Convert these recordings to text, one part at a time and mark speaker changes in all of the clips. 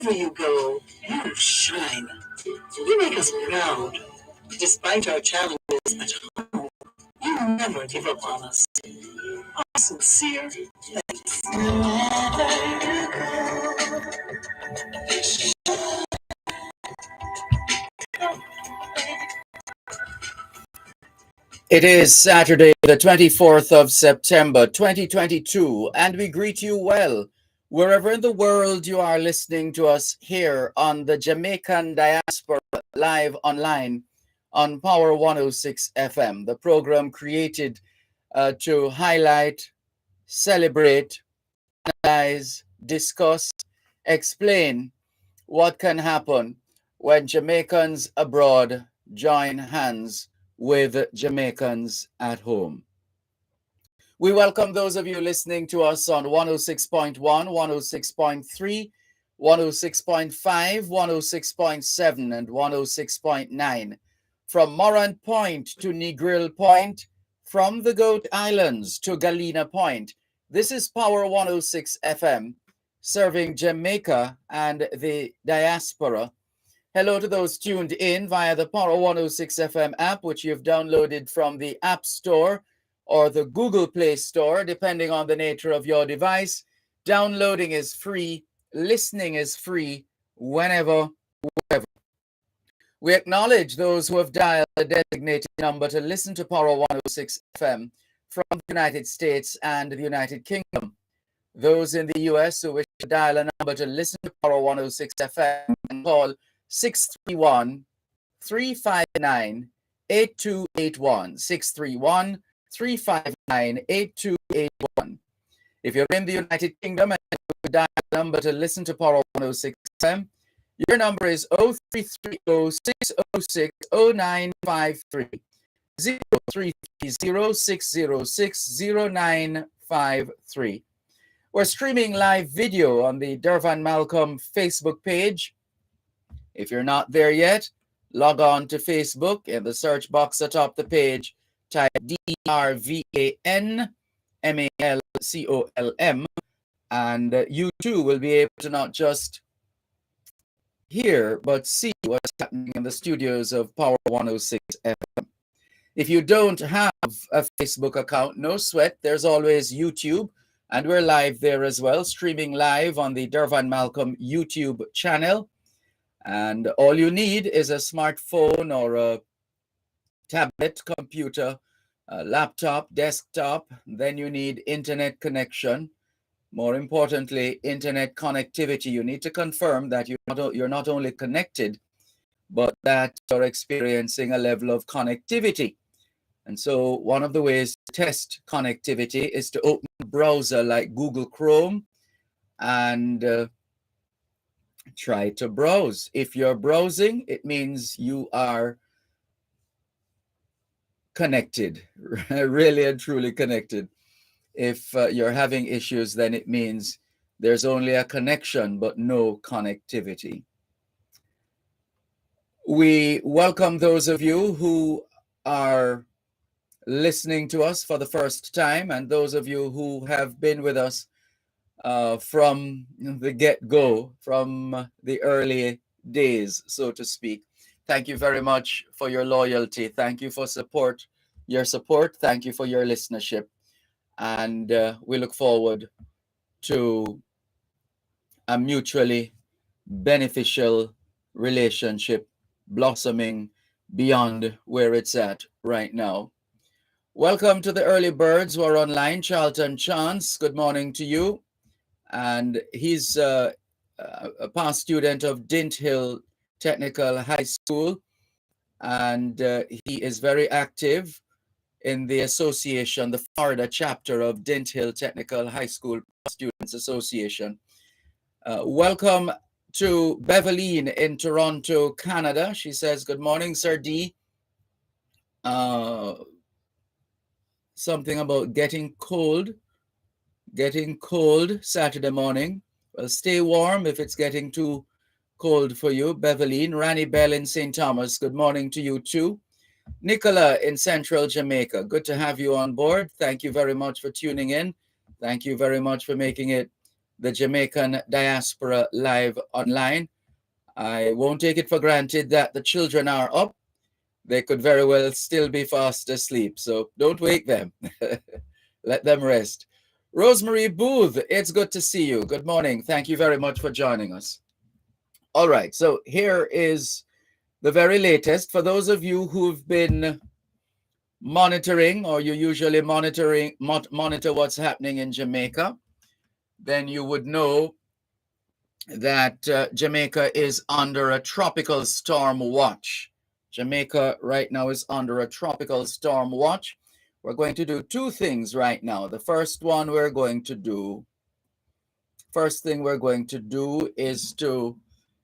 Speaker 1: Wherever you go, you shine. You make us proud. Despite our challenges at home, you never give up on us. Our sincere thanks. It is Saturday, the 24th of September, 2022, and we greet you well, wherever in the world you are listening to us here on the Jamaican Diaspora live online on Power 106 FM, the program created to highlight, celebrate, analyze, discuss, explain what can happen when Jamaicans abroad join hands with Jamaicans at home. We welcome those of you listening to us on 106.1, 106.3, 106.5, 106.7, and 106.9. From Morant Point to Negril Point, from the Goat Islands to Galena Point. This is Power 106 FM, serving Jamaica and the diaspora. Hello to those tuned in via the Power 106 FM app, which you've downloaded from the App Store or the Google Play Store, depending on the nature of your device. Downloading is free, listening is free, whenever, wherever. We acknowledge those who have dialed the designated number to listen to Power 106 FM from the United States and the United Kingdom. Those in the US who wish to dial a number to listen to Power 106 FM and call 631-359-8281, 631-359-8281. If you're in the United Kingdom and you dial a number to listen to Power 106 FM, your number is 0330-606-0953, 0330-606-0953. We're streaming live video on the Dervan Malcolm Facebook page. If you're not there yet, log on to Facebook. In the search box atop the page, type DERVANMALCOLM, and you too will be able to not just hear, but see what's happening in the studios of Power 106 FM. If you don't have a Facebook account, no sweat. There's always YouTube, and we're live there as well, streaming live on the Dervan Malcolm YouTube channel. And all you need is a smartphone or a tablet, computer, a laptop, desktop. Then you need internet connection. More importantly, internet connectivity. You need to confirm that you're not only connected, but that you're experiencing a level of connectivity. And so one of the ways to test connectivity is to open a browser like Google Chrome and try to browse. If you're browsing, it means you are connected, really and truly connected. If you're having issues, then it means there's only a connection, but no connectivity. We welcome those of you who are listening to us for the first time, and those of you who have been with us from the get-go, from the early days, so to speak. Thank you very much for your loyalty. Thank you for your support. Thank you for your listenership. And we look forward to a mutually beneficial relationship blossoming beyond where it's at right now. Welcome to the early birds who are online. Charlton Chance, good morning to you. And he's a past student of Dint Hill Technical High School, and he is very active in the association, the Florida chapter of Dint Hill Technical High School Students Association. Welcome to Beveline in Toronto, Canada. She says, good morning, Sir D. Something about getting cold Saturday morning. Well, stay warm if it's getting too cold for you. Beveline, Ranny Bell in St. Thomas, good morning to you too. Nicola in Central Jamaica, good to have you on board. Thank you very much for tuning in. Thank you very much for making it the Jamaican Diaspora live online. I won't take it for granted that the children are up. They could very well still be fast asleep, so don't wake them. Let them rest. Rosemary Booth, it's good to see you. Good morning. Thank you very much for joining us. All right, so here is the very latest. For those of you who've been monitoring, or you usually monitor what's happening in Jamaica, then you would know that Jamaica is under a tropical storm watch. Jamaica right now is under a tropical storm watch. We're going to do two things right now. The first thing we're going to do is to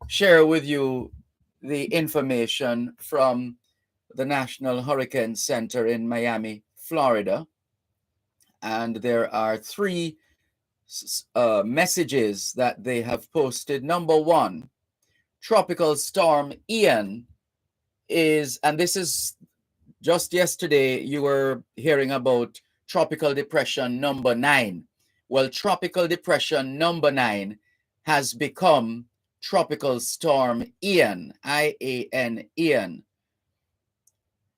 Speaker 1: share with you the information from the National Hurricane Center in Miami, Florida. And there are three messages that they have posted. Number one, Tropical Storm Ian is, and this is just yesterday, you were hearing about Tropical Depression number 9. Well, Tropical Depression number 9 has become Tropical Storm Ian, I-A-N, Ian.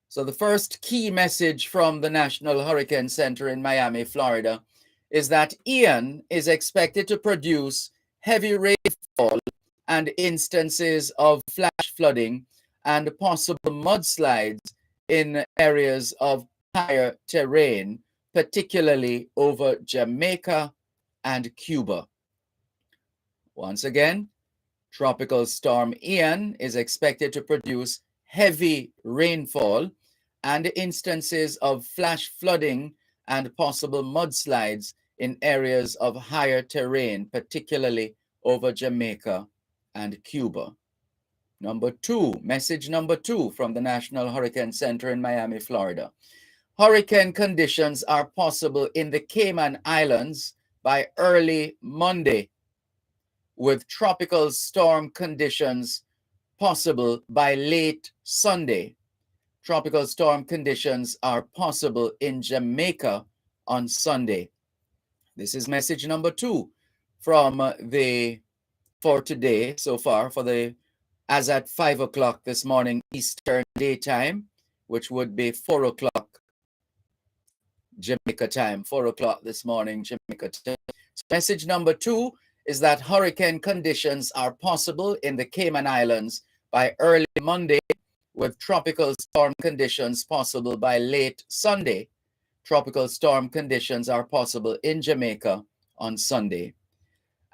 Speaker 1: So the first key message from the National Hurricane Center in Miami, Florida, is that Ian is expected to produce heavy rainfall and instances of flash flooding and possible mudslides in areas of higher terrain, particularly over Jamaica and Cuba. Once again, Tropical Storm Ian is expected to produce heavy rainfall and instances of flash flooding and possible mudslides in areas of higher terrain, particularly over Jamaica and Cuba. Message number two from the National Hurricane Center in Miami, Florida. Hurricane conditions are possible in the Cayman Islands by early Monday, with tropical storm conditions possible by late Sunday. Tropical storm conditions are possible in Jamaica on Sunday. This is message number two from for today so far, as at 5 o'clock this morning Eastern Daytime, which would be 4 o'clock Jamaica time, 4 o'clock this morning Jamaica time. So message number two is that hurricane conditions are possible in the Cayman Islands by early Monday, with tropical storm conditions possible by late Sunday. Tropical storm conditions are possible in Jamaica on Sunday.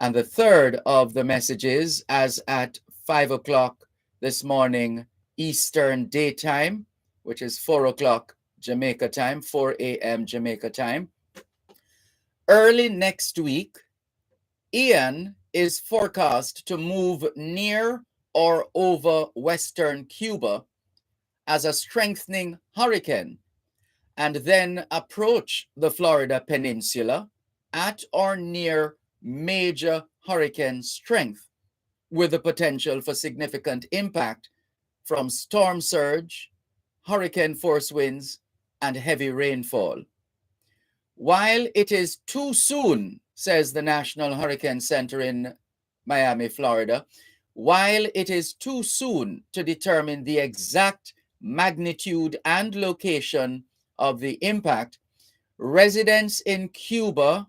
Speaker 1: And the third of the messages, as at 5 o'clock this morning Eastern Daytime, which is 4 o'clock Jamaica time, 4 a.m. Jamaica time. Early next week, Ian is forecast to move near or over western Cuba as a strengthening hurricane and then approach the Florida Peninsula at or near major hurricane strength, with the potential for significant impact from storm surge, hurricane force winds, and heavy rainfall. While it is too soon, says the National Hurricane Center in Miami, Florida, while it is too soon to determine the exact magnitude and location of the impact, residents in Cuba,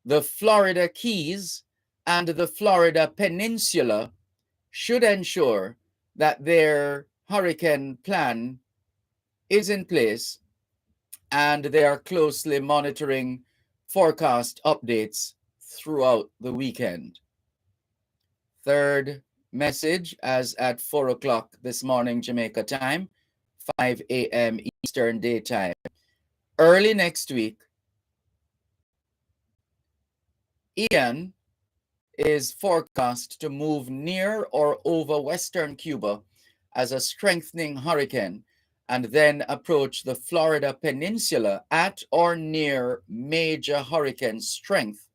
Speaker 1: the Florida Keys, and the Florida Peninsula should ensure that their hurricane plan is in place and they are closely monitoring forecast updates throughout the weekend. Third message, as at 4 o'clock this morning Jamaica time, 5 a.m. Eastern Daytime. Early next week, Ian is forecast to move near or over western Cuba as a strengthening hurricane and then approach the Florida Peninsula at or near major hurricane strength,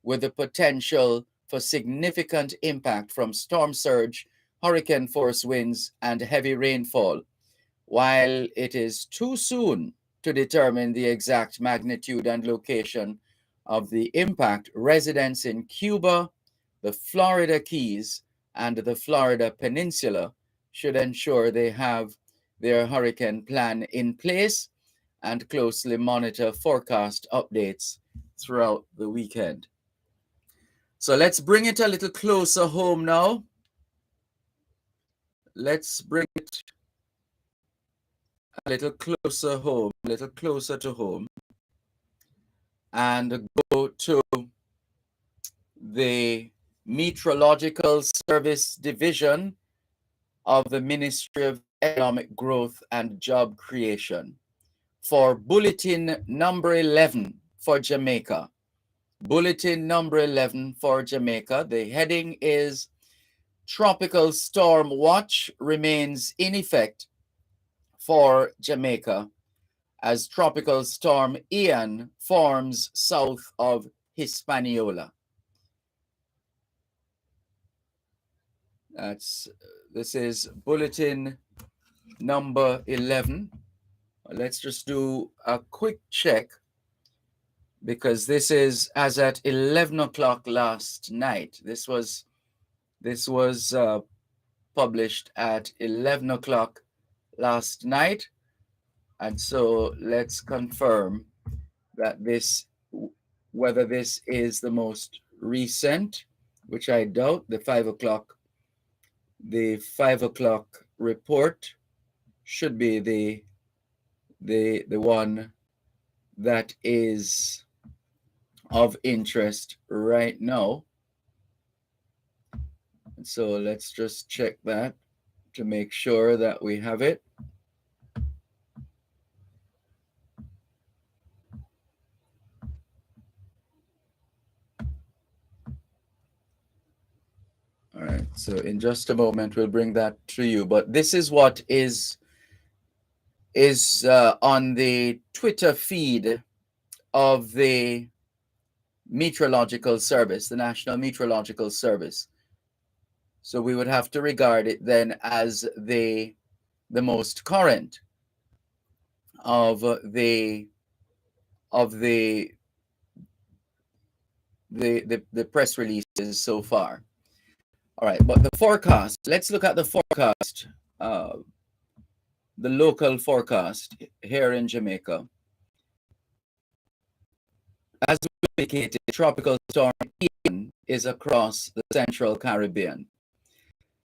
Speaker 1: with the potential for significant impact from storm surge, hurricane force winds, and heavy rainfall. While it is too soon to determine the exact magnitude and location of the impact, residents in Cuba, the Florida Keys, and the Florida Peninsula should ensure they have their hurricane plan in place and closely monitor forecast updates throughout the weekend. So let's bring it a little closer home now. Let's bring it a little closer home, a little closer to home, and go to the Meteorological Service Division of the Ministry of Economic Growth and Job Creation for bulletin number 11 for Jamaica. Bulletin number 11 for Jamaica. The heading is Tropical Storm Watch remains in effect for Jamaica as Tropical Storm Ian forms south of Hispaniola. This is bulletin number 11. Let's just do a quick check because this is as at 11 o'clock last night. This was published at 11 o'clock last night. And so let's confirm that whether this is the most recent, which I doubt. The 5 o'clock report should be the one that is of interest right now. And so let's just check that to make sure that we have it. All right, so in just a moment, we'll bring that to you. But this is what is on the Twitter feed of the Meteorological Service, the National Meteorological Service. So we would have to regard it then as the most current of the press releases so far. All right, but the forecast, let's look at the forecast, the local forecast here in Jamaica. As we indicated, Tropical Storm Ian is across the Central Caribbean.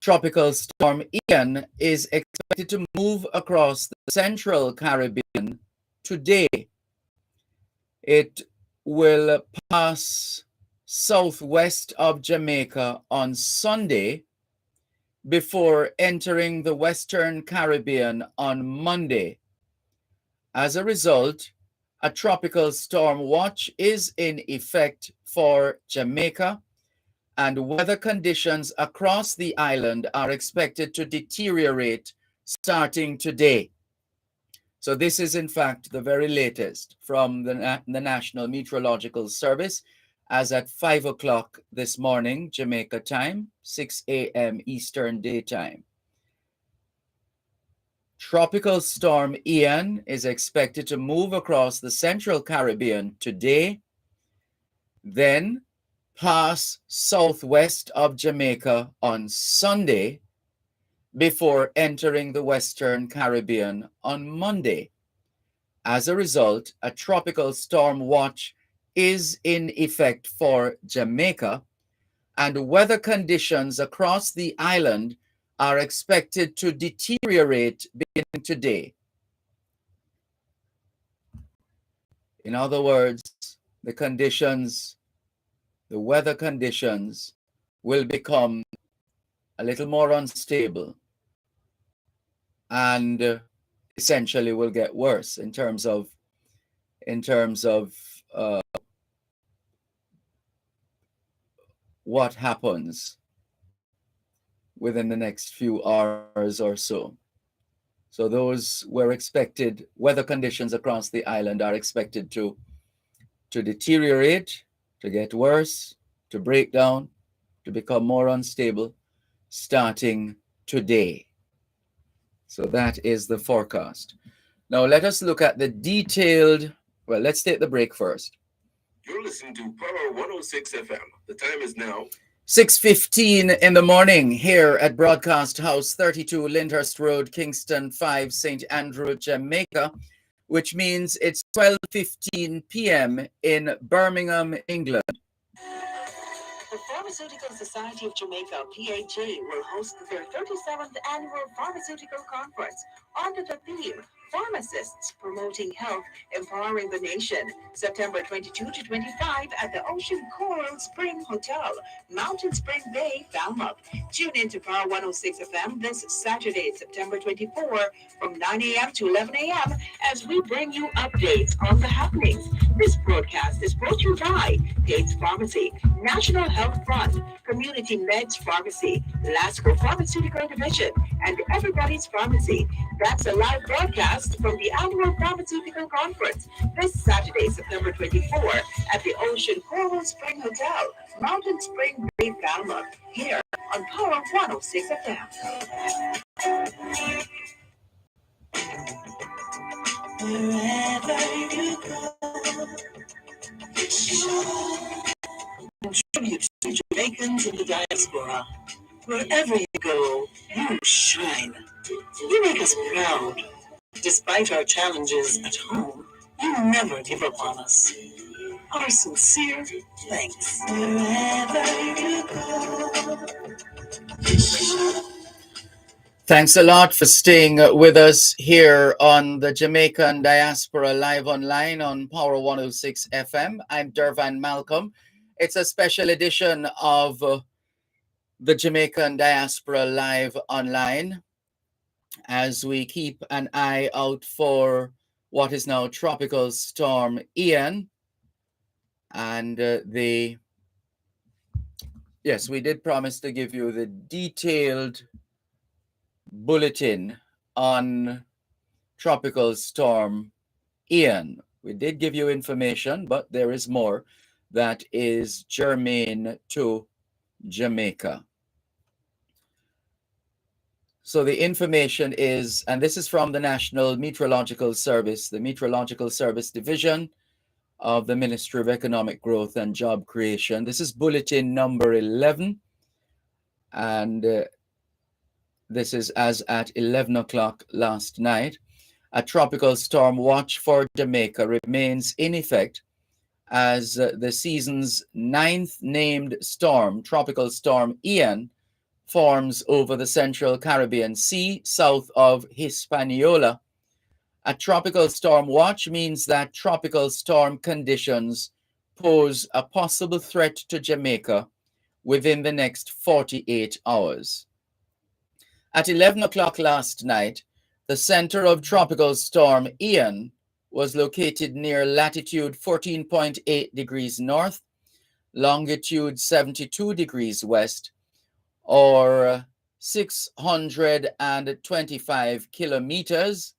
Speaker 1: Tropical Storm Ian is expected to move across the Central Caribbean today. It will pass southwest of Jamaica on Sunday before entering the Western Caribbean on Monday. As a result, a tropical storm watch is in effect for Jamaica, and weather conditions across the island are expected to deteriorate starting today. So this is in fact the very latest from the National Meteorological Service, as at 5 o'clock this morning, Jamaica time, 6 a.m. Eastern Daytime. Tropical Storm Ian is expected to move across the Central Caribbean today, then pass southwest of Jamaica on Sunday before entering the Western Caribbean on Monday. As a result, a tropical storm watch is in effect for Jamaica, and weather conditions across the island are expected to deteriorate beginning today. In other words, the weather conditions will become a little more unstable and essentially will get worse in terms of what happens within the next few hours or so. So those were expected, weather conditions across the island are expected to deteriorate, to get worse, to break down, to become more unstable starting today. So that is the forecast. Now let us look at the detailed, well, let's take the break first.
Speaker 2: You're listening to Power 106 FM. The time is now
Speaker 1: 6:15 in the morning here at Broadcast House 32 Lyndhurst Road, Kingston 5, St. Andrew, Jamaica, which means it's 12:15 p.m. in Birmingham, England.
Speaker 3: The Pharmaceutical Society of Jamaica, PHA, will host their 37th annual pharmaceutical conference under the theme Pharmacists Promoting Health, Empowering the Nation, September 22 to 25 at the Ocean Coral Spring Hotel, Mountain Spring Bay, Falmouth. Tune in to Power 106 FM this Saturday, September 24 from 9 a.m. to 11 a.m. as we bring you updates on the happenings. This broadcast is brought to you by Gates Pharmacy, National Health Fund, Community Meds Pharmacy, Lasco Pharmaceutical Division, and Everybody's Pharmacy. That's a live broadcast from the annual pharmaceutical conference this Saturday, September 24, at the Ocean Coral Spring Hotel, Mountain Spring Bay, Falmouth, here on Power 106 FM. Wherever you go, contribute to Jamaicans in the diaspora. Wherever you go, you shine. You make us proud. Despite our challenges at home, you never give up on us. Our sincere thanks. Wherever you go.
Speaker 1: Thanks a lot for staying with us here on the Jamaican Diaspora live online on Power 106 FM. I'm Dervan Malcolm. It's a special edition of the Jamaican Diaspora live online as we keep an eye out for what is now Tropical Storm Ian. And yes, we did promise to give you the detailed bulletin on Tropical Storm Ian. We did give you information, but there is more that is germane to Jamaica. So the information is, and this is from the National Meteorological Service, the Meteorological Service Division of the Ministry of Economic Growth and Job Creation. This is bulletin number 11, and this is as at 11 o'clock last night. A tropical storm watch for Jamaica remains in effect as the season's 9th named storm, Tropical Storm Ian, forms over the central Caribbean Sea south of Hispaniola. A tropical storm watch means that tropical storm conditions pose a possible threat to Jamaica within the next 48 hours. At 11 o'clock last night, the center of Tropical Storm Ian was located near latitude 14.8 degrees north, longitude 72 degrees west, or 625 kilometers,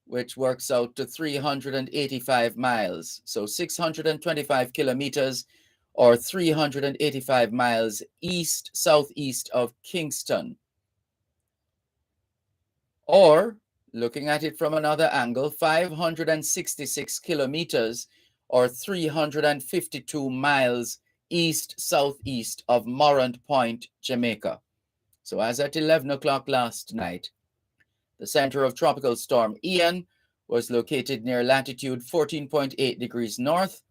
Speaker 1: which works out to 385 miles. So 625 kilometers or 385 miles southeast of Kingston. Or, looking at it from another angle, 566 kilometers or 352 miles southeast of Morant Point, Jamaica. So as at 11 o'clock last night, the center of Tropical Storm Ian was located near latitude 14.8 degrees north,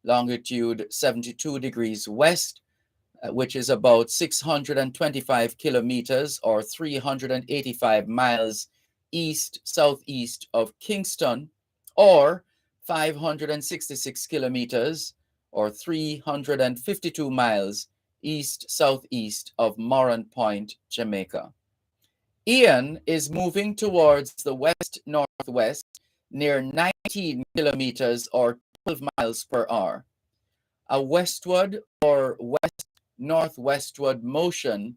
Speaker 1: longitude 72 degrees west, which is about 625 kilometers or 385 miles southeast of Kingston, or 566 kilometers or 352 miles southeast of Morant Point, Jamaica. Ian is moving towards the west-northwest near 19 kilometers or 12 miles per hour. A westward or west-northwestward motion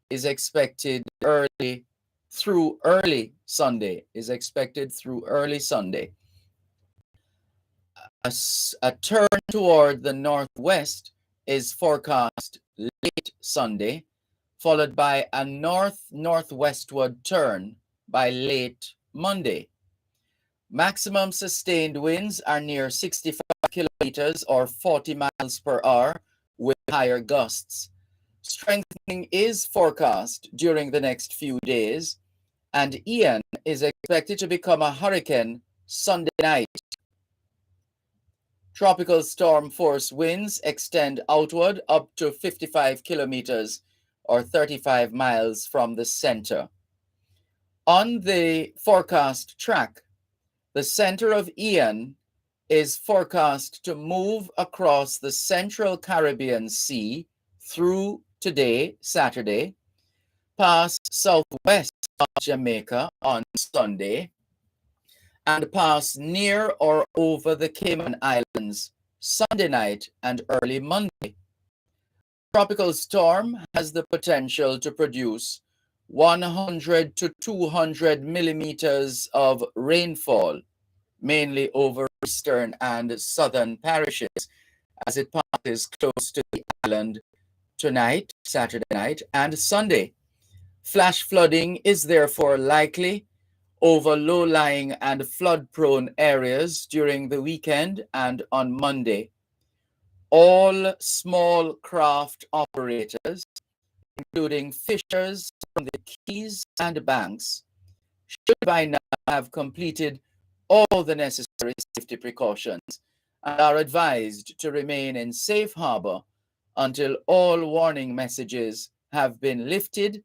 Speaker 1: is expected early Sunday. A turn toward the northwest is forecast late Sunday, followed by a north-northwestward turn by late Monday. Maximum sustained winds are near 65 kilometers or 40 miles per hour with higher gusts. Strengthening is forecast during the next few days, and Ian is expected to become a hurricane Sunday night. Tropical storm force winds extend outward up to 55 kilometers or 35 miles from the center. On the forecast track, the center of Ian is forecast to move across the central Caribbean Sea through today, Saturday, pass southwest of Jamaica on Sunday, and pass near or over the Cayman Islands Sunday night and early Monday. Tropical storm has the potential to produce 100 to 200 millimeters of rainfall, mainly over eastern and southern parishes, as it passes close to the island tonight, Saturday night, and Sunday. Flash flooding is therefore likely over low-lying and flood-prone areas during the weekend and on Monday. All small craft operators, including fishers from the quays and banks, should by now have completed all the necessary safety precautions and are advised to remain in safe harbor until all warning messages have been lifted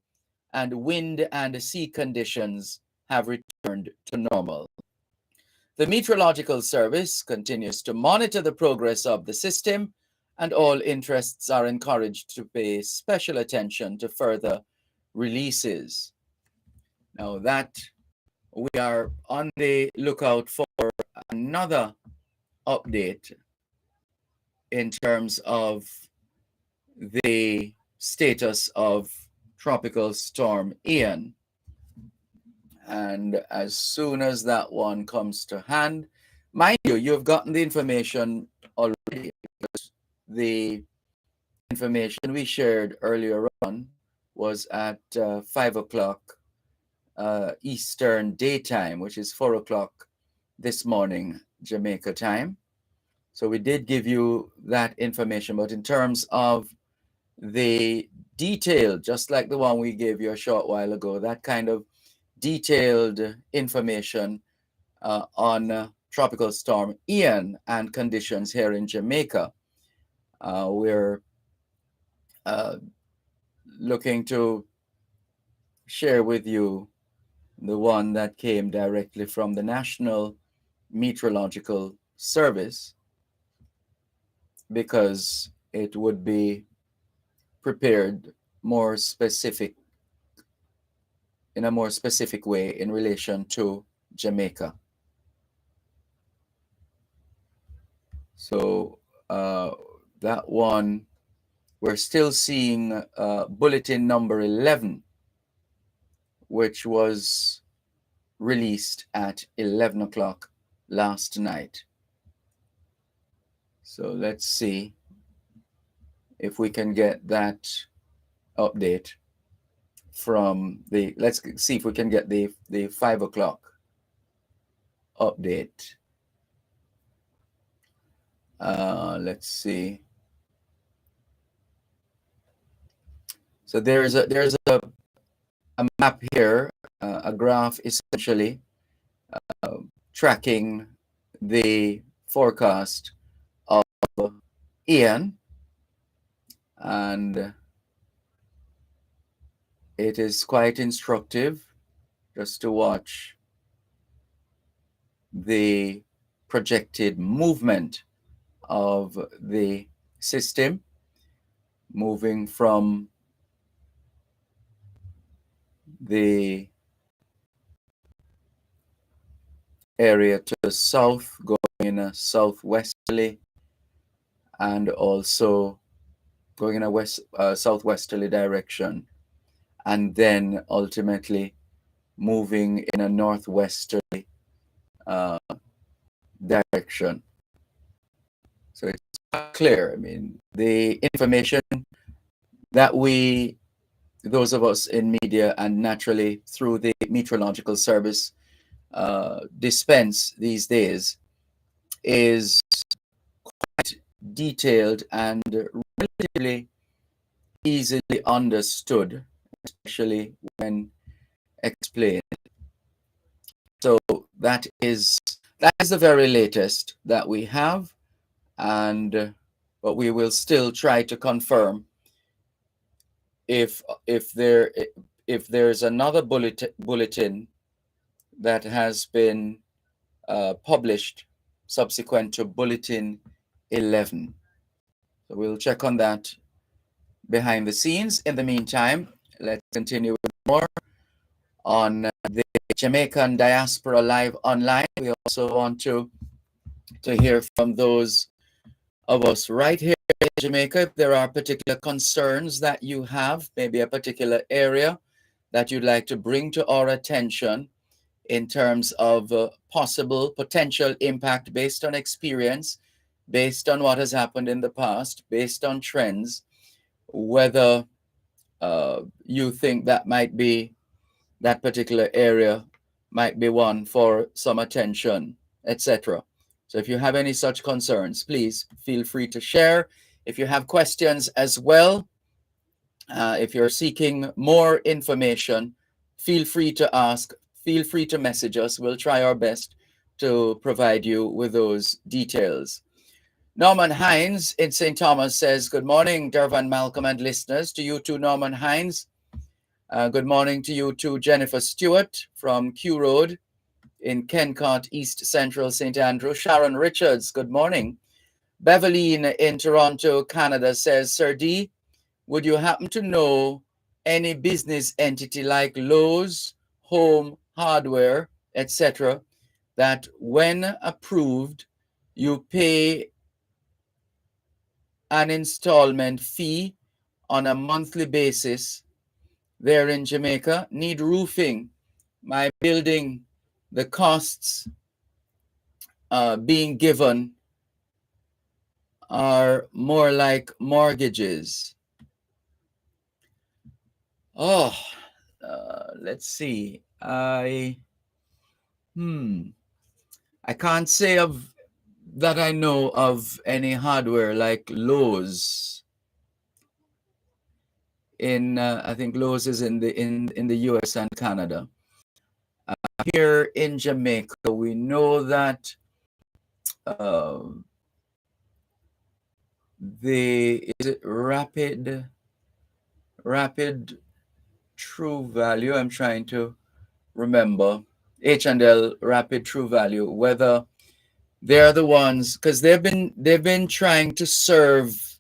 Speaker 1: and wind and sea conditions have returned to normal. The Meteorological Service continues to monitor the progress of the system, and all interests are encouraged to pay special attention to further releases. Now that we are on the lookout for another update in terms of the status of Tropical Storm Ian. And as soon as that one comes to hand, mind you, you've gotten the information already. The information we shared earlier on was at 5 o'clock Eastern Daytime, which is 4 o'clock this morning, Jamaica time. So we did give you that information, but in terms of the detail, just like the one we gave you a short while ago, that kind of detailed information on Tropical Storm Ian and conditions here in Jamaica. We're looking to share with you the one that came directly from the National Meteorological Service, because it would be prepared more specific, in a more specific way in relation to Jamaica. So that one, we're still seeing bulletin number 11, which was released at 11 o'clock last night. So let's see if we can get that update from the, let's see if we can get the 5 o'clock update. Let's see. So there's a map here, a graph essentially tracking the forecast of Ian, and it is quite instructive just to watch the projected movement of the system moving from the area to the south, going in a southwesterly, and also going in a southwesterly direction, and then ultimately moving in a northwesterly direction. So it's clear. I mean, the information that those of us in media and naturally through the Meteorological Service dispense these days is quite detailed and relatively easily understood, especially when explained. So that is the very latest that we have, and but we will still try to confirm if there's another bulletin that has been published subsequent to bulletin 11. So we'll check on that behind the scenes. In the meantime, let's continue with more on the Jamaican Diaspora Live Online. We also want to hear from those of us right here in Jamaica. If there are particular concerns that you have, maybe a particular area that you'd like to bring to our attention in terms of potential impact based on experience, based on what has happened in the past, based on trends, whether you think that particular area might be one for some attention, etc. So if you have any such concerns, please feel free to share. If you have questions as well, if you're seeking more information, feel free to ask, feel free to message us. We'll try our best to provide you with those details. Norman Hines in St. Thomas says, good morning, Dervan, Malcolm, and listeners. To you too, Norman Hines. Good morning to you too, Jennifer Stewart from Q Road in Kencott, East Central St. Andrew. Sharon Richards, good morning. Beverline in Toronto, Canada says, Sir D, would you happen to know any business entity like Lowe's, Home Hardware, etc., that when approved, you pay an installment fee on a monthly basis there in Jamaica? Need roofing. My building, the costs being given are more like mortgages. Oh, let's see. I can't say that I know of any hardware like Lowe's. I think Lowe's is in the US and Canada. Here in Jamaica, we know that is it Rapid True Value. I'm trying to remember. H&L Rapid True Value, whether they're the ones, because they've been trying to serve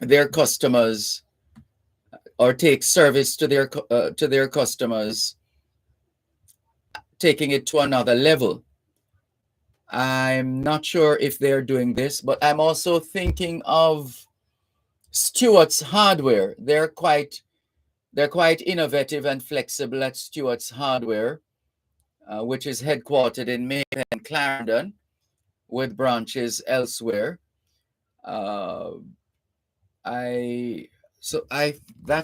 Speaker 1: their customers or take service to their customers, taking it to another level. I'm not sure if they're doing this, but I'm also thinking of Stewart's Hardware. They're quite innovative and flexible at Stewart's Hardware, which is headquartered in Mayfair and Clarendon, with branches elsewhere. That's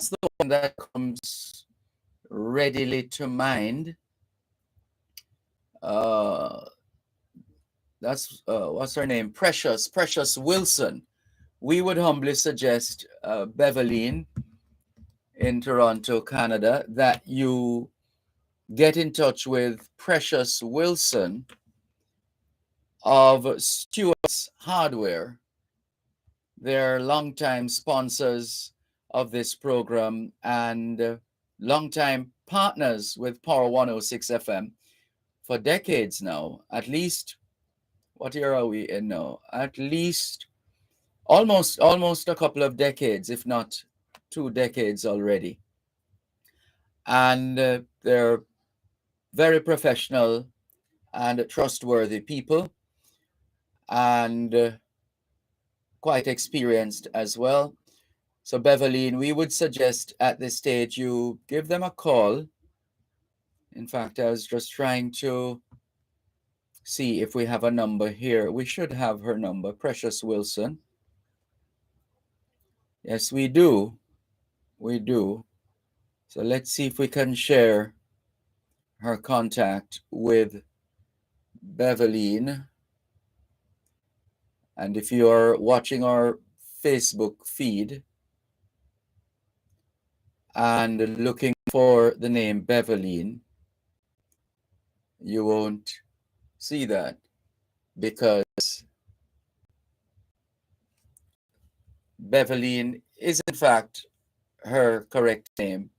Speaker 1: the one that comes readily to mind. That's what's her name? Precious Wilson. We would humbly suggest, Beverline in Toronto, Canada, that you get in touch with Precious Wilson of Stewart's Hardware. They're longtime sponsors of this program and longtime partners with Power 106 FM for decades now. At least, what year are we in now? At least almost a couple of decades, if not 2 decades already. And they're very professional and trustworthy people, and quite experienced as well. So Beverline, we would suggest at this stage you give them a call. In fact, I was just trying to see if we have a number here. We should have her number, Precious Wilson. Yes, we do. We do. So let's see if we can share her contact with Beverline. And if you are watching our Facebook feed and looking for the name Beverline, you won't see that because Beverline is in fact her correct name.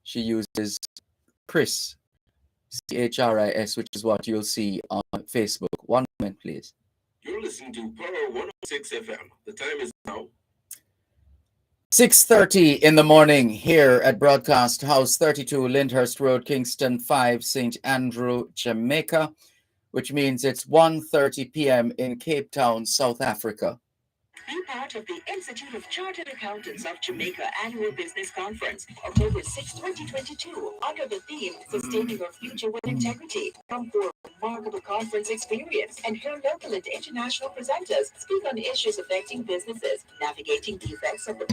Speaker 1: She uses Chris, Chris, which is what you'll see on Facebook. One moment, please.
Speaker 2: You're listening to Power 106 FM. The time is now
Speaker 1: 6:30 in the morning here at Broadcast House 32, Lyndhurst Road, Kingston 5, St. Andrew, Jamaica, which means it's 1:30 p.m. in Cape Town, South Africa.
Speaker 3: Be part of the Institute of Chartered Accountants of Jamaica Annual Business Conference, October 6, 2022, under the theme Sustaining Our Future with Integrity. Come for a remarkable conference experience and hear local and international presenters speak on issues affecting businesses, navigating the effects of the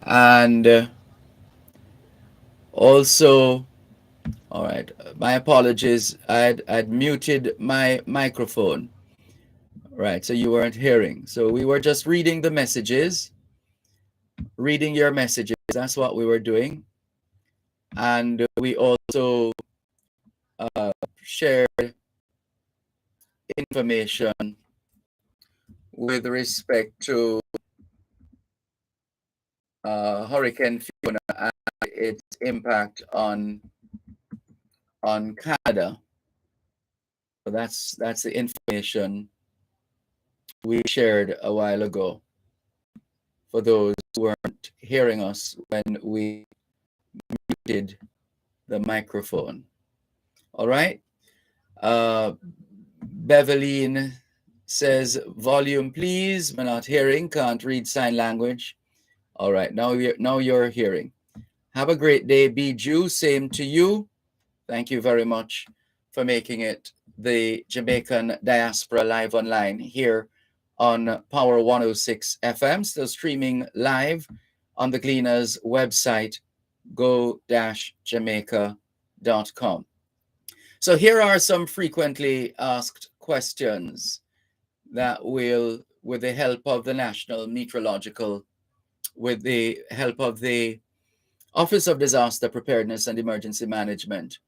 Speaker 1: And also, all right, my apologies. I'd muted my microphone. Right, so you weren't hearing. So we were just reading the messages, reading your messages. That's what we were doing. And we also shared information with respect to Hurricane Fiona and its impact on Canada. So that's the information we shared a while ago for those who weren't hearing us when we muted the microphone. All right. Beveline says, volume please. We're not hearing, can't read sign language. All right, now you're hearing. Have a great day, Bijou. Same to you. Thank you very much for making it the Jamaican Diaspora Live Online here on Power 106 FM, still streaming live on the Gleaners website, go-jamaica.com. So here are some frequently asked questions that will, with the help of the National Meteorological, with the help of the Office of Disaster Preparedness and Emergency Management,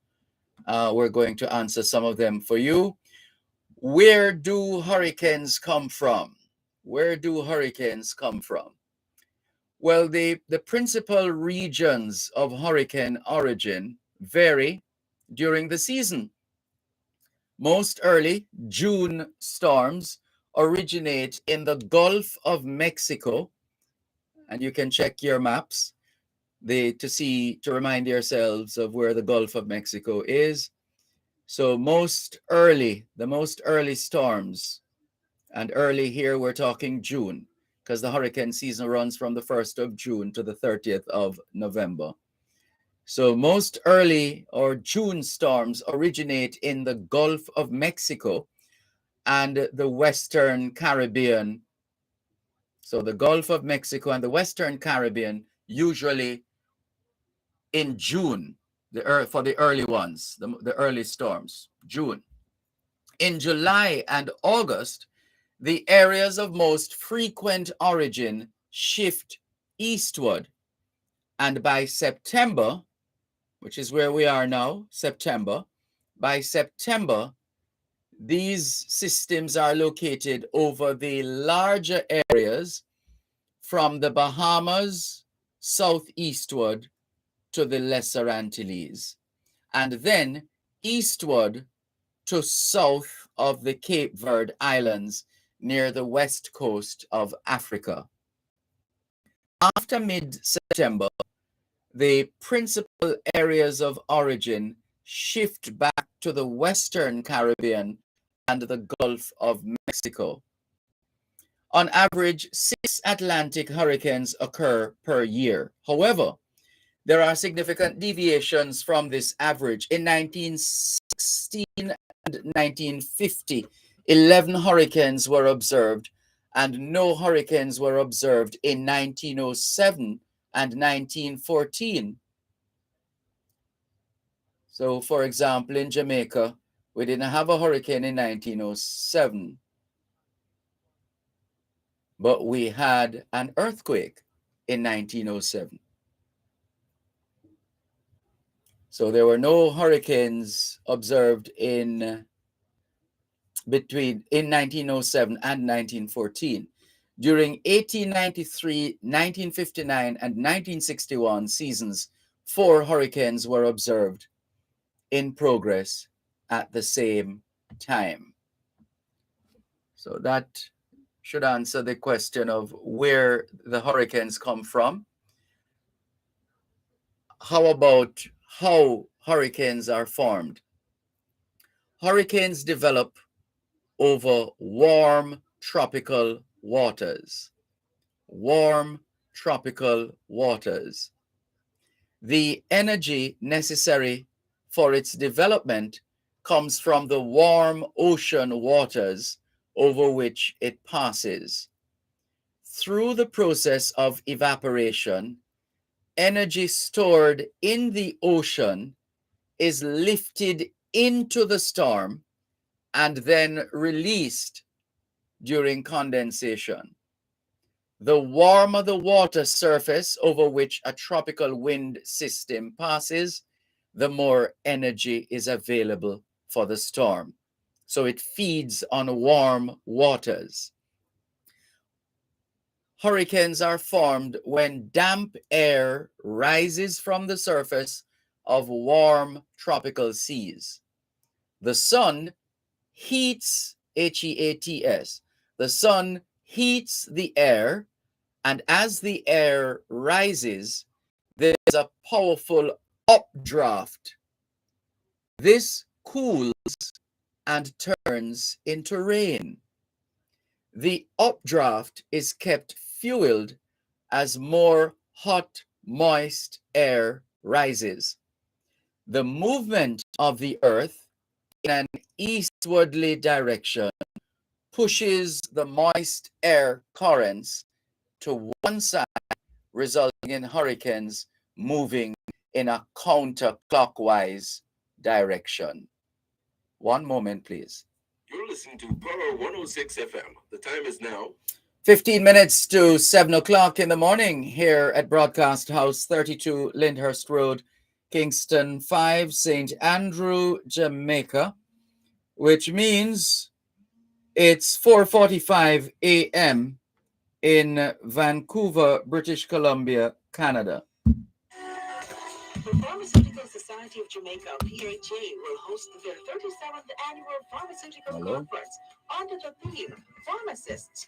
Speaker 1: we're going to answer some of them for you. Where do hurricanes come from? Where do hurricanes come from? Well, the principal regions of hurricane origin vary during the season. Most early June storms originate in the Gulf of Mexico, and you can check your maps to remind yourselves of where the Gulf of Mexico is. So the most early storms, and early here we're talking June, because the hurricane season runs from the 1st of June to the 30th of November. So most early or June storms originate in the Gulf of Mexico and the Western Caribbean. So the Gulf of Mexico and the Western Caribbean, usually in June, for the early ones, the early storms, June. In July and August, the areas of most frequent origin shift eastward. And by September, which is where we are now, by September, these systems are located over the larger areas from the Bahamas southeastward to the Lesser Antilles, and then eastward to south of the Cape Verde Islands near the west coast of Africa. After mid-September, the principal areas of origin shift back to the Western Caribbean and the Gulf of Mexico. On average, 6 Atlantic hurricanes occur per year. However, there are significant deviations from this average. In 1916 and 1950, 11 hurricanes were observed, and no hurricanes were observed in 1907 and 1914. So, for example, in Jamaica, we didn't have a hurricane in 1907, but we had an earthquake in 1907. So there were no hurricanes observed in 1907 and 1914. During 1893, 1959, and 1961 seasons, 4 hurricanes were observed in progress at the same time. So that should answer the question of where the hurricanes come from. How about how hurricanes are formed? Hurricanes develop over warm tropical waters. Warm tropical waters. The energy necessary for its development comes from the warm ocean waters over which it passes. Through the process of evaporation, energy stored in the ocean is lifted into the storm and then released during condensation. The warmer the water surface over which a tropical wind system passes, the more energy is available for the storm. So it feeds on warm waters. Hurricanes are formed when damp air rises from the surface of warm tropical seas. The sun heats, Heats, the sun heats the air, and as the air rises, there's a powerful updraft. This cools and turns into rain. The updraft is kept fueled as more hot, moist air rises. The movement of the earth in an eastwardly direction pushes the moist air currents to one side, resulting in hurricanes moving in a counterclockwise direction. One moment, please.
Speaker 2: You're listening to Power 106 FM. The time is now
Speaker 1: 15 minutes to 7 o'clock in the morning here at Broadcast House 32 Lyndhurst Road, Kingston 5, St. Andrew, Jamaica, which means it's 4:45 a.m. in Vancouver, British Columbia, Canada.
Speaker 3: The Pharmaceutical Society of Jamaica, PHA, will host their 37th annual pharmaceutical conference under the theme Pharmacists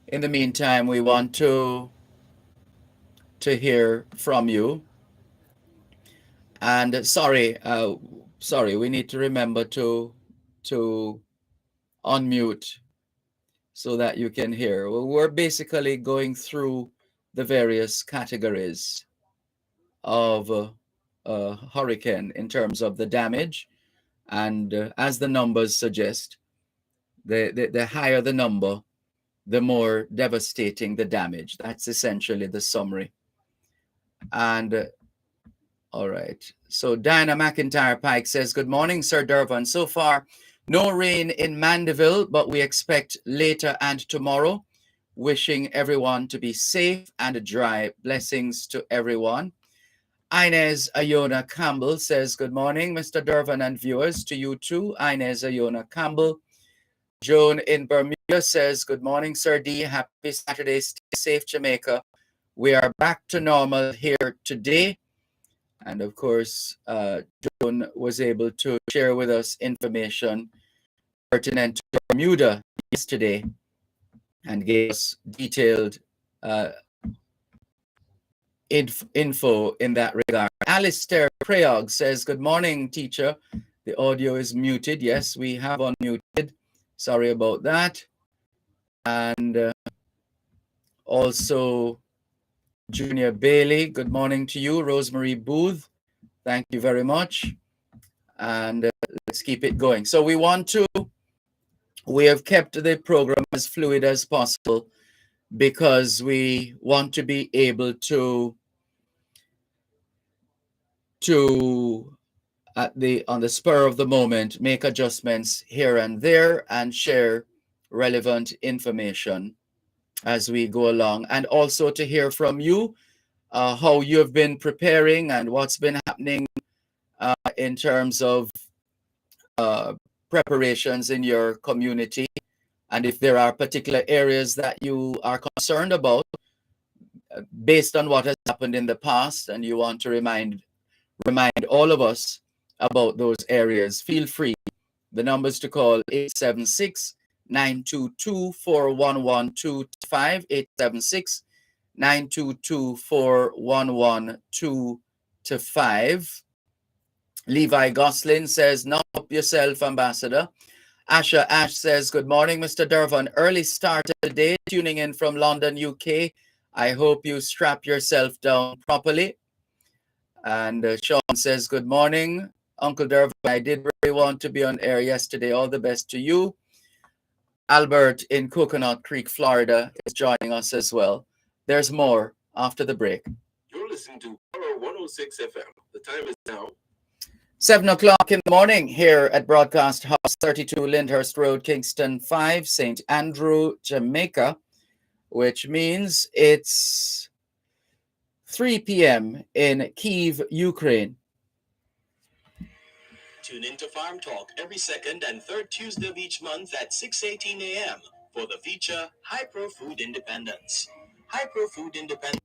Speaker 1: In the meantime, we want to hear from you. And sorry, we need to remember to unmute so that you can hear. Well, we're basically going through the various categories of hurricane in terms of the damage. And as the numbers suggest, the higher the number, the more devastating the damage. That's essentially the summary. And all right. So Diana McIntyre Pike says, good morning, Sir Dervan. So far, no rain in Mandeville, but we expect later and tomorrow. Wishing everyone to be safe and dry. Blessings to everyone. Inez Ayona Campbell says, good morning, Mr. Dervan and viewers. To you too, Inez Ayona Campbell. Joan in Bermuda says, good morning, Sir D. Happy Saturday. Stay safe, Jamaica. We are back to normal here today. And of course, Joan was able to share with us information pertinent to Bermuda yesterday and gave us detailed info in that regard. Alistair Prayog says, good morning, teacher. The audio is muted. Yes, we have unmuted. Sorry about that. And also, Junior Bailey, good morning to you. Rosemary Booth, thank you very much. And let's keep it going. So we have kept the program as fluid as possible because we want to be able to on the spur of the moment make adjustments here and there and share relevant information as we go along, and also to hear from you how you have been preparing and what's been happening in terms of preparations in your community, and if there are particular areas that you are concerned about based on what has happened in the past and you want to remind all of us about those areas, feel free. The numbers to call 876-922-4112-5, 876-922-4112-5. Levi Goslin says, "Knock up yourself, Ambassador." Asha Ash says, good morning, Mr. Dervan. Early start today, tuning in from London, UK. I hope you strap yourself down properly. And Sean says, good morning, Uncle Dervan. I did really want to be on air yesterday. All the best to you. Albert in Coconut Creek, Florida is joining us as well. There's more after the break.
Speaker 2: You're listening to Power 106 FM. The time is now
Speaker 1: 7 o'clock in the morning here at Broadcast House 32 Lyndhurst Road, Kingston 5, St. Andrew, Jamaica, which means it's 3 p.m. in Kyiv, Ukraine.
Speaker 4: Tune into Farm Talk every second and third Tuesday of each month at 6:18 a.m. for the feature Hypro Food Independence. Hypro Food Independence.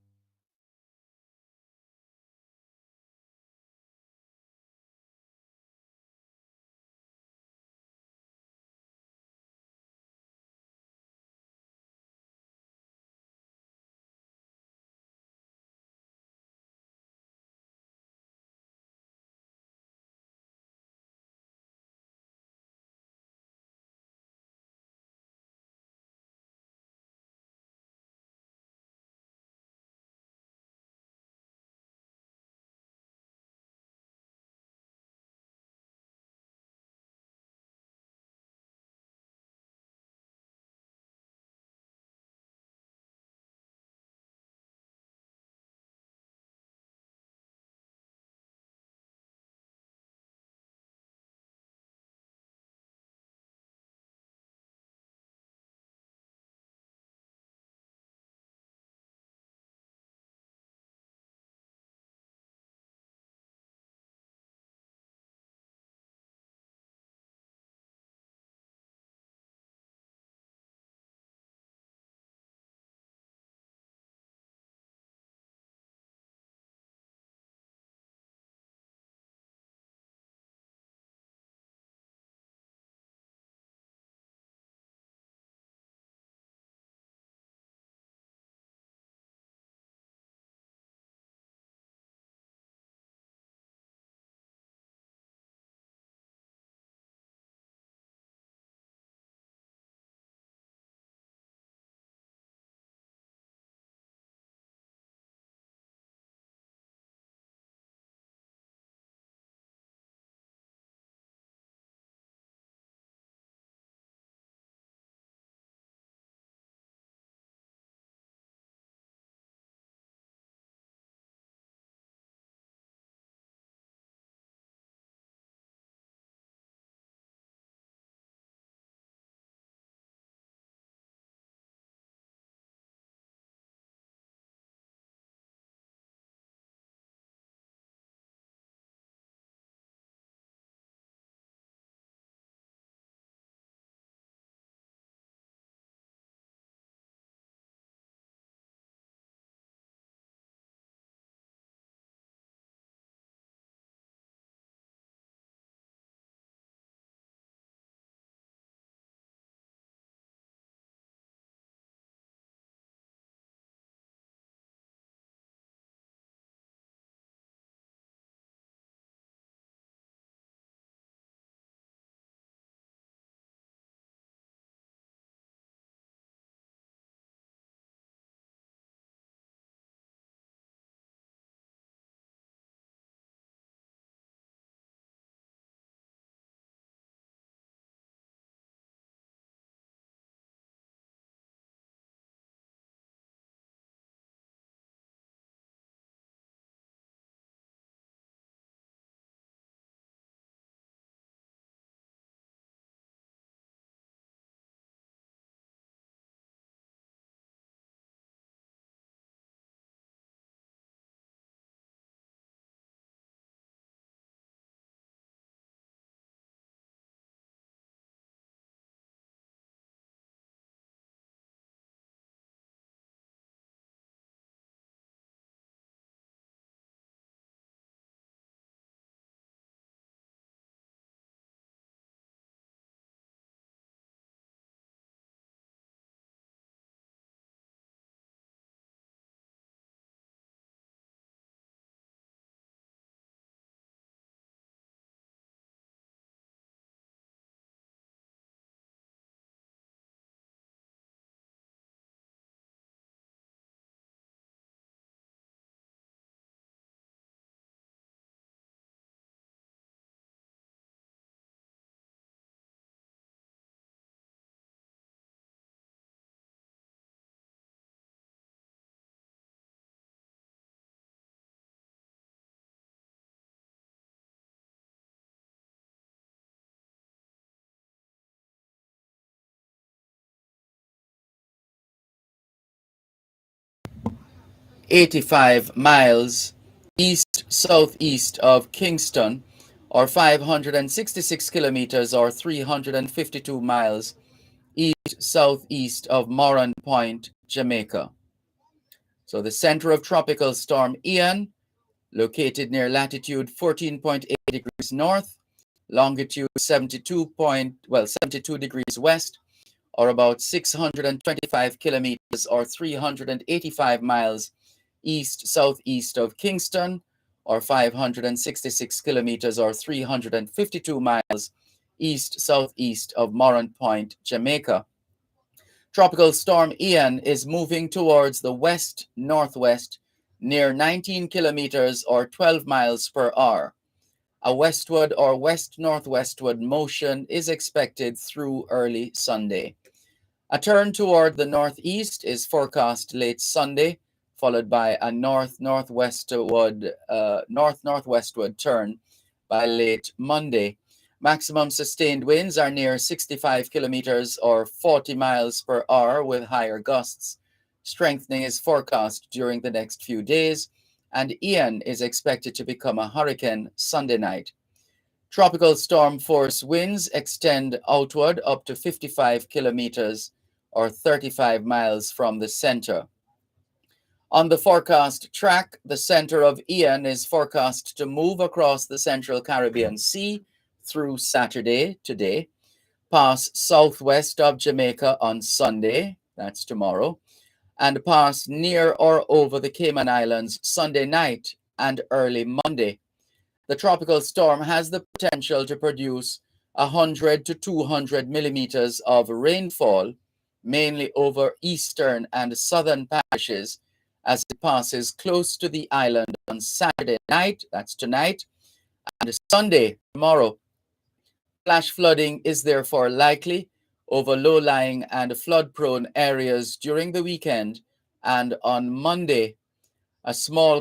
Speaker 1: 85 miles east-southeast of Kingston, or 566 kilometers or 352 miles east-southeast of Moran Point, Jamaica. So the center of Tropical Storm Ian, located near latitude 14.8 degrees north, longitude 72 degrees west, or about 625 kilometers or 385 miles east-southeast of Kingston, or 566 kilometers or 352 miles east-southeast of Moran Point, Jamaica. Tropical Storm Ian is moving towards the west-northwest near 19 kilometers or 12 miles per hour. A westward or west-northwestward motion is expected through early Sunday. A turn toward the northeast is forecast late Sunday, followed by a north-northwestward turn by late Monday. Maximum sustained winds are near 65 kilometers or 40 miles per hour with higher gusts. Strengthening is forecast during the next few days, and Ian is expected to become a hurricane Sunday night. Tropical storm force winds extend outward up to 55 kilometers or 35 miles from the center. On the forecast track, the center of Ian is forecast to move across the central Caribbean Sea through Saturday, today, pass southwest of Jamaica on Sunday, that's tomorrow, and pass near or over the Cayman Islands Sunday night and early Monday. The tropical storm has the potential to produce 100 to 200 millimeters of rainfall, mainly over eastern and southern parishes, as it passes close to the island on Saturday night, that's tonight, and Sunday, tomorrow. Flash flooding is therefore likely over low-lying and flood-prone areas during the weekend and on Monday. All small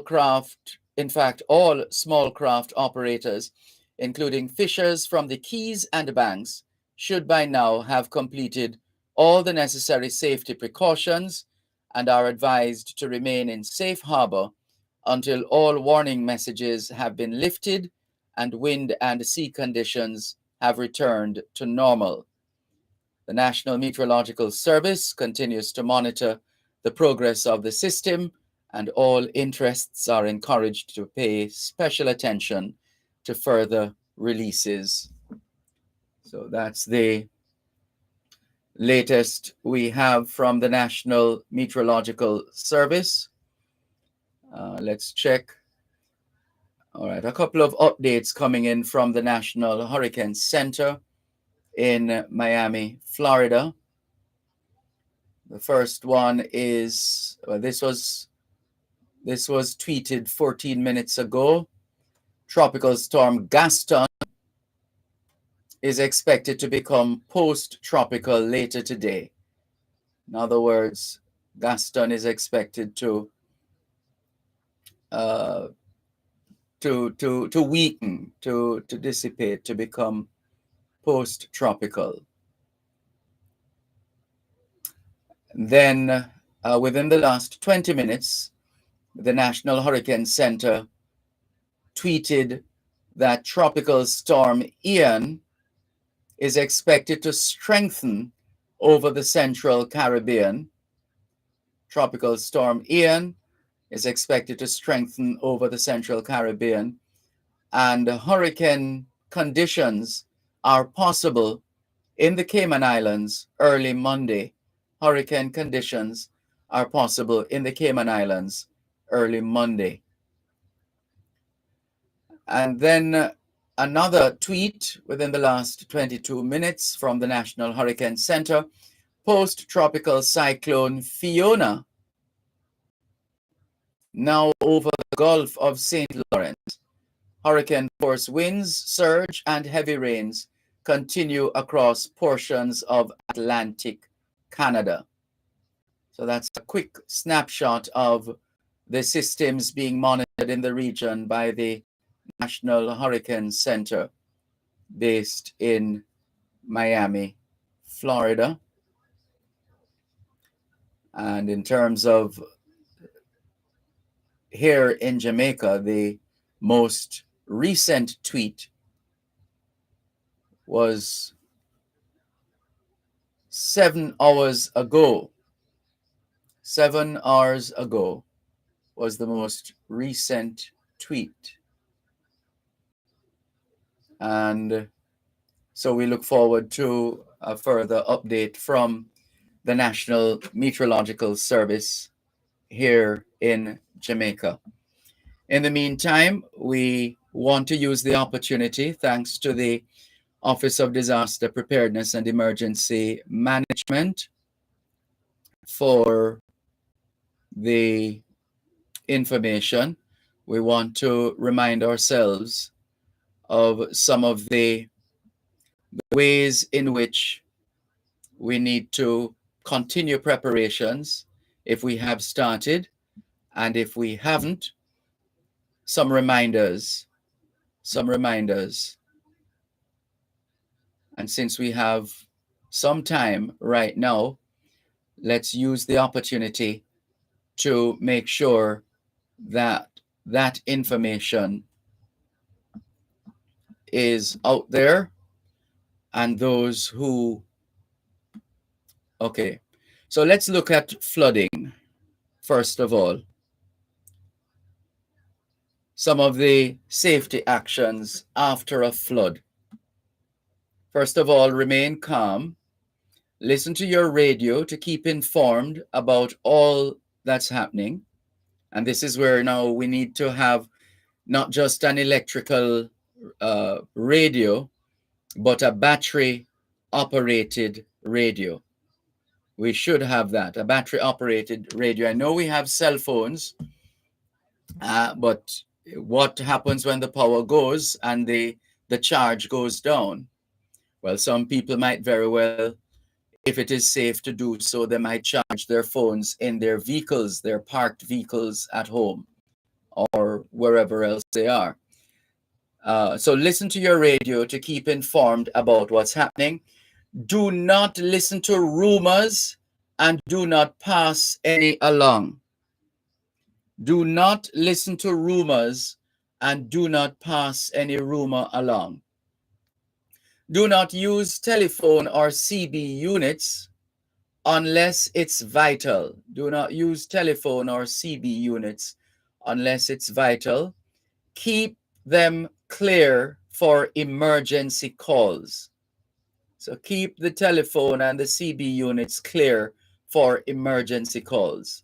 Speaker 1: craft operators, including fishers from the Keys and Banks, should by now have completed all the necessary safety precautions and are advised to remain in safe harbor until all warning messages have been lifted and wind and sea conditions have returned to normal. The National Meteorological Service continues to monitor the progress of the system, and all interests are encouraged to pay special attention to further releases. So that's the latest we have from the National Meteorological Service. Let's check. All right, a couple of updates coming in from the National Hurricane Center in Miami, Florida. The first one is, this was tweeted 14 minutes ago. Tropical storm Gaston is expected to become post-tropical later today. In other words, Gaston is expected to weaken, to dissipate, to become post-tropical. Then, within the last 20 minutes, the National Hurricane Center tweeted that Tropical Storm Ian is expected to strengthen over the Central Caribbean. Tropical Storm Ian is expected to strengthen over the Central Caribbean, and hurricane conditions are possible in the Cayman Islands early Monday. Hurricane conditions are possible in the Cayman Islands early Monday. And then another tweet within the last 22 minutes from the National Hurricane Center. Post-tropical cyclone Fiona now over the Gulf of St. Lawrence. Hurricane force winds, surge, and heavy rains continue across portions of Atlantic Canada. So that's a quick snapshot of the systems being monitored in the region by the National Hurricane Center based in Miami, Florida. And in terms of here in Jamaica, the most recent tweet was 7 hours ago. 7 hours ago was the most recent tweet. And so we look forward to a further update from the National Meteorological Service here in Jamaica. In the meantime, we want to use the opportunity, thanks to the Office of Disaster Preparedness and Emergency Management, for the information. We want to remind ourselves of some of the ways in which we need to continue preparations if we have started, and if we haven't, some reminders. And since we have some time right now, let's use the opportunity to make sure that that information is out there. And those who, okay, so let's look at flooding first of all. Some of the safety actions after a flood. First of all, remain calm. Listen to your radio to keep informed about all that's happening. And this is where now we need to have not just an electrical radio, but a battery operated radio. We should have that, a battery operated radio. I know we have cell phones, but what happens when the power goes and the charge goes down? Well, some people might very well, if it is safe to do so, they might charge their phones in their vehicles, their parked vehicles at home or wherever else they are. So listen to your radio to keep informed about what's happening. Do not listen to rumors and do not pass any along. Do not listen to rumors and do not pass any rumor along. Do not use telephone or CB units unless it's vital. Do not use telephone or CB units unless it's vital. Keep them clear for emergency calls. So keep the telephone and the CB units clear for emergency calls.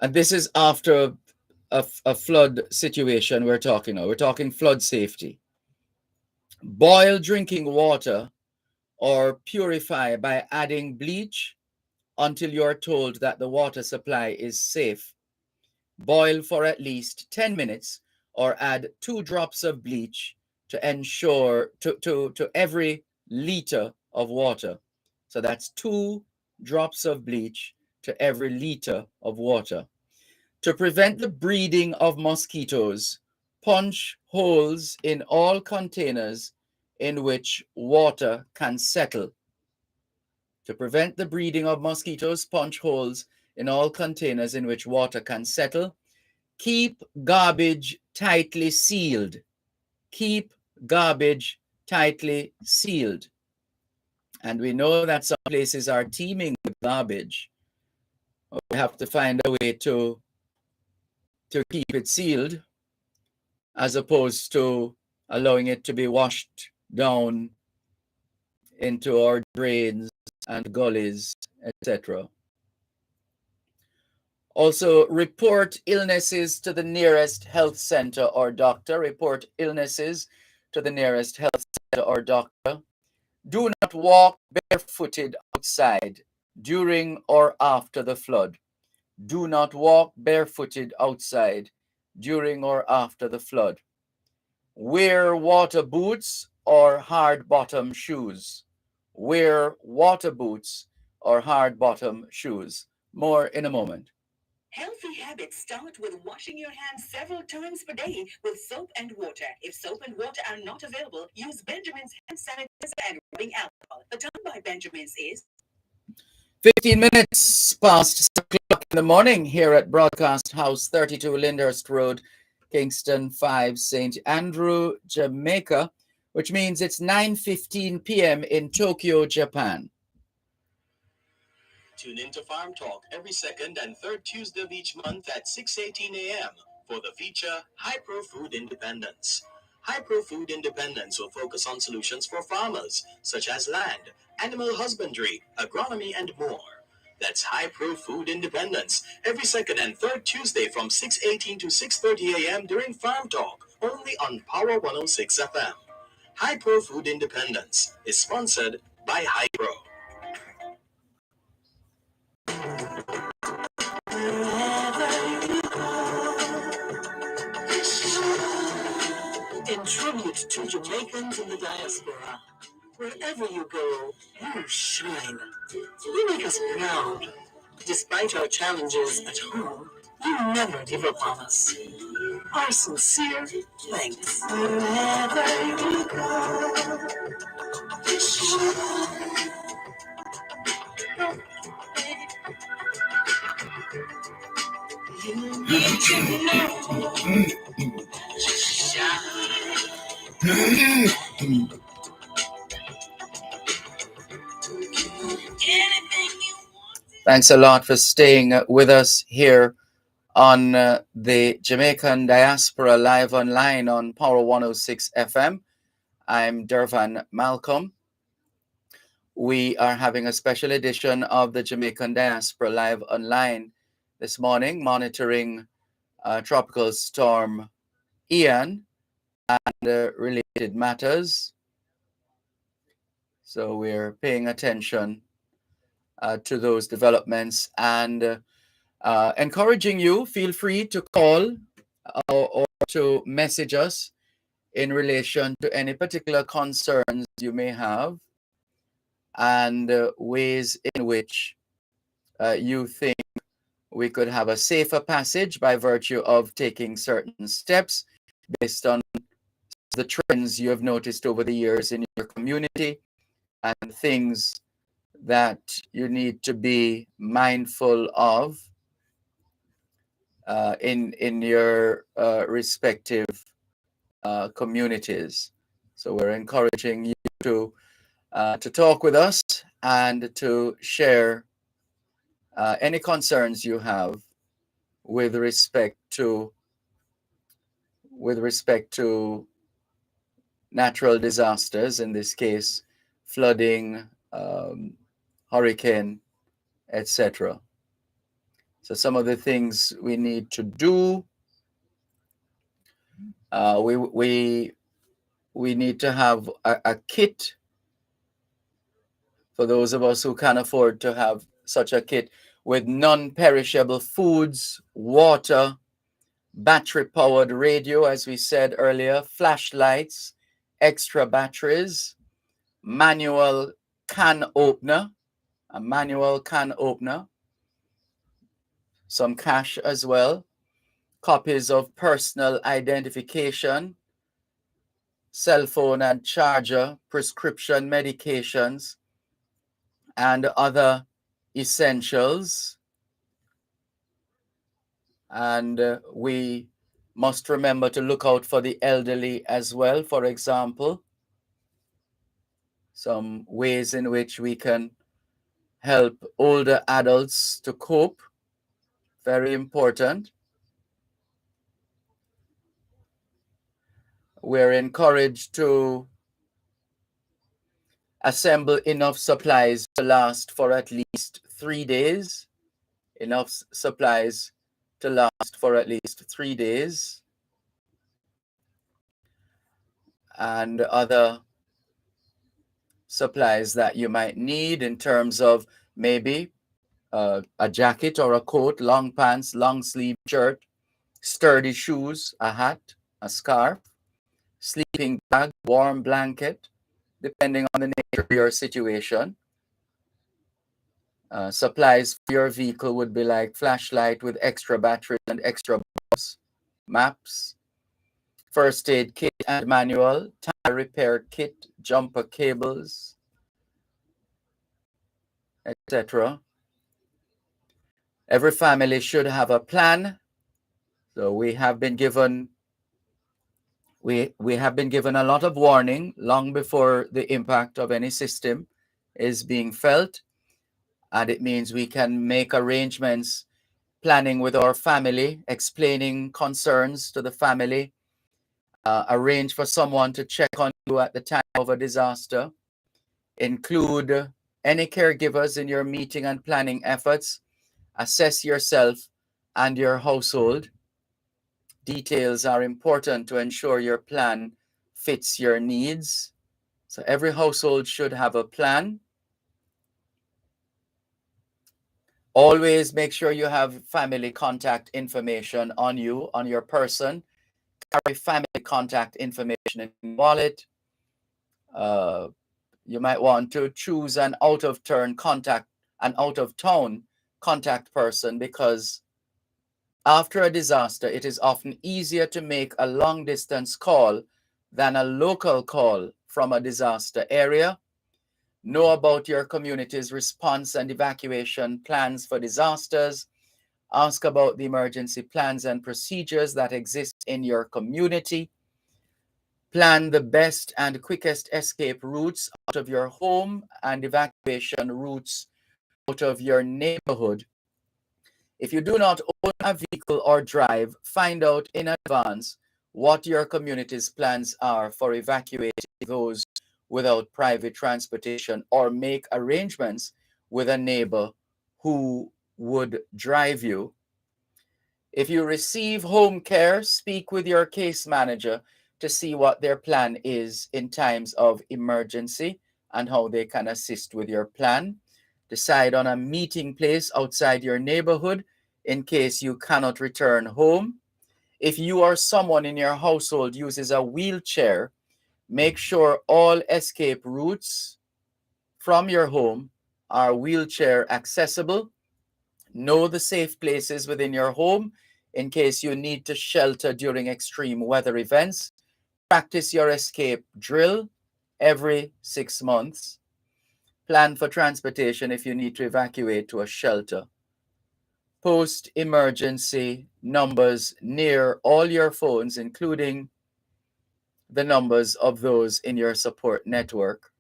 Speaker 1: And this is after a flood situation we're talking about. We're talking flood safety. Boil drinking water or purify by adding bleach until you're told that the water supply is safe. Boil for at least 10 minutes or add 2 drops of bleach to ensure to every liter of water. So that's 2 drops of bleach to every liter of water. To prevent the breeding of mosquitoes, punch holes in all containers in which water can settle. To prevent the breeding of mosquitoes, punch holes in all containers in which water can settle. Keep garbage tightly sealed. Keep garbage tightly sealed. And we know that some places are teeming with garbage. We have to find a way to keep it sealed, as opposed to allowing it to be washed down into our drains and gullies, etc. Also, report illnesses to the nearest health center or doctor. Report illnesses to the nearest health center or doctor. Do not walk barefooted outside during or after the flood. Do not walk barefooted outside during or after the flood. Wear water boots or hard bottom shoes. Wear water boots or hard bottom shoes. More in a moment.
Speaker 3: Healthy habits start with washing your hands several times per day with soap and water. If soap and water are not available, use Benjamin's hand sanitizer and rubbing alcohol. The time by Benjamin's is
Speaker 1: 15 minutes past 6 o'clock the morning here at Broadcast House 32 Lyndhurst Road, Kingston 5, St. Andrew, Jamaica, which means it's 9:15 p.m. in Tokyo, Japan.
Speaker 4: Tune into Farm Talk every second and third Tuesday of each month at 6:18 a.m. for the feature High Pro Food Independence. High Pro Food Independence will focus on solutions for farmers, such as land, animal husbandry, agronomy, and more. That's High Pro Food Independence every second and third Tuesday from 6:18 to 6:30 a.m. during Farm Talk, only on Power 106 FM. High Pro Food Independence is sponsored by High Pro.
Speaker 3: In tribute to Jamaicans in the diaspora, wherever you go, you shine. You make us proud. Despite our challenges at home, you never give up on us. Our sincere thanks. Wherever you go, you shine. You need to know. Shine.
Speaker 1: Thanks a lot for staying with us here on the Jamaican Diaspora live online on Power 106 FM. I'm Dervan Malcolm. We are having a special edition of the Jamaican Diaspora live online this morning, monitoring Tropical Storm Ian and related matters. So we're paying attention to those developments and encouraging you, feel free to call or to message us in relation to any particular concerns you may have and ways in which you think we could have a safer passage by virtue of taking certain steps based on the trends you have noticed over the years in your community and things that you need to be mindful of in your respective communities. So we're encouraging you to talk with us and to share any concerns you have with respect to natural disasters, in this case, flooding, hurricane, etc. So some of the things we need to do, we need to have a kit for those of us who can afford to have such a kit with non-perishable foods, water, battery-powered radio, as we said earlier, flashlights, extra batteries, manual can opener, a manual can opener, some cash as well, copies of personal identification, cell phone and charger, prescription medications, and other essentials. And we must remember to look out for the elderly as well. For example, some ways in which we can help older adults to cope, very important. We're encouraged to assemble enough supplies to last for at least 3 days. Enough supplies to last for at least 3 days. And other supplies that you might need in terms of maybe a jacket or a coat, long pants, long sleeve shirt, sturdy shoes, a hat, a scarf, sleeping bag, warm blanket, depending on the nature of your situation. Supplies for your vehicle would be like flashlight with extra batteries and extra bulbs, maps, first aid kit and manual, tire repair kit, jumper cables, etc. Every family should have a plan. So we have been given a lot of warning long before the impact of any system is being felt. And it means we can make arrangements, planning with our family, explaining concerns to the family, arrange for someone to check on you at the time of a disaster, include any caregivers in your meeting and planning efforts, assess yourself and your household. Details are important to ensure your plan fits your needs. So every household should have a plan. Always make sure you have family contact information on you, on your person. Carry family contact information in your wallet. You might want to choose an out-of-town contact person, because after a disaster, it is often easier to make a long-distance call than a local call from a disaster area. Know about your community's response and evacuation plans for disasters. Ask about the emergency plans and procedures that exist in your community. Plan the best and quickest escape routes out of your home and evacuation routes out of your neighborhood. If you do not own a vehicle or drive, find out in advance what your community's plans are for evacuating those without private transportation, or make arrangements with a neighbor who would drive you. If you receive home care, speak with your case manager to see what their plan is in times of emergency and how they can assist with your plan. Decide on a meeting place outside your neighborhood in case you cannot return home. If you or someone in your household uses a wheelchair, make sure all escape routes from your home are wheelchair accessible. Know the safe places within your home in case you need to shelter during extreme weather events. Practice your escape drill every 6 months. Plan for transportation if you need to evacuate to a shelter. Post emergency numbers near all your phones, including the numbers of those in your support network.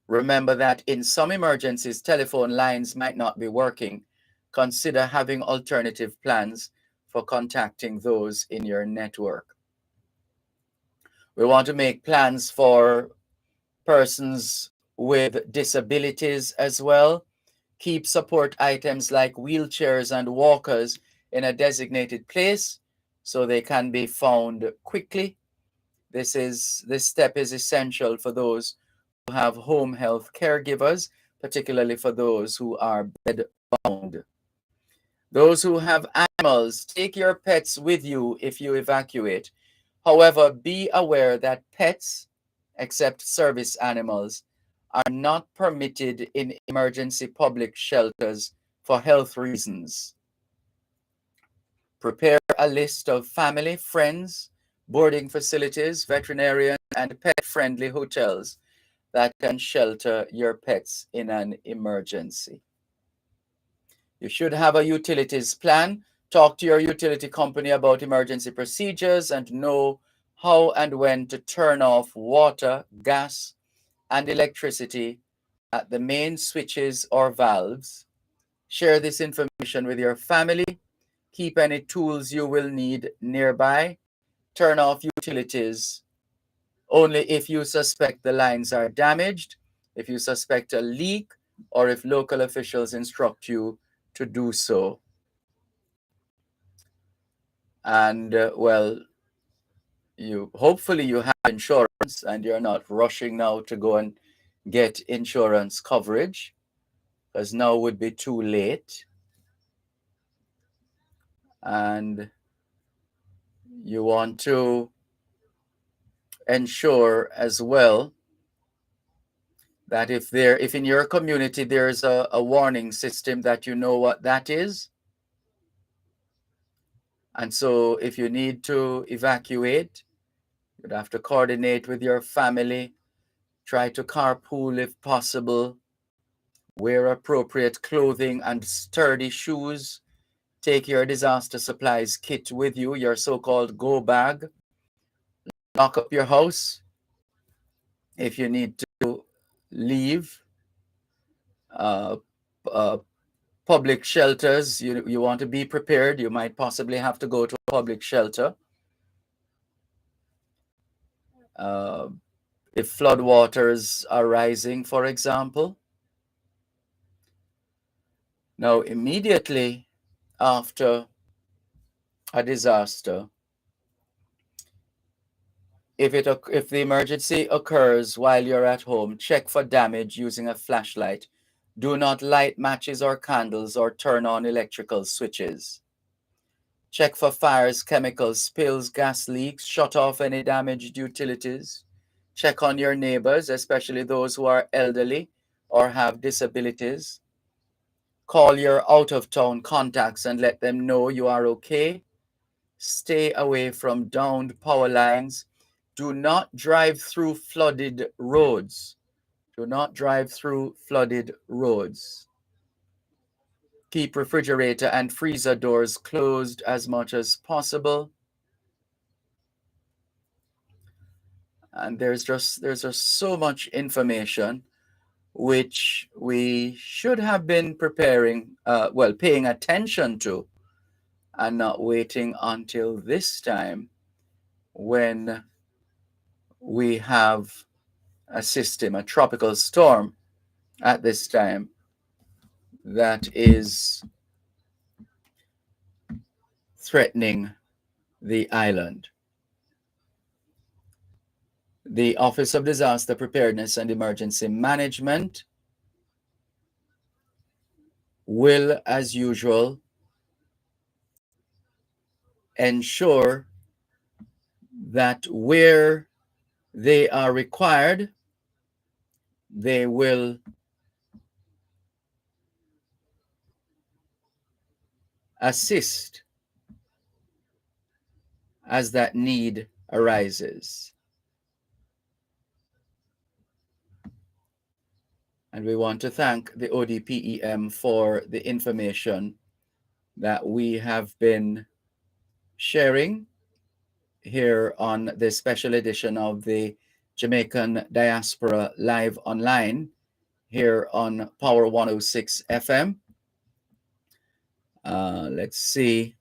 Speaker 1: Remember that in some emergencies, telephone lines might not be working. Consider having alternative plans for contacting those in your network. We want to make plans for persons with disabilities as well. Keep support items like wheelchairs and walkers in a designated place so they can be found quickly. This step is essential for those who have home health caregivers, particularly for those who are bedbound. Those who have animals, take your pets with you if you evacuate. However, be aware that pets, except service animals, are not permitted in emergency public shelters for health reasons. Prepare a list of family, friends, boarding facilities, veterinarian, and pet-friendly hotels that can shelter your pets in an emergency. You should have a utilities plan. Talk to your utility company about emergency procedures and know how and when to turn off water, gas, and electricity at the main switches or valves. Share this information with your family. Keep any tools you will need nearby. Turn off utilities only if you suspect the lines are damaged, if you suspect a leak, or if local officials instruct you to do so. And hopefully you have insurance and you're not rushing now to go and get insurance coverage, because now would be too late. And you want to ensure as well that if in your community there's a warning system, that you know what that is. And so if you need to evacuate, you'd have to coordinate with your family, try to carpool if possible, Wear appropriate clothing and sturdy shoes. Take your disaster supplies kit with you, your so-called go bag. Lock up your house if you need to leave. Uh, uh, Public shelters, you want to be prepared. You might possibly have to go to a public shelter. If floodwaters are rising, for example. Now, immediately after a disaster, if the emergency occurs while you're at home, check for damage using a flashlight. Do not light matches or candles or turn on electrical switches. Check for fires, chemicals, spills, gas leaks. Shut off any damaged utilities. Check on your neighbors, especially those who are elderly or have disabilities. Call your out-of-town contacts and let them know you are okay. Stay away from downed power lines. Do not drive through flooded roads. Do not drive through flooded roads. Keep refrigerator and freezer doors closed as much as possible. And there's just so much information which we should have been paying attention to, and not waiting until this time when we have a system, a tropical storm at this time that is threatening the island. The Office of Disaster Preparedness and Emergency Management will, as usual, ensure that where they are required, they will assist as that need arises. And we want to thank the ODPEM for the information that we have been sharing here on this special edition of the Jamaican Diaspora Live Online here on Power 106 FM. Let's see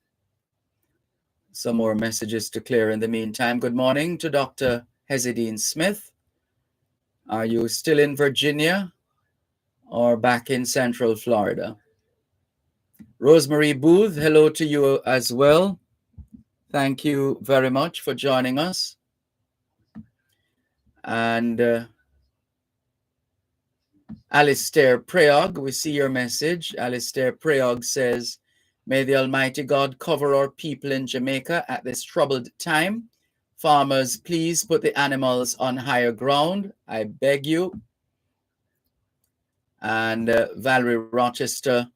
Speaker 1: some more messages to clear in the meantime. Good morning to Dr. Hezidine Smith. Are you still in Virginia or back in Central Florida? Rosemary Booth, hello to you as well. Thank you very much for joining us. And Alistair Preog, we see your message. Alistair Preog says, may the Almighty God cover our people in Jamaica at this troubled time. Farmers, please put the animals on higher ground. I beg you. And Valerie Rochester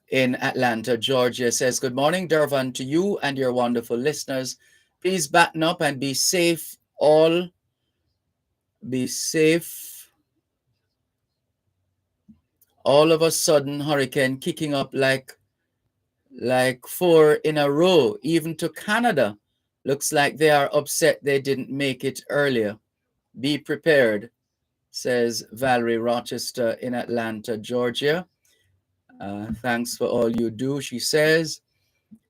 Speaker 1: in Atlanta, Georgia says, good morning, Dervan, to you and your wonderful listeners. Please batten up and be safe. All be safe. All of a sudden, hurricane kicking up like 4 in a row, even to Canada. Looks like they are upset they didn't make it earlier. Be prepared, says Valerie Rochester in Atlanta, Georgia. Thanks for all you do, she says.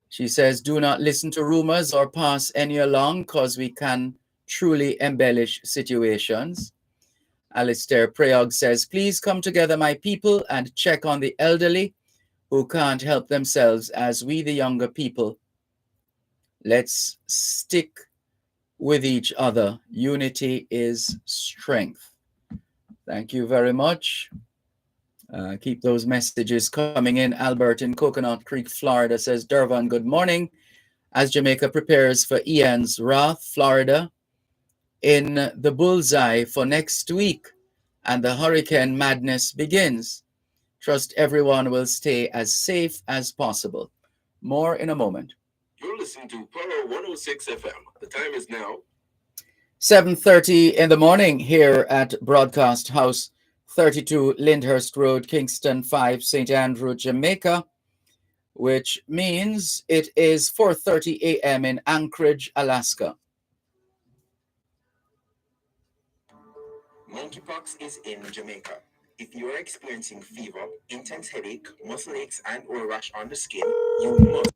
Speaker 1: She says, do not listen to rumors or pass any along, because we can truly embellish situations. Alistair Preog says, please come together, my people, and check on the elderly who can't help themselves, as we, the younger people, let's stick with each other. Unity is strength. Thank you very much. Keep those messages coming in. Albert in Coconut Creek, Florida says, Dervan, good morning. As Jamaica prepares for Ian's wrath, Florida in the bullseye for next week, and the hurricane madness begins. Trust everyone will stay as safe as possible. More in a moment.
Speaker 2: You're listening to Power 106 FM. The time is now
Speaker 1: 7:30 in the morning here at Broadcast House 32 Lyndhurst Road, Kingston 5, St. Andrew, Jamaica, which means it is 4:30 a.m. in Anchorage, Alaska.
Speaker 2: Monkeypox is in Jamaica. If you are experiencing fever, intense headache, muscle aches, and/or rash on the skin, you must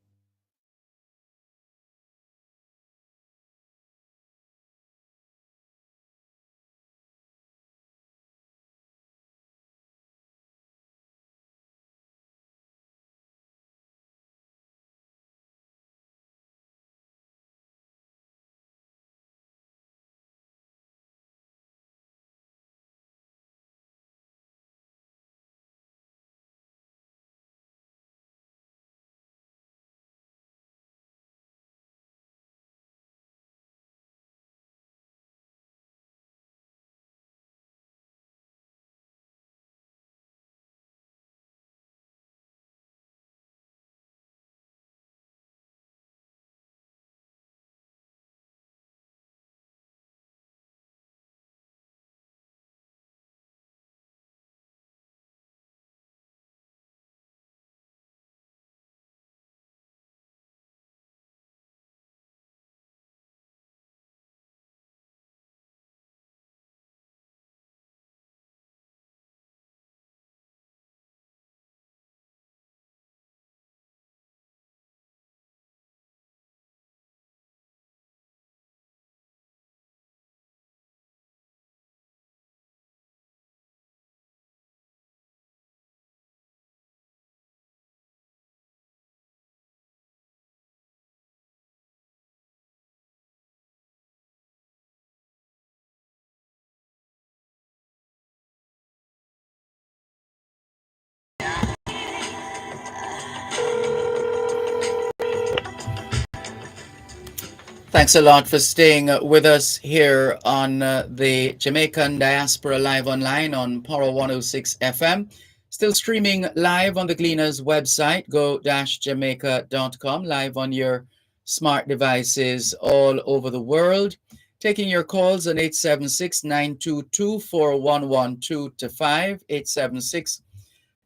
Speaker 1: Thanks a lot for staying with us here on the Jamaican Diaspora Live Online on Power 106 FM. Still streaming live on the Gleaners website, go-jamaica.com, live on your smart devices all over the world. Taking your calls on 876-922-4112-5,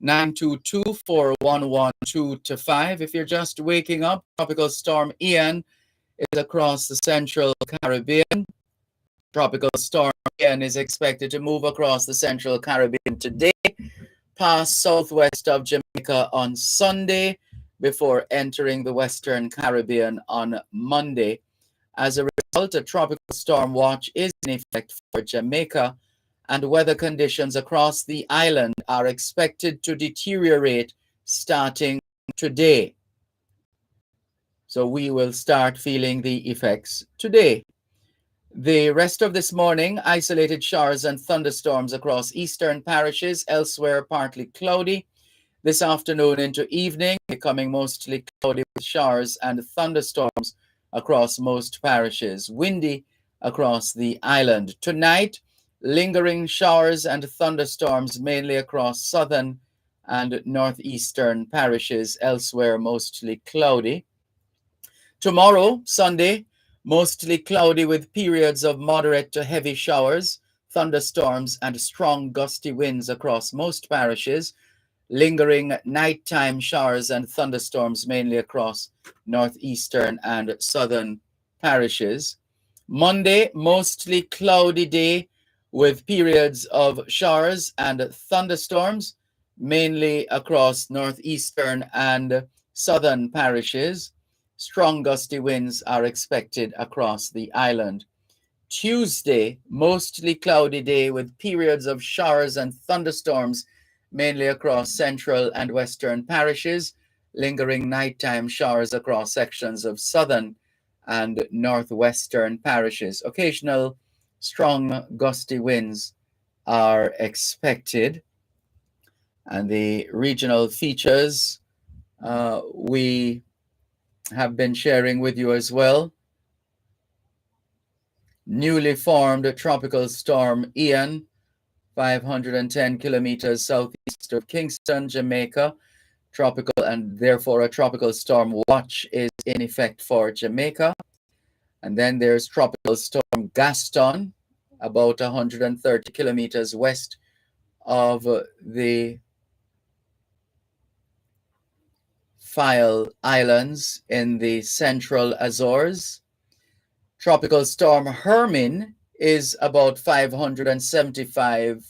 Speaker 1: 876-922-4112-5. If you're just waking up, Tropical Storm Ian is across the central Caribbean. Tropical Storm Ian is expected to move across the central Caribbean today, past southwest of Jamaica on Sunday, before entering the western Caribbean on Monday. As a result, a tropical storm watch is in effect for Jamaica, and weather conditions across the island are expected to deteriorate starting today. So we will start feeling the effects today. The rest of this morning, isolated showers and thunderstorms across eastern parishes, elsewhere partly cloudy. This afternoon into evening, becoming mostly cloudy with showers and thunderstorms across most parishes. Windy across the island. Tonight, lingering showers and thunderstorms mainly across southern and northeastern parishes, elsewhere mostly cloudy. Tomorrow, Sunday, mostly cloudy with periods of moderate to heavy showers, thunderstorms, and strong gusty winds across most parishes. Lingering nighttime showers and thunderstorms mainly across northeastern and southern parishes. Monday, mostly cloudy day with periods of showers and thunderstorms mainly across northeastern and southern parishes. Strong gusty winds are expected across the island. Tuesday, mostly cloudy day with periods of showers and thunderstorms, mainly across central and western parishes, lingering nighttime showers across sections of southern and northwestern parishes. Occasional strong gusty winds are expected. And the regional features we have been sharing with you as well. Newly formed tropical storm Ian, 510 kilometers southeast of Kingston, Jamaica. Tropical and therefore a tropical storm watch is in effect for Jamaica. And then there's tropical storm Gaston, about 130 kilometers west of the File Islands in the Central Azores. Tropical storm Hermine is about 575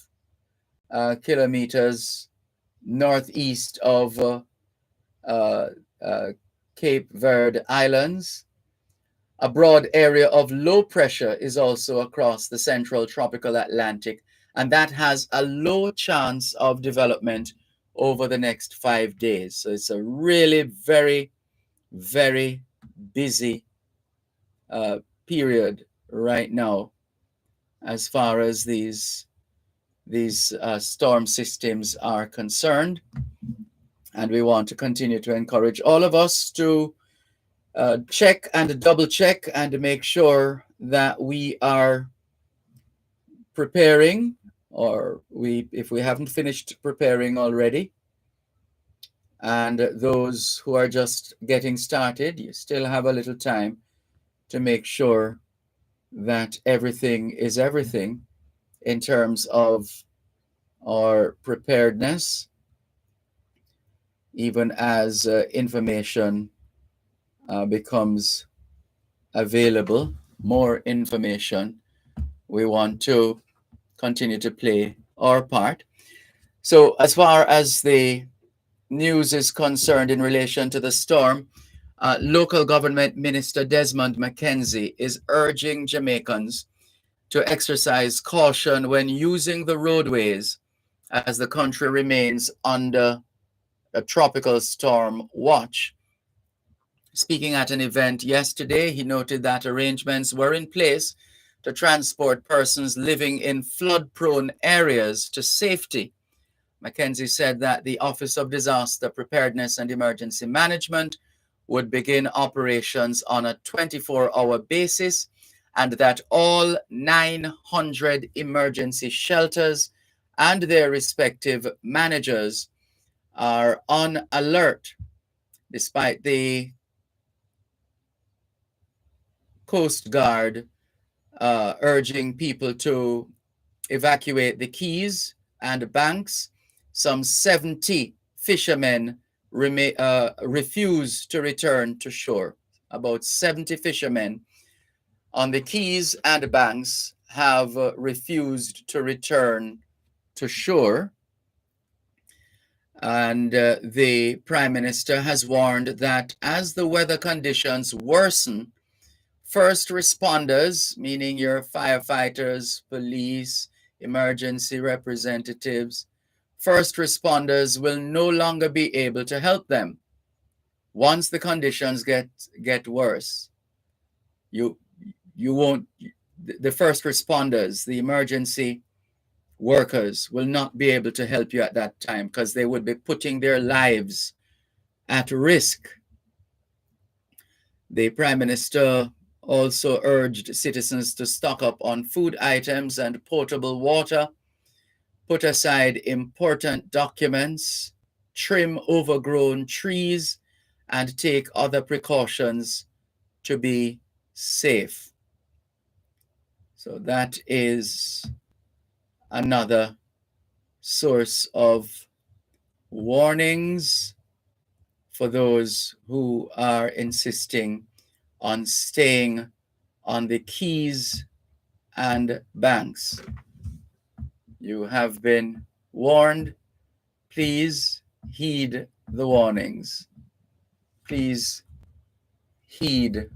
Speaker 1: kilometers northeast of Cape Verde Islands. A broad area of low pressure is also across the central tropical Atlantic, and that has a low chance of development over the next 5 days. So it's a really very, very busy period right now as far as these storm systems are concerned. And we want to continue to encourage all of us to check and double check and make sure that we are preparing, or if we haven't finished preparing already, and those who are just getting started, you still have a little time to make sure that everything is everything in terms of our preparedness, even as information becomes available, more information, we want to continue to play our part. So as far as the news is concerned in relation to the storm, local government minister Desmond McKenzie is urging Jamaicans to exercise caution when using the roadways as the country remains under a tropical storm watch. Speaking at an event yesterday, he noted that arrangements were in place to transport persons living in flood-prone areas to safety. McKenzie said that the Office of Disaster Preparedness and Emergency Management would begin operations on a 24-hour basis, and that all 900 emergency shelters and their respective managers are on alert, despite the Coast Guard urging people to evacuate the Keys and banks. Some 70 fishermen refuse to return to shore. About 70 fishermen on the Keys and banks have refused to return to shore. And the Prime Minister has warned that as the weather conditions worsen, first responders, meaning your firefighters, police, emergency representatives, first responders will no longer be able to help them. Once the conditions get worse, you won't, the first responders, the emergency workers will not be able to help you at that time because they would be putting their lives at risk. The Prime Minister also urged citizens to stock up on food items and potable water, put aside important documents, trim overgrown trees, and take other precautions to be safe. So that is another source of warnings for those who are insisting on staying on the Keys and banks. You have been warned. Please heed the warnings. Please heed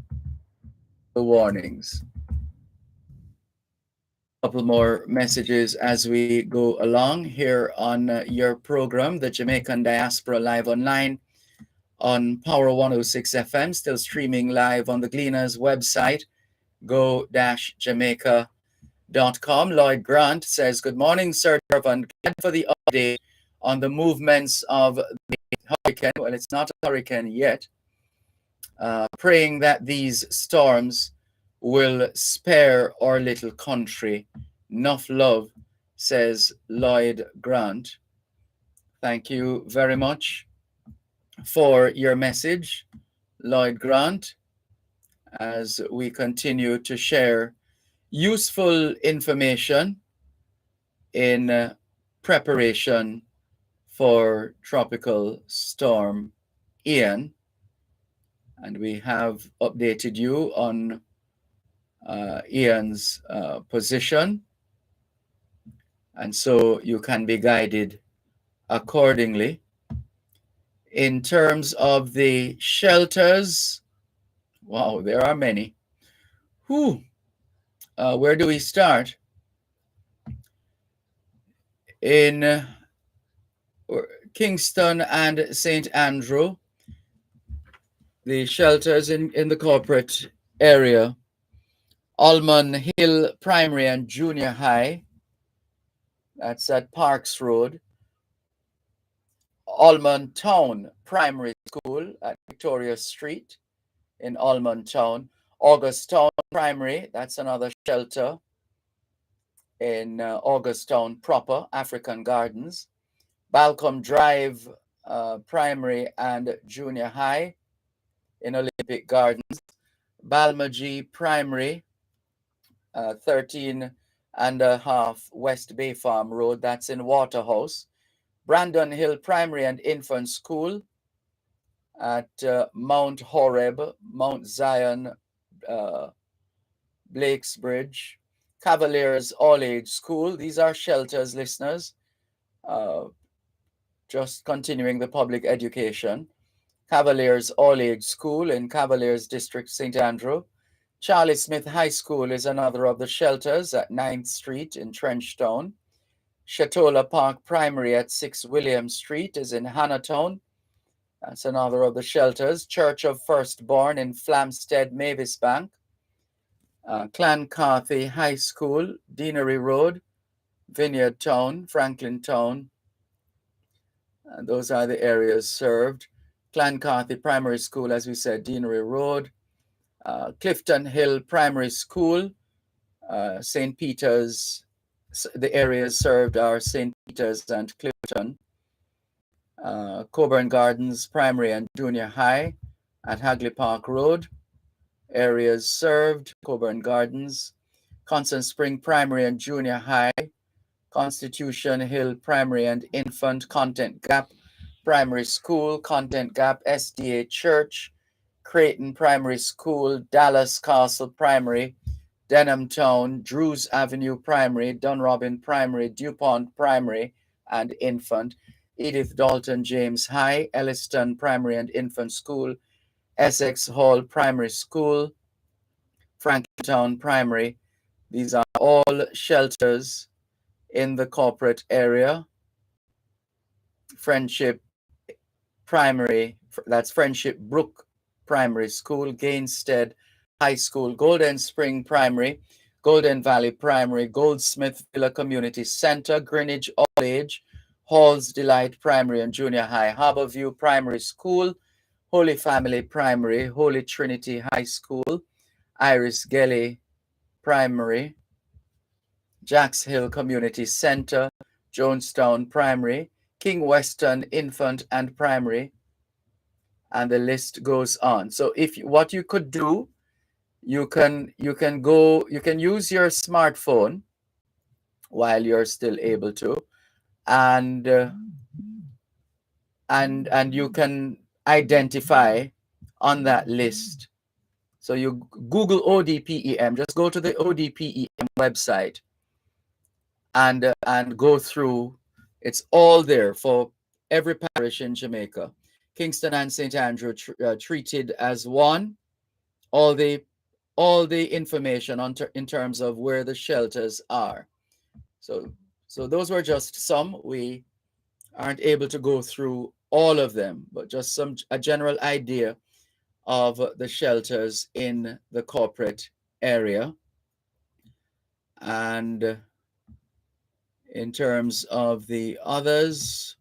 Speaker 1: the warnings. A couple more messages as we go along here on your program, the Jamaican Diaspora Live Online on Power 106 FM, still streaming live on the Gleaners website, go-jamaica.com. Lloyd Grant says, good morning, Sir Dervan. Glad for the update on the movements of the hurricane. Well, it's not a hurricane yet. Praying that these storms will spare our little country. Enough love, says Lloyd Grant. Thank you very much for your message, Lloyd Grant, as we continue to share useful information in preparation for Tropical Storm Ian. And we have updated you on Ian's position. And so you can be guided accordingly. In terms of the shelters, wow, there are many. Where do we start? In Kingston and St. Andrew, the shelters in the corporate area, Almond Hill Primary and Junior High, that's at Parks Road. Almond Town Primary School at Victoria Street in Almond Town. August Town Primary, that's another shelter in August Town proper, African Gardens. Balcom Drive Primary and Junior High in Olympic Gardens. Balmagie Primary, 13.5 West Bay Farm Road, that's in Waterhouse. Brandon Hill Primary and Infant School at Mount Horeb, Mount Zion, Blake's Bridge. Cavaliers All Age School, these are shelters, listeners. Just continuing the public education. Cavaliers All Age School in Cavaliers District, St. Andrew. Charlie Smith High School is another of the shelters at 9th Street in Trenchtown. Chatola Park Primary at 6 William Street is in Hannahtown. That's another of the shelters. Church of Firstborn in Flamstead, Mavisbank. Clancarthy High School, Deanery Road, Vineyard Town, Franklin Town. Those are the areas served. Clancarthy Primary School, as we said, Deanery Road. Clifton Hill Primary School, St. Peter's. The areas served are St. Peter's and Clifton. Coburn Gardens Primary and Junior High at Hagley Park Road. Areas served, Coburn Gardens. Constant Spring Primary and Junior High. Constitution Hill Primary and Infant. Content Gap Primary School. Content Gap SDA Church. Creighton Primary School. Dallas Castle Primary. Denham Town. Drews Avenue Primary. Dunrobin Primary. DuPont Primary and Infant. Edith Dalton James High. Elliston Primary and Infant School. Essex Hall Primary School. Franklintown Primary. These are all shelters in the corporate area. Friendship Primary, that's Friendship Brook Primary School. Gainstead High School. Golden Spring Primary. Golden Valley Primary. Goldsmith Villa Community Center. Greenwich All Age. Halls Delight Primary and Junior High. Harborview Primary School. Holy Family Primary. Holy Trinity High School. Iris Gelly Primary. Jacks Hill Community Center. Jonestown Primary. King Weston Infant and Primary. And the list goes on. So what you could do, you can use your smartphone while you're still able to, and you can identify on that list. So you Google ODPEM, just go to the ODPEM website and go through. It's all there for every parish in Jamaica. Kingston and St. Andrew treated as one. All the information in terms of where the shelters are. So those were just some. We aren't able to go through all of them, but just a general idea of the shelters in the corporate area. And in terms of the others,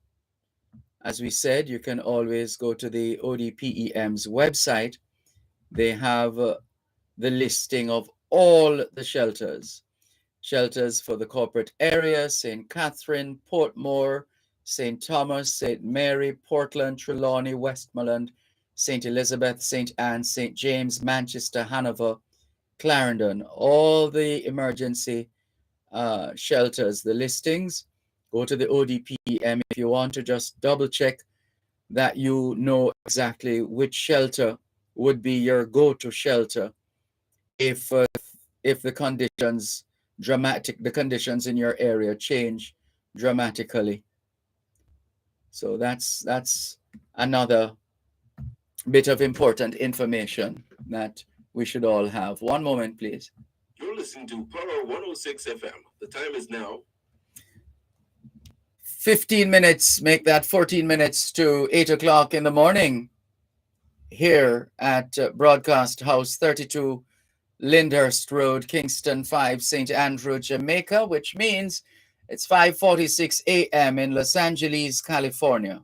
Speaker 1: as we said, you can always go to the ODPEM's website. They have the listing of all the shelters. Shelters for the corporate area: St. Catherine, Portmore, St. Thomas, St. Mary, Portland, Trelawney, Westmoreland, St. Elizabeth, St. Anne, St. James, Manchester, Hanover, Clarendon. All the emergency shelters, the listings Go to the ODPM if you want to just double check that you know exactly which shelter would be your go-to shelter if the conditions in your area change dramatically. So that's another bit of important information that we should all have. One moment, please.
Speaker 2: You're listening to Power 106 FM. The time is now
Speaker 1: 15 minutes, make that 14 minutes to 8 o'clock in the morning here at Broadcast House 32 Lyndhurst Road, Kingston 5, St. Andrew, Jamaica, which means it's 5:46 a.m. in Los Angeles, California.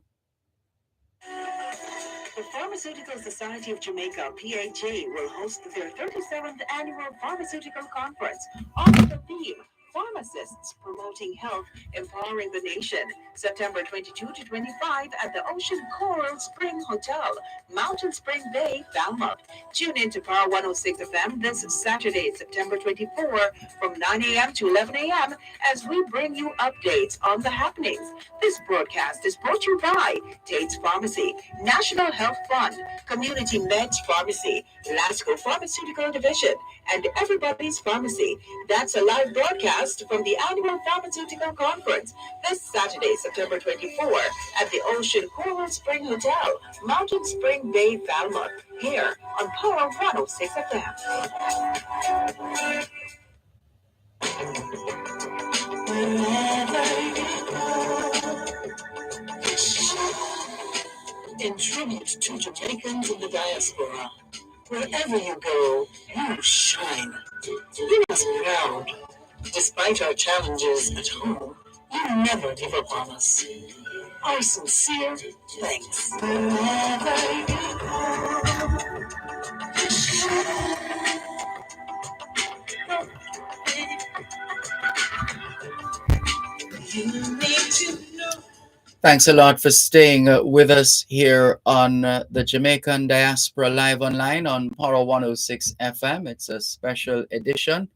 Speaker 3: The Pharmaceutical Society of Jamaica, PAJ, will host their 37th annual pharmaceutical conference on the theme Pharmacists Promoting Health, Empowering the Nation, September 22 to 25 at the Ocean Coral Spring Hotel, Mountain Spring Bay, Falmouth. Tune in to Power 106 FM this Saturday, September 24, from 9 a.m. to 11 a.m. as we bring you updates on the happenings. This broadcast is brought to you by Tate's Pharmacy, National Health Fund, Community Meds Pharmacy, Lasco Pharmaceutical Division, and Everybody's Pharmacy. That's a live broadcast from the annual pharmaceutical conference this Saturday, September 24, at the Ocean Coral Spring Hotel, Mountain Spring Bay, Falmouth, here on Power 106 FM. In tribute to Jamaicans in the diaspora, wherever you go, you shine. You are proud. Despite our challenges at home, you never give up on us. Our sincere thanks. Wherever you go, you need to know.
Speaker 1: Thanks a lot for staying with us here on the Jamaican Diaspora Live Online on Power 106 FM. It's a special edition.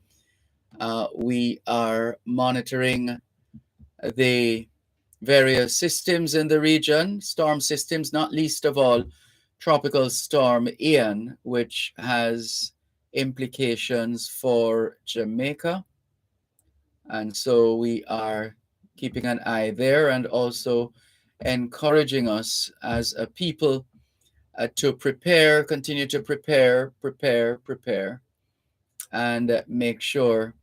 Speaker 1: We are monitoring the various systems in the region, storm systems, not least of all Tropical Storm Ian, which has implications for Jamaica. And so we are keeping an eye there and also encouraging us as a people to prepare, continue to prepare, and make sure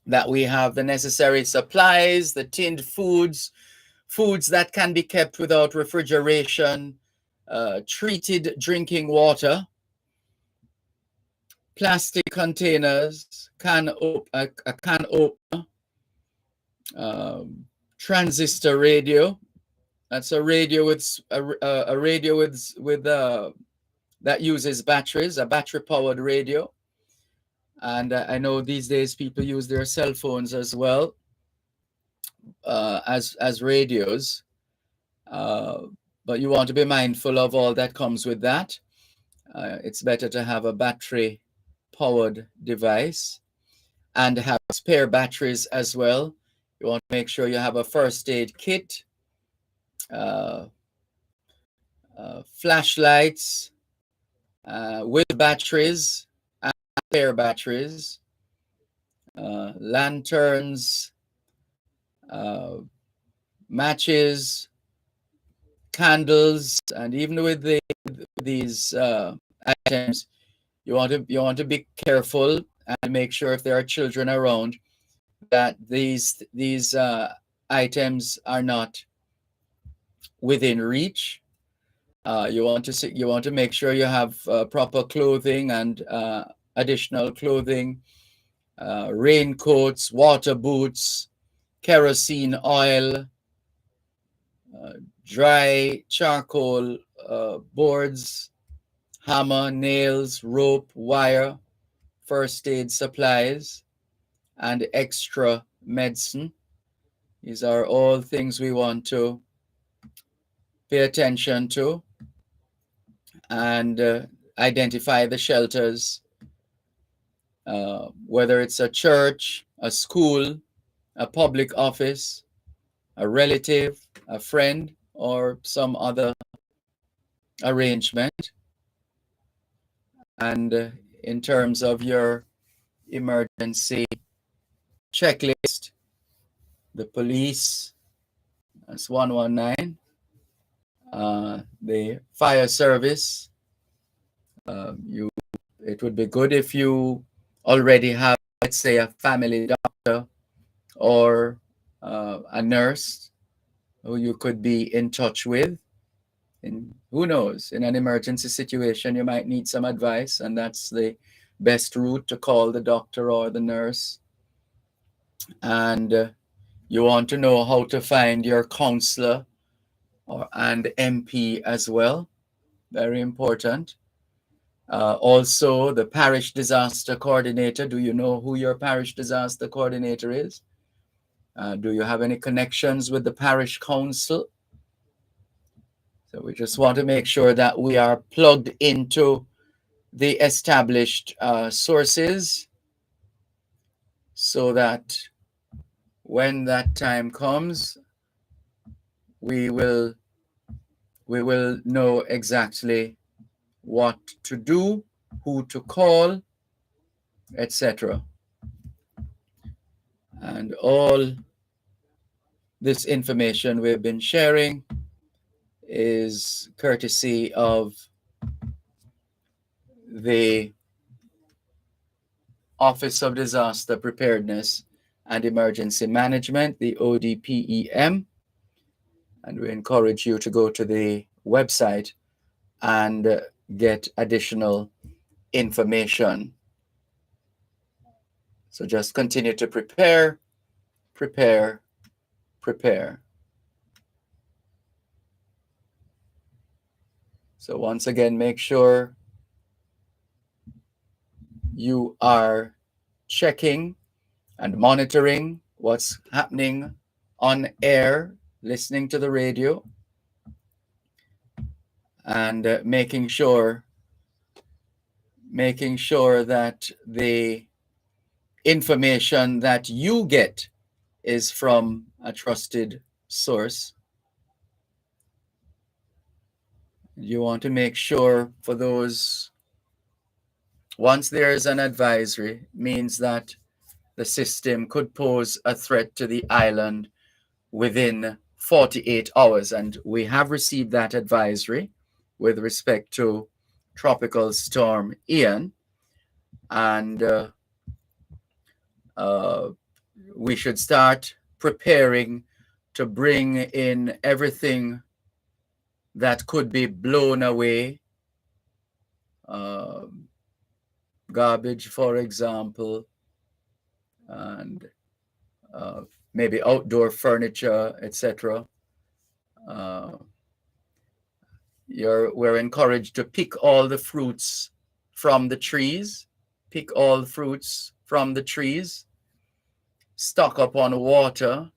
Speaker 1: that we have the necessary supplies, the tinned foods that can be kept without refrigeration, treated drinking water, plastic containers, can opener, transistor radio. That's a radio with that uses batteries, a battery-powered radio. And I know these days people use their cell phones as well as radios. But you want to be mindful of all that comes with that. It's better to have a battery-powered device and have spare batteries as well. You want to make sure you have a first aid kit, flashlights with batteries and spare batteries, lanterns, matches, candles, and even with these items, you want to be careful and make sure if there are children around that these items are not within reach. You want to make sure you have proper clothing and additional clothing, raincoats, water boots, kerosene oil, dry charcoal boards, hammer, nails, rope, wire, first aid supplies, and extra medicine. These are all things we want to pay attention to and identify the shelters, whether it's a church, a school, a public office, a relative, a friend, or some other arrangement. And in terms of your emergency checklist, the police, that's 119, the fire service, it would be good if you already have, let's say, a family doctor or a nurse who you could be in touch with. And who knows, in an emergency situation, you might need some advice, and that's the best route to call the doctor or the nurse. And you want to know how to find your counselor and MP as well. Very important. Also, the parish disaster coordinator. Do you know who your parish disaster coordinator is? Do you have any connections with the parish council? So we just want to make sure that we are plugged into the established sources so that when that time comes, we will know exactly what to do, who to call, etc. And all this information we've been sharing is courtesy of the Office of Disaster Preparedness and Emergency Management, the ODPEM. And we encourage you to go to the website and get additional information. So just continue to prepare, prepare, prepare. So once again, make sure you are checking and monitoring what's happening on air, listening to the radio, and making sure that the information that you get is from a trusted source. You want to make sure for those, once there's an advisory, means that the system could pose a threat to the island within 48 hours. And we have received that advisory with respect to Tropical Storm Ian. And we should start preparing to bring in everything that could be blown away. Garbage, for example, and maybe outdoor furniture, etc. We're encouraged to pick all the fruits from the trees. Pick all the fruits from the trees. Stock up on water.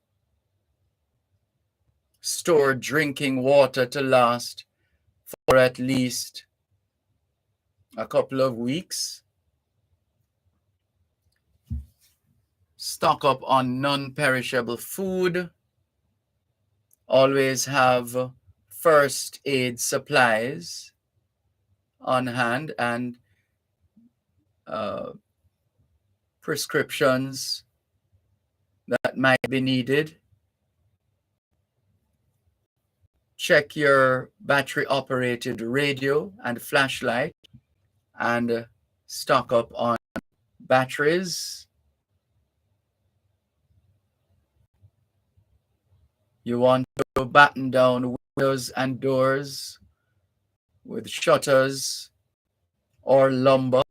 Speaker 1: Store drinking water to last for at least a couple of weeks. Stock up on non-perishable food. Always have first aid supplies on hand and prescriptions that might be needed. Check your battery-operated radio and flashlight and stock up on batteries. You want to batten down windows and doors with shutters or lumber.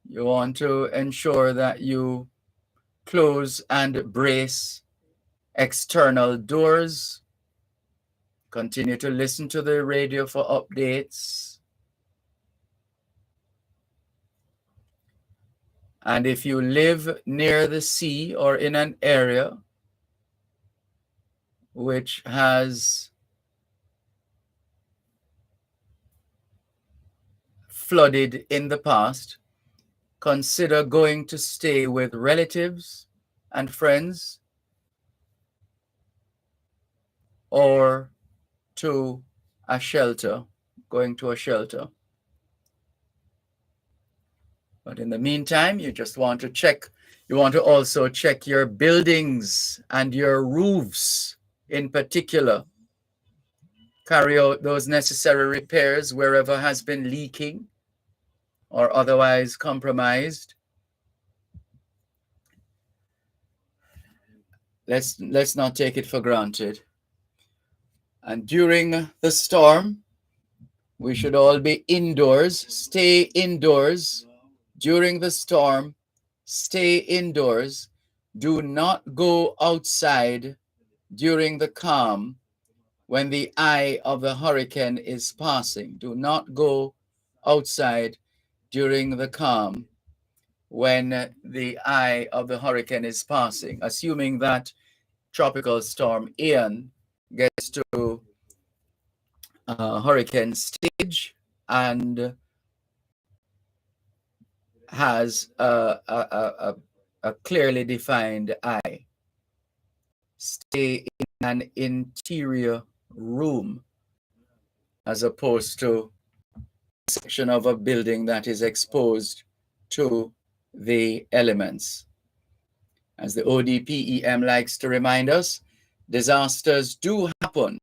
Speaker 1: You want to ensure that you close and brace external doors. Continue to listen to the radio for updates. And if you live near the sea or in an area which has flooded in the past, consider going to stay with relatives and friends or to a shelter, going to a shelter. But in the meantime, you just want to check, you want to also check your buildings and your roofs in particular. Carry out those necessary repairs wherever has been leaking or otherwise compromised. Let's not take it for granted. And during the storm, we should all be indoors. Stay indoors during the storm. Stay indoors. Do not go outside during the calm when the eye of the hurricane is passing. Do not go outside during the calm when the eye of the hurricane is passing, assuming that tropical storm Ian gets to hurricane stage and has a clearly defined eye. Stay in an interior room as opposed to a section of a building that is exposed to the elements. As the ODPEM likes to remind us, disasters do happen.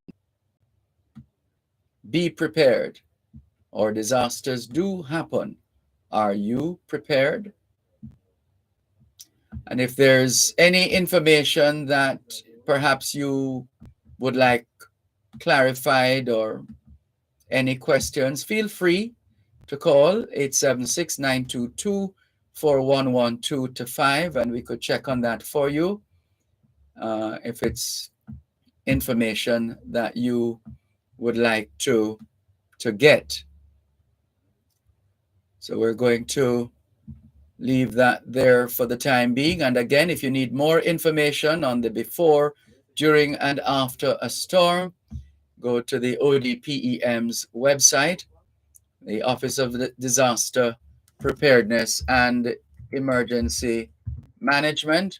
Speaker 1: Be prepared, or disasters do happen. Are you prepared? And if there's any information that perhaps you would like clarified or any questions, feel free to call 876-922-4112 and we could check on that for you if it's information that you would like to get. So we're going to leave that there for the time being. And again, if you need more information on the before, during, and after a storm, go to the ODPEM's website, the Office of Disaster Preparedness and Emergency Management,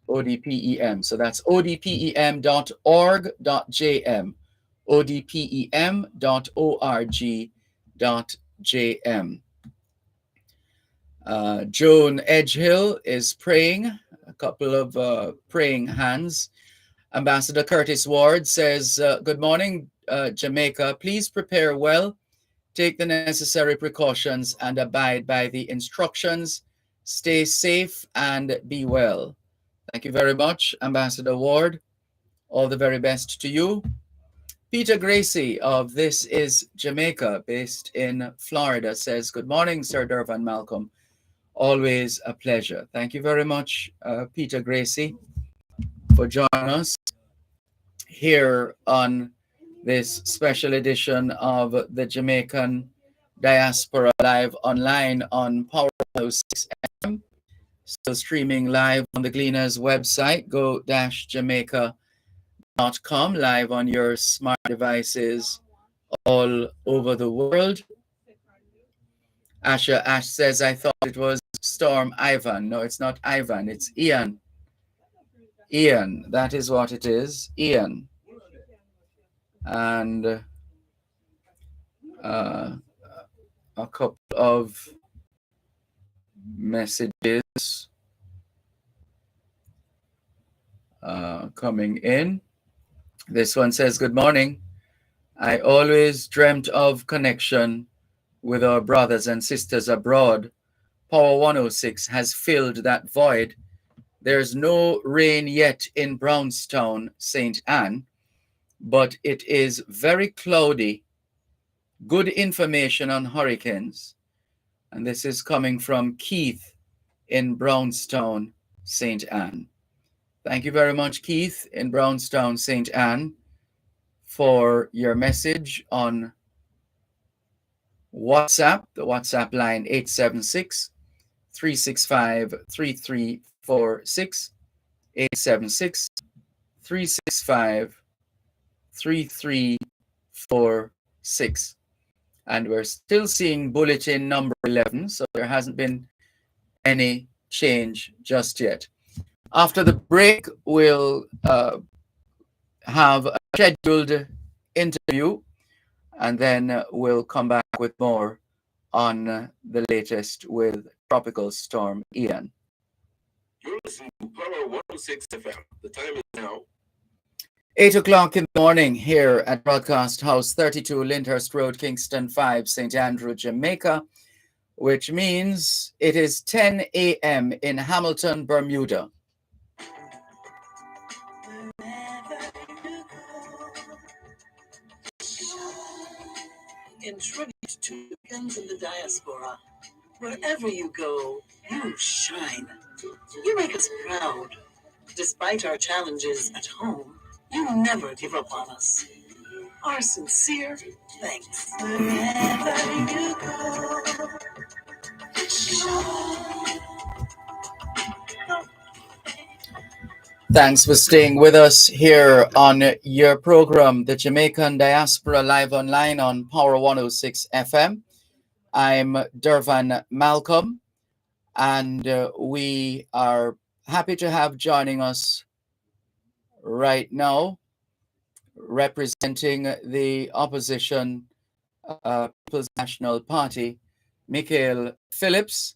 Speaker 1: ODPEM. So that's odpem.org.jm, odpem.org.jm. Joan Edgehill is praying, a couple of praying hands. Ambassador Curtis Ward says, good morning, Jamaica. Please prepare well, take the necessary precautions and abide by the instructions. Stay safe and be well. Thank you very much, Ambassador Ward. All the very best to you. Peter Gracie of This Is Jamaica, based in Florida, says, good morning, Sir Dervan Malcolm. Always a pleasure. Thank you very much, Peter Gracie, for joining us here on this special edition of the Jamaican Diaspora live online on Power 106 FM. Still streaming live on the Gleaners website, go-jamaica.com, live on your smart devices all over the world. Ash says, I thought it was Storm Ivan. No, it's not Ivan, it's Ian. Ian, that is what it is, Ian. And a couple of messages coming in. This one says, good morning. I always dreamt of connection with our brothers and sisters abroad. Power 106 has filled that void. There's no rain yet in Brownstown, St. Anne, but it is very cloudy. Good information on hurricanes. And this is coming from Keith in Brownstown, St. Anne. Thank you very much, Keith in Brownstown, St. Anne, for your message on WhatsApp, the WhatsApp line 876-365-3346, 876-365-3346. and we're still seeing bulletin number 11, so there hasn't been any change just yet. After the break, we'll have a scheduled interview, and then we'll come back with more on the latest with Tropical Storm Ian.
Speaker 2: You're listening to Power 106 FM. The time is now
Speaker 1: 8 o'clock in the morning here at Broadcast House 32 Lyndhurst Road, Kingston 5, St. Andrew, Jamaica, which means it is 10 a.m. in Hamilton, Bermuda.
Speaker 3: In tribute to Jamaicans in the diaspora, wherever you go, you shine. You make us proud. Despite our challenges at home, you never give up on us. Our sincere thanks. Wherever you go,
Speaker 1: Thanks for staying with us here on your program, the Jamaican Diaspora, live online on Power 106 FM. I'm Dervan Malcolm, and we are happy to have joining us right now, representing the opposition People's National Party, Michael Phillips.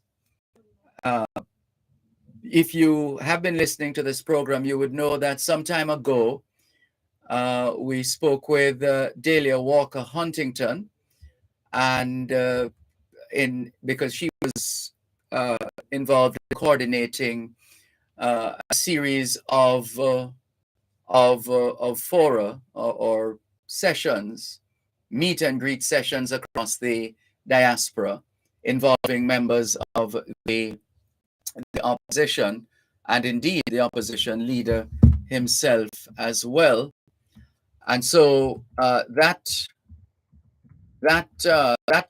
Speaker 1: If you have been listening to this program, you would know that some time ago, we spoke with Dahlia Walker Huntington, and because she was involved in coordinating a series of fora or sessions, meet and greet sessions across the diaspora, involving members of the opposition, and indeed the opposition leader himself as well. And so that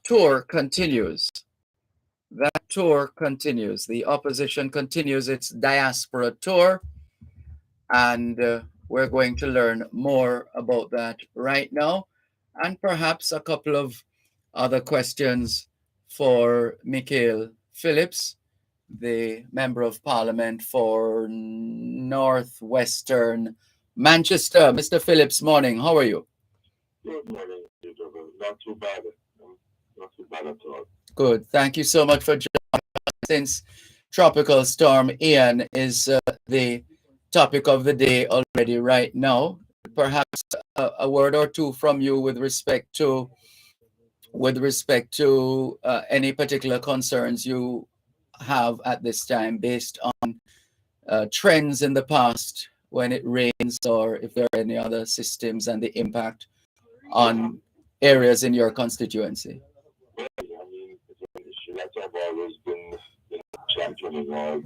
Speaker 1: tour continues. That tour continues. The opposition continues its diaspora tour, and we're going to learn more about that right now, and perhaps a couple of other questions for Michael Phillips, the Member of Parliament for Northwestern Manchester. Mr. Phillips, morning. How are you?
Speaker 2: good morning. Not too bad. Not too bad at all.
Speaker 1: Good. Thank you so much for joining us. Since Tropical Storm Ian is the topic of the day already right now, perhaps a word or two from you with respect to any particular concerns you have at this time based on trends in the past when it rains, or if there are any other systems and the impact on areas in your constituency.
Speaker 2: Well, I mean, it's an issue that I've always been championing all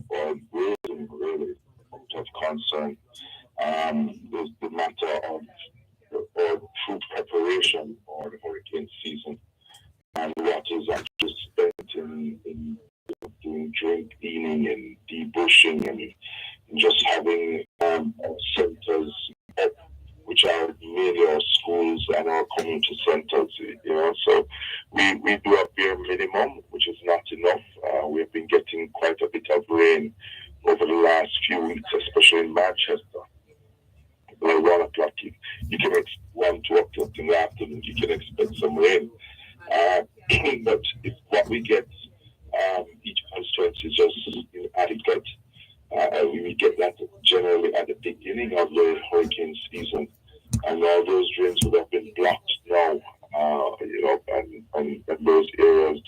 Speaker 2: raising really of concern. There's the matter of food preparation for the hurricane season, and what is actually spent in doing drain cleaning and debushing and just having centers which are mainly our schools and our community centers, so we do a bare minimum, which is not enough. We've been getting quite a bit of rain over the last few weeks, especially in Manchester. By 1 o'clock, you can 1, 2 o'clock in the afternoon, you can expect some rain. But if what we get, each constituency is just inadequate. We get that generally at the beginning of the hurricane season, and all those drains would have been blocked now, and those areas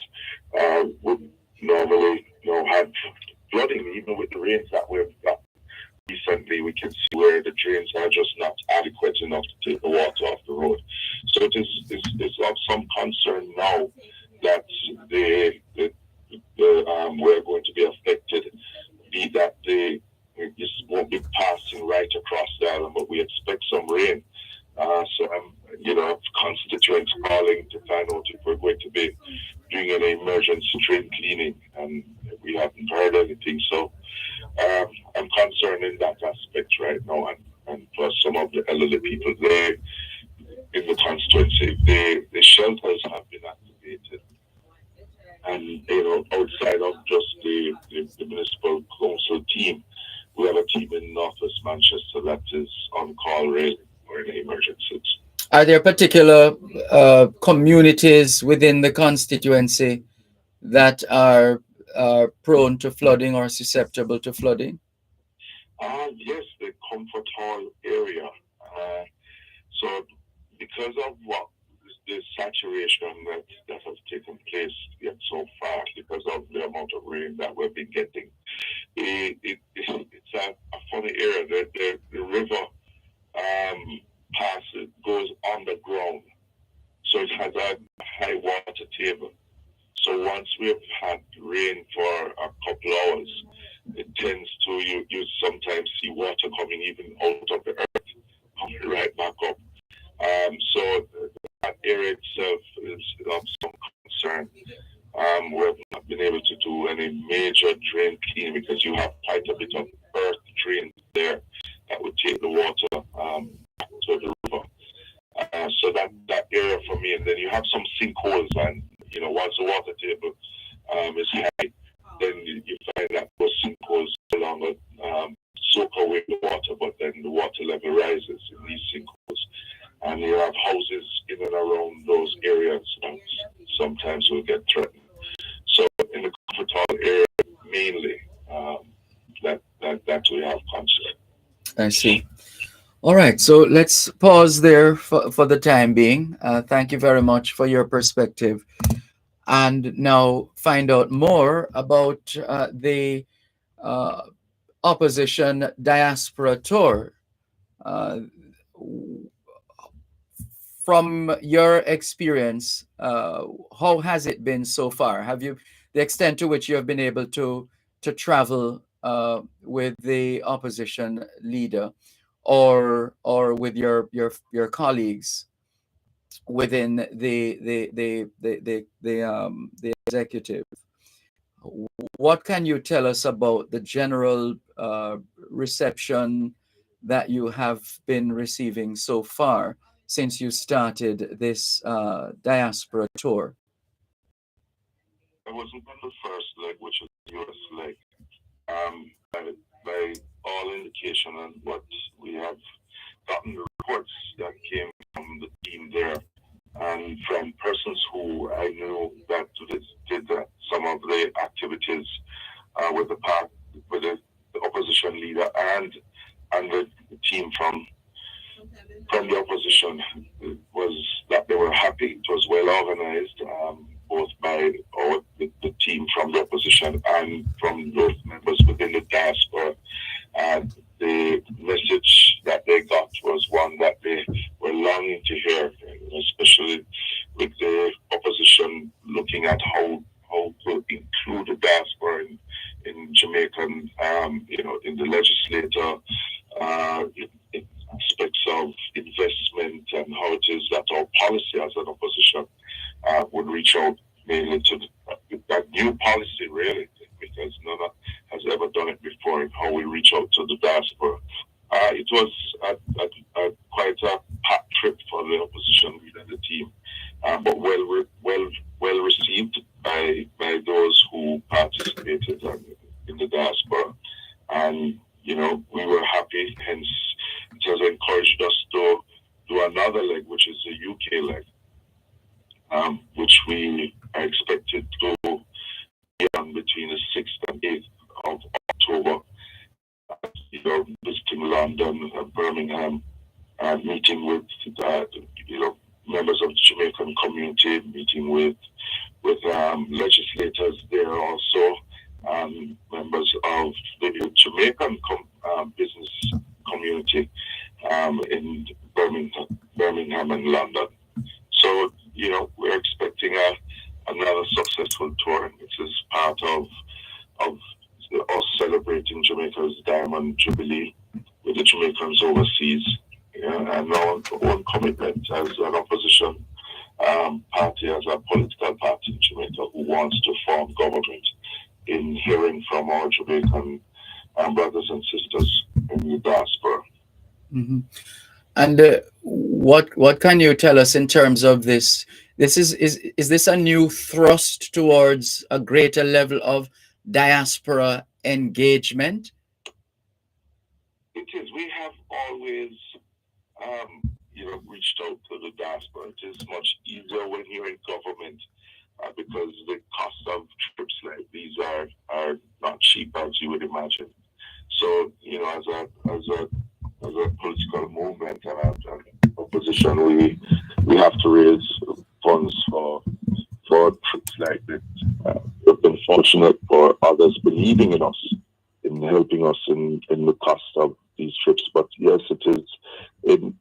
Speaker 2: would normally have flooding. Even with the rains that we've got recently, we can see where the drains are just not adequate enough to take the water off the road. So it's of some concern now that we're going to be affected, be that this won't be passing right across the island, but we expect some rain. So I'm, constituents calling to find out if we're going to be doing an emergency drain cleaning, and we haven't heard anything. So I'm concerned in that aspect right now, and for some of the elderly people there in the constituency, the shelters have been activated. the municipal council team. We have a team in Northwest Manchester that is on call really for any emergencies.
Speaker 1: Are there particular communities within the constituency that are prone to flooding or susceptible to flooding?
Speaker 2: Yes, the Comfort Hall area. So because of what the saturation that has taken place yet so far, because of the amount of rain that we've been getting, it's a funny area. The river goes underground, so it has a high water table. So once we've had rain for a couple hours, it tends to you sometimes see water coming even out of the earth, coming right back up. So that area itself is of some concern. We've not been able to do any major drain cleaning because you have quite a bit of earth drain there that would take the water to the river. So that area for me, and then you have some sinkholes, and once the water table is high, then you find that those sinkholes no longer soak away the water, but then the water level rises in these sinkholes, and you have houses in and around those areas that sometimes will get threatened. So in the Comfort Hall area, mainly that we have concern.
Speaker 1: I see. All right, so let's pause there for the time being. Thank you very much for your perspective. And now find out more about the opposition diaspora tour. From your experience, how has it been so far? Have you, the extent to which you have been able to travel with the opposition leader, or with your colleagues within the executive? What can you tell us about the general reception that you have been receiving so far since you started this diaspora tour?
Speaker 2: I wasn't on the first leg, which is the US leg. By all indication and what we have gotten the reports that came from the team there, and from persons who I knew that did some of the activities with the opposition leader and the team from the opposition, was that they were happy. It was well organized, both by the team from the opposition and from those members within the diaspora. The message that they got was one that they were longing to hear, especially with the opposition looking at how to include the diaspora in Jamaican, in the legislature, in aspects of investment, and how it is that our policy as an opposition would reach out mainly to that new policy, really, because none has ever done it before, in how we reach out to the diaspora. It was quite a hot trip for the opposition leader and the team, but well received by those who participated in the diaspora, and we were happy. Hence, it has encouraged us to do another leg, which is the UK leg, which we are expected to be on between the 6th and 8th of October. Visiting London and Birmingham, meeting with members of the Jamaican community, meeting with legislators there also, members of the Jamaican business community in Birmingham and London. So we're expecting another successful tour, and this is part of us celebrating Jamaica's Diamond Jubilee with the Jamaicans overseas, and our own commitment as an opposition party, as a political party in Jamaica who wants to form government, in hearing from our Jamaican brothers and sisters in the diaspora.
Speaker 1: Mm-hmm. And what can you tell us in terms of this? Is this a new thrust towards a greater level of diaspora engagement?
Speaker 2: It is. We have always, reached out to the diaspora. It is much easier when you're in government because the cost of trips like these are not cheap as you would imagine. So, as a political movement and opposition, we have to raise funds for trips like this. We've been fortunate for others believing in us, in helping us in the cost of these trips. But yes, it is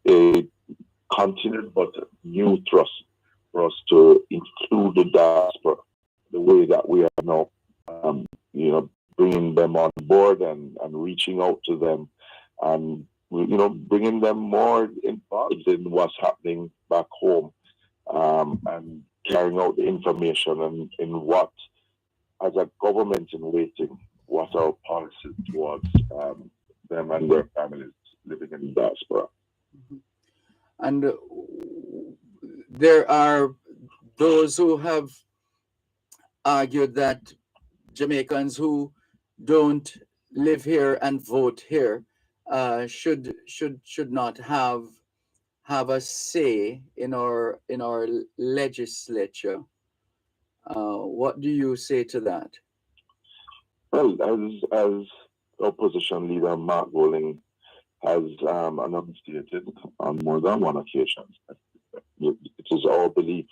Speaker 2: a continued but new thrust for us to include the diaspora the way that we are now, bringing them on board and reaching out to them and, bringing them more involved in what's happening back home, and carrying out the information and in what, as a government in waiting, what our policy towards them and their families living in the diaspora.
Speaker 1: And there are those who have argued that Jamaicans who don't live here and vote here should not have a say in our legislature. What do you say to that?
Speaker 2: Well, as opposition leader Mark Bowling has enunciated on more than one occasion, it is our belief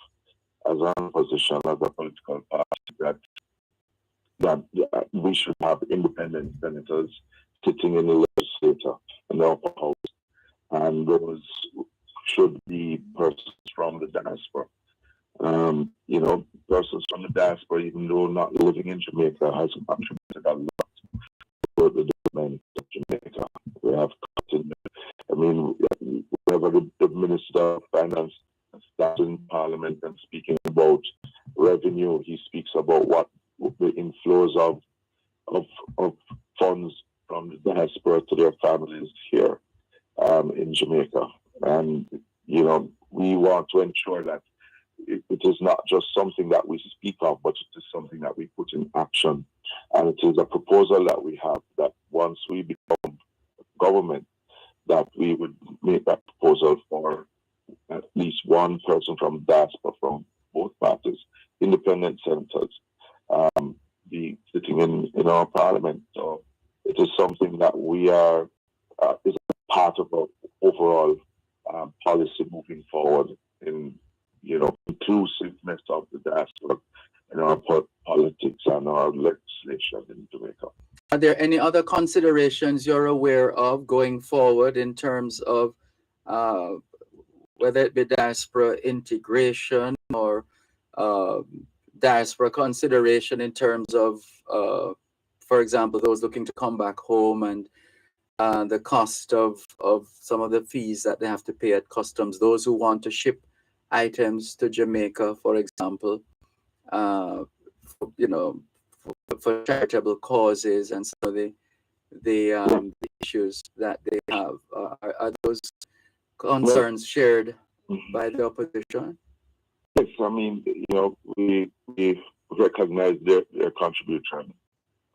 Speaker 2: as an opposition, as a political party, that we should have independent senators sitting in the legislature in the upper house, and those should be persons from the diaspora. Persons from the diaspora, even though not living in Jamaica, has contributed a lot to the development of Jamaica. We have continued. Whenever the Minister of Finance stands in Parliament and speaking about revenue, he speaks about what the inflows of funds from the diaspora to their families here in Jamaica. And, we want to ensure that it is not just something that we speak of, but it is something that we put in action. And it is a proposal that we have that once we become government, that we would make that proposal for at least one person from diaspora from both parties, independent senators, be sitting in our parliament. So it is something that we are is a part of our overall policy moving forward in inclusiveness of the diaspora in our politics and our legislation in Jamaica.
Speaker 1: Are there any other considerations you're aware of going forward in terms of whether it be diaspora integration or diaspora consideration in terms of, for example, those looking to come back home and the cost of some of the fees that they have to pay at customs, those who want to ship items to Jamaica, for example, for charitable causes and some of the issues that they have. Are those concerns shared by the opposition?
Speaker 2: Yes, we recognize their contribution,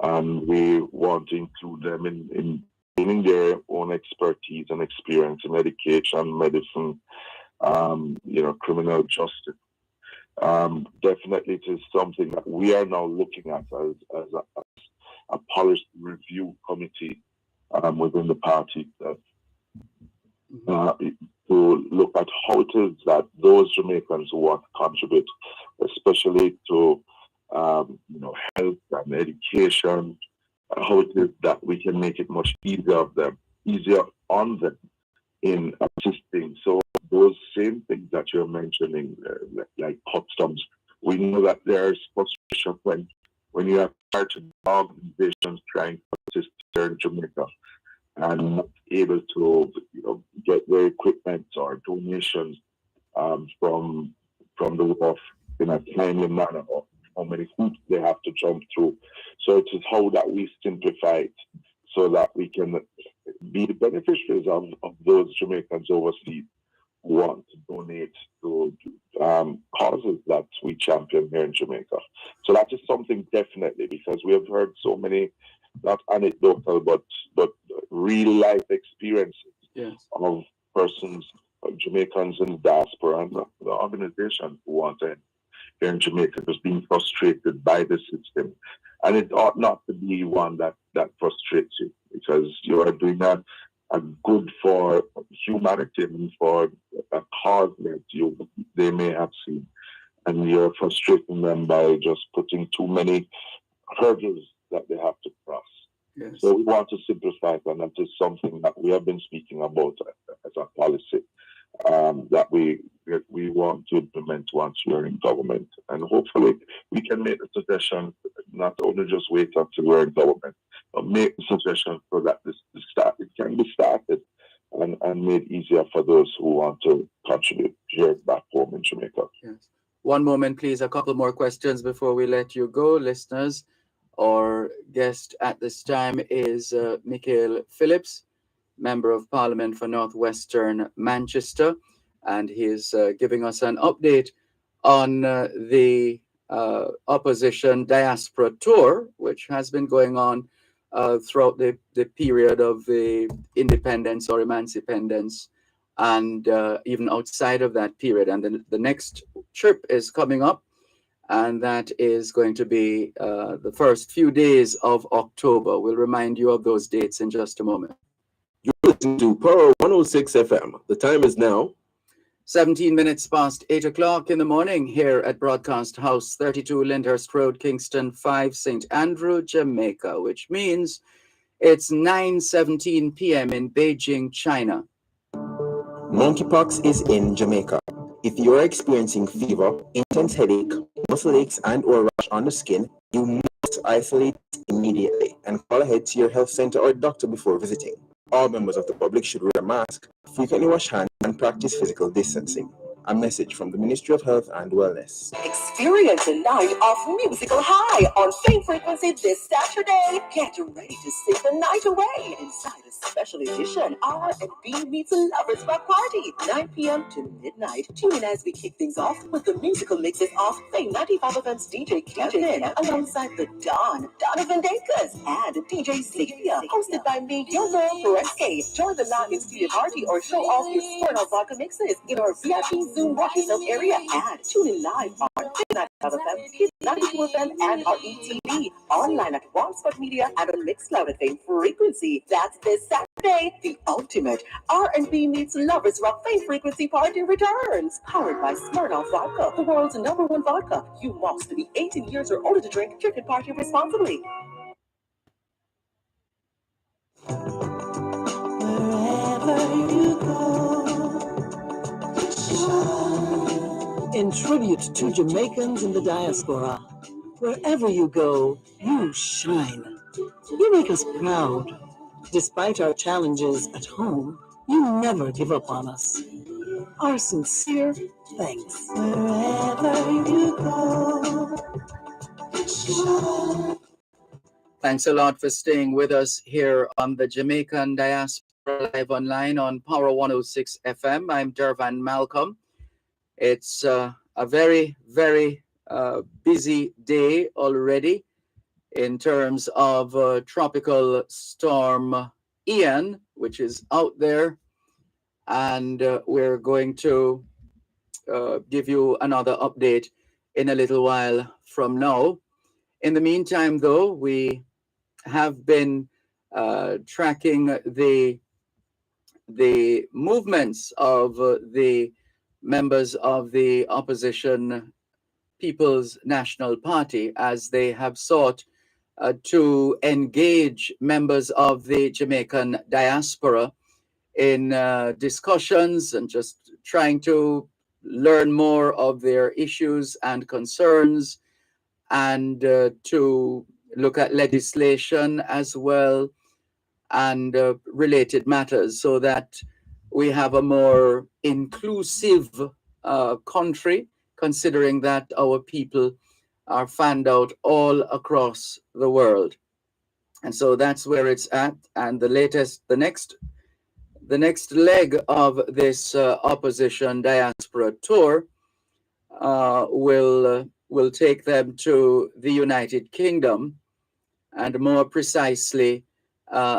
Speaker 2: and we want to include them in gaining their own expertise and experience in education, medicine, criminal justice. Definitely, it is something that we are now looking at as a policy review committee within the party to look at how it is that those Jamaicans who want to contribute, especially to health and education, how it is that we can make it much easier on them in assisting. So those same things that you're mentioning, like customs, we know that there's frustration when you have certain organizations trying to assist here in Jamaica and not able to get their equipment or donations from the wharf in a timely manner, or how many hoops they have to jump through. So it is how that we simplify it so that we can be the beneficiaries of those Jamaicans overseas want to donate to causes that we champion here in Jamaica. So that is something definitely, because we have heard so many, not anecdotal, but real life experiences of persons, Jamaicans in diaspora, and the organization who want to here in Jamaica just being frustrated by the system. And it ought not to be one that frustrates you, because you are doing a good for humanity and for a cause that they may have seen. And you're frustrating them by just putting too many hurdles that they have to cross. Yes. So we want to simplify it, and that is something that we have been speaking about as a policy that we want to implement once we're in government. And hopefully we can make the suggestion, not only just wait until we're in government, but make the suggestion so that it can be started and made easier for those who want to contribute here back home in Jamaica.
Speaker 1: Yes. One moment, please. A couple more questions before we let you go, listeners. Our guest at this time is Michael Phillips, Member of Parliament for Northwestern Manchester, and he's giving us an update on the opposition diaspora tour, which has been going on throughout the period of the independence or emancipendence, and even outside of that period. And then the next trip is coming up, and that is going to be the first few days of October. We'll remind you of those dates in just a moment.
Speaker 5: You're listening to Power 106 FM. The time is now
Speaker 1: 17 minutes past 8 o'clock in the morning here at Broadcast House, 32 Lyndhurst Road, Kingston 5, St. Andrew, Jamaica, which means it's 9:17 p.m. in Beijing, China.
Speaker 6: Monkeypox is in Jamaica. If you are experiencing fever, intense headache, muscle aches, and/or rash on the skin, you must isolate immediately and call ahead to your health center or doctor before visiting. All members of the public should wear a mask, frequently wash hands, and practice physical distancing. A message from the Ministry of Health and Wellness.
Speaker 3: Experience a night of musical high on Fame Frequency this Saturday. Get ready to sing the night away inside a special edition R&B meets Lovers Rock Party, 9 p.m. to midnight. Tune in as we kick things off with the musical mixes of Fame 95 FM's DJ Kevin, alongside the Don, Donovan Dakers, and DJ Xavier, hosted by me, your girl, Pereske. Join the live in studio party or show off your Smirnoff vodka mixes in our VIP Zoom Watch Yourself area, and tune in live on 95 FM, Hit 92 FM, and our ETV, online at OneSpot Media and on Mixcloud at Fame Frequency. That's this Saturday. The ultimate R&B meets Lovers Rock Fame Frequency party returns. Powered by Smirnoff Vodka, the world's #1 vodka. You must be 18 years or older to drink. Drink and party responsibly.
Speaker 7: Wherever you go, in tribute to Jamaicans in the diaspora, wherever you go, you shine. You make us proud. Despite our challenges at home, you never give up on us. Our sincere thanks. Wherever you go, shine.
Speaker 1: Thanks a lot for staying with us here on the Jamaican Diaspora Live Online on Power 106 FM. I'm Dervan Malcolm. It's a very, very busy day already in terms of tropical storm Ian, which is out there. And we're going to give you another update in a little while from now. In the meantime, though, we have been tracking the movements of the members of the opposition People's National Party as they have sought to engage members of the Jamaican diaspora in discussions and just trying to learn more of their issues and concerns, and to look at legislation as well and related matters, so that we have a more inclusive country, considering that our people are fanned out all across the world. And so that's where it's at. And the the next leg of this opposition diaspora tour will take them to the United Kingdom, and more precisely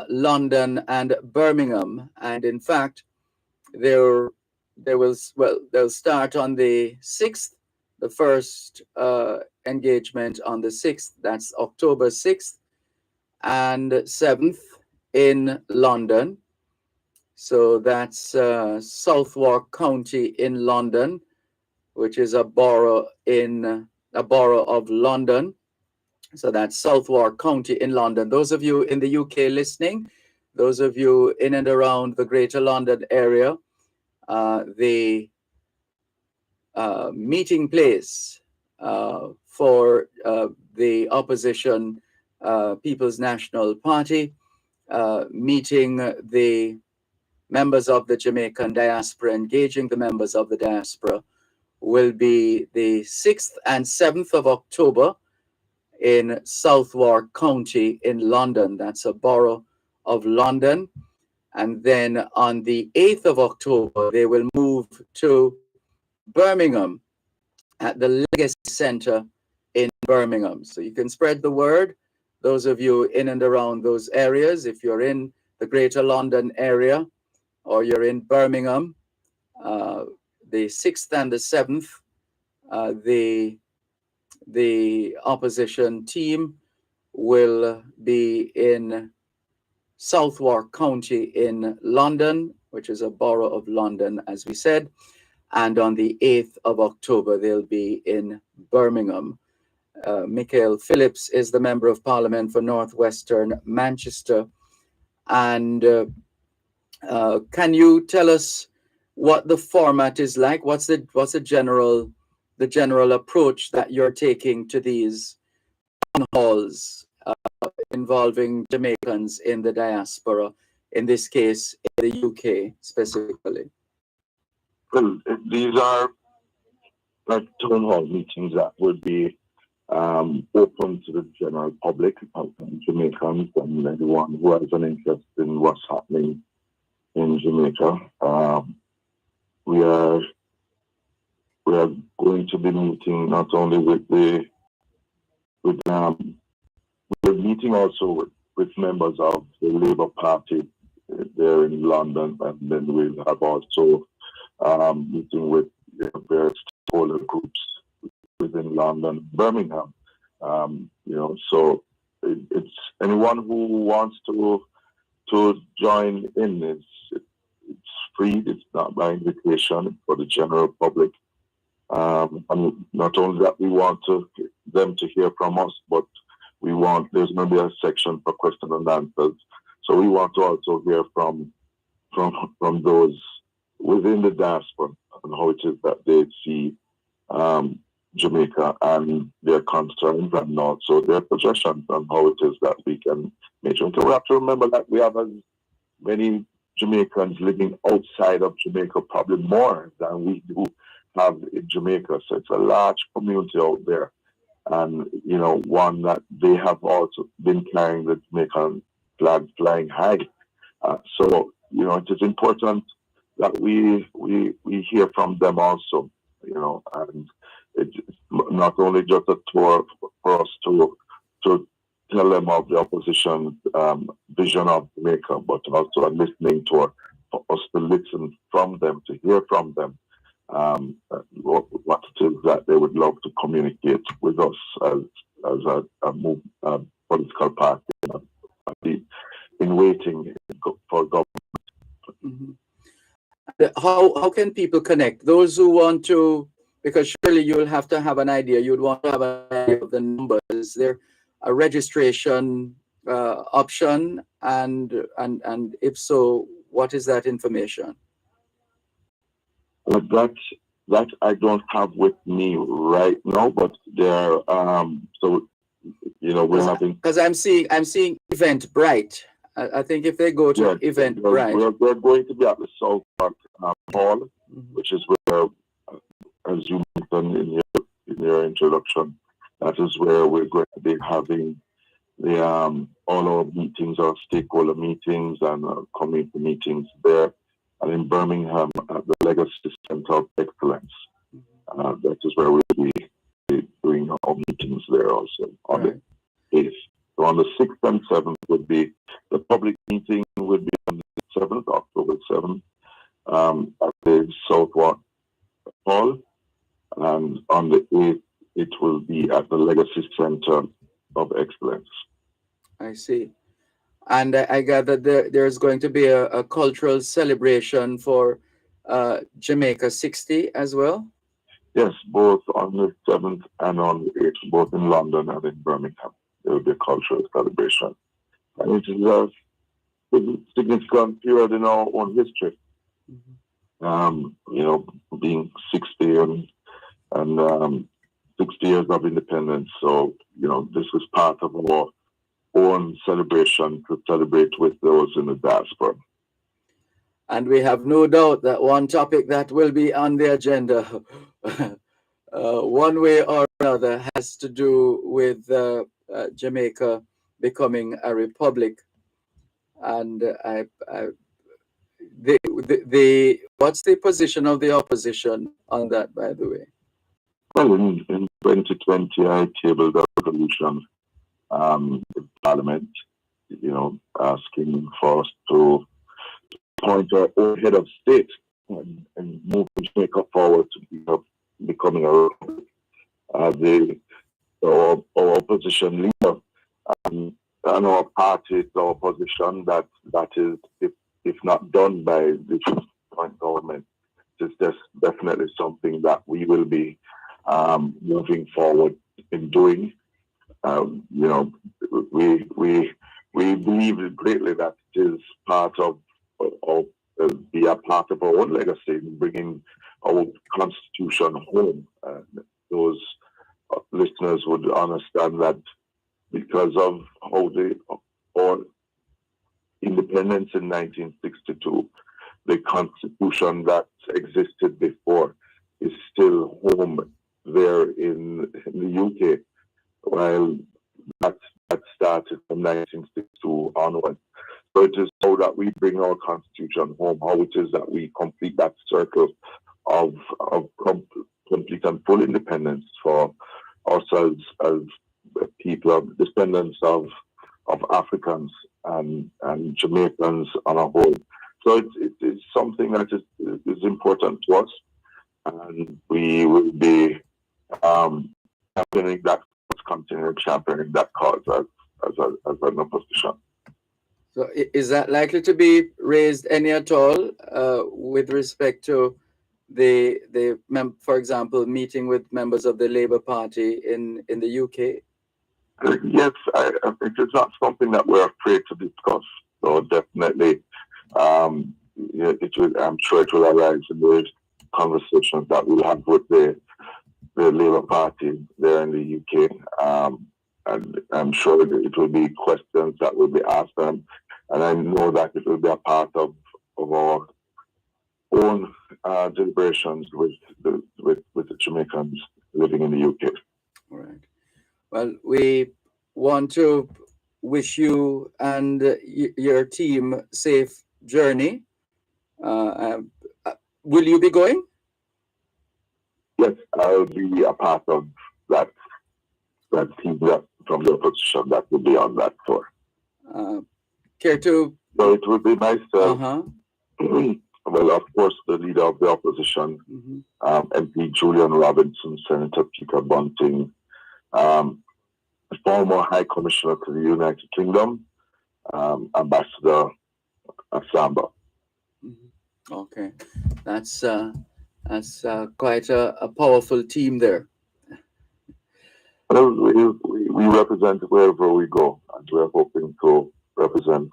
Speaker 1: London and Birmingham. And in fact, they'll start on the 6th, the first engagement on the 6th, that's October 6th, and 7th in London. So that's Southwark County in London, which is a borough of London. So that's Southwark County in London. Those of you in the UK listening, those of you in and around the Greater London area, the meeting place for the opposition People's National Party, meeting the members of the Jamaican diaspora, engaging the members of the diaspora, will be the 6th and 7th of October in Southwark County in London. That's a borough of London. And then on the 8th of October, they will move to Birmingham at the Legacy Center in Birmingham. So you can spread the word, those of you in and around those areas. If you're in the Greater London area or you're in Birmingham, the 6th and the 7th, the opposition team will be in Southwark County in London, which is a borough of London, as we said. And on the 8th of October, they'll be in Birmingham. Michael Phillips is the Member of Parliament for Northwestern Manchester. And can you tell us what the format is like? What's the general approach that you're taking to these town halls involving Jamaicans in the diaspora, in this case, in the UK specifically?
Speaker 2: Well, these are like town hall meetings that would be open to the general public, Jamaicans, and anyone who has an interest in what's happening in Jamaica. We are going to be meeting not only we're meeting also with members of the Labour Party there in London, and then we'll have also meeting with various stakeholder groups within London, Birmingham. So it's anyone who wants to join in. It's free. It's not by invitation for the general public. And not only that, we want them to hear from us, but there's going to be a section for questions and answers. So we want to also hear from those within the diaspora and how it is that they see Jamaica and their concerns and also their projections and how it is that we can make sure. So we have to remember that we have as many Jamaicans living outside of Jamaica, probably more than we do have in Jamaica. So it's a large community out there. And, one that they have also been carrying the Jamaican flag flying high. So, it is important that we hear from them also, and it's not only just a tour for us to tell them of the opposition vision of Jamaica, but also a listening tour for us to listen from them, to hear from them what it is that they would love to communicate with us as a political party in waiting for government.
Speaker 1: Mm-hmm. How can people connect? Those who want to, because surely you'll have to have an idea. You'd want to have an idea of the numbers. Is there a registration option? And if so, what is that information?
Speaker 2: That I don't have with me right now, but there we're having,
Speaker 1: because I'm seeing Eventbrite. I think if they go to Eventbrite,
Speaker 2: we're going to be at the South Park Hall, which is where, as you mentioned in your introduction, that is where we're going to be having the all our meetings, our stakeholder meetings and community meetings there. and in Birmingham at the Legacy Center of Excellence. That is where we'll be doing our meetings there also on the 8th. So on the 6th and 7th would be the public meeting would be on the 7th, October 7th, at the Southwark Hall, and on the 8th it will be at the Legacy Center of Excellence.
Speaker 1: I see. And I gather there's going to be a cultural celebration for Jamaica 60 as well?
Speaker 2: Yes, both on the 7th and on the 8th, both in London and in Birmingham. There will be a cultural celebration. And it is a significant period in our own history. Being 60 and 60 years of independence. So, this was part of our own celebration to celebrate with those in the diaspora.
Speaker 1: And we have no doubt that one topic that will be on the agenda, one way or another, has to do with Jamaica becoming a republic. And what's the position of the opposition on that, by the way?
Speaker 2: Well, in 2020, I tabled a resolution in Parliament, asking for us to appoint our own head of state and move Jamaica forward to becoming a republic. Our opposition leader and our party, our position that is, if not done by the joint government, is definitely something that we will be moving forward in doing. We believe greatly that it is part of be a part of our own legacy in bringing our constitution home. Those listeners would understand that because of how our independence in 1962, the constitution that existed before is still home there in the UK, while that started from 1962 onwards. So it is how that we bring our constitution home, how it is that we complete that circle of complete and full independence for ourselves as people of descendants of Africans and Jamaicans on a whole. So it is something that is important to us, and we will be championing that, continue championing that cause as an opposition.
Speaker 1: So is that likely to be raised any at all with respect to for example, meeting with members of the Labour Party in the UK?
Speaker 2: Yes, it is not something that we're afraid to discuss. So definitely, I'm sure it will arise in the conversations that we'll have with the Labour Party there in the UK. And I'm sure it will be questions that will be asked them. And I know that it will be a part of our own deliberations with the Jamaicans living in the UK.
Speaker 1: All right. Well, we want to wish you and your team safe journey. Will you be going?
Speaker 2: Yes, I'll be a part of that team from the opposition that will be on that tour.
Speaker 1: Care to?
Speaker 2: So it will be myself.
Speaker 1: Uh-huh.
Speaker 2: Well, of course, the leader of the opposition, MP Julian Robinson, Senator Peter Bunting, former High Commissioner to the United Kingdom, Ambassador Asamba.
Speaker 1: Okay, that's quite a powerful team there.
Speaker 2: Well, we represent wherever we go, and we're hoping to represent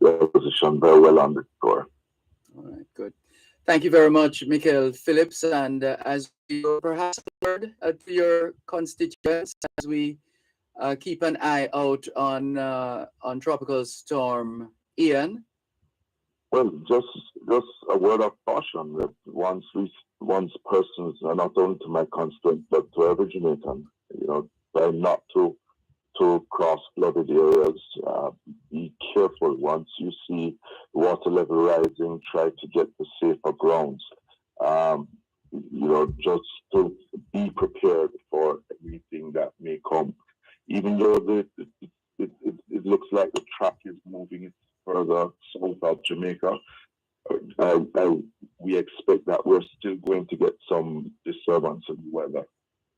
Speaker 2: the opposition very well on this tour.
Speaker 1: All right, good. Thank you very much, Michael Phillips. And as you perhaps heard to your constituents, as we keep an eye out on Tropical Storm Ian.
Speaker 2: Well, just a word of caution that once persons, not only to my constituents but to every Jamaican, try not to cross flooded areas. Be careful once you see water level rising, try to get to safer grounds. Just to be prepared for anything that may come. Even though it looks like the track is moving further south of Jamaica, we expect that we're still going to get some disturbance in the weather.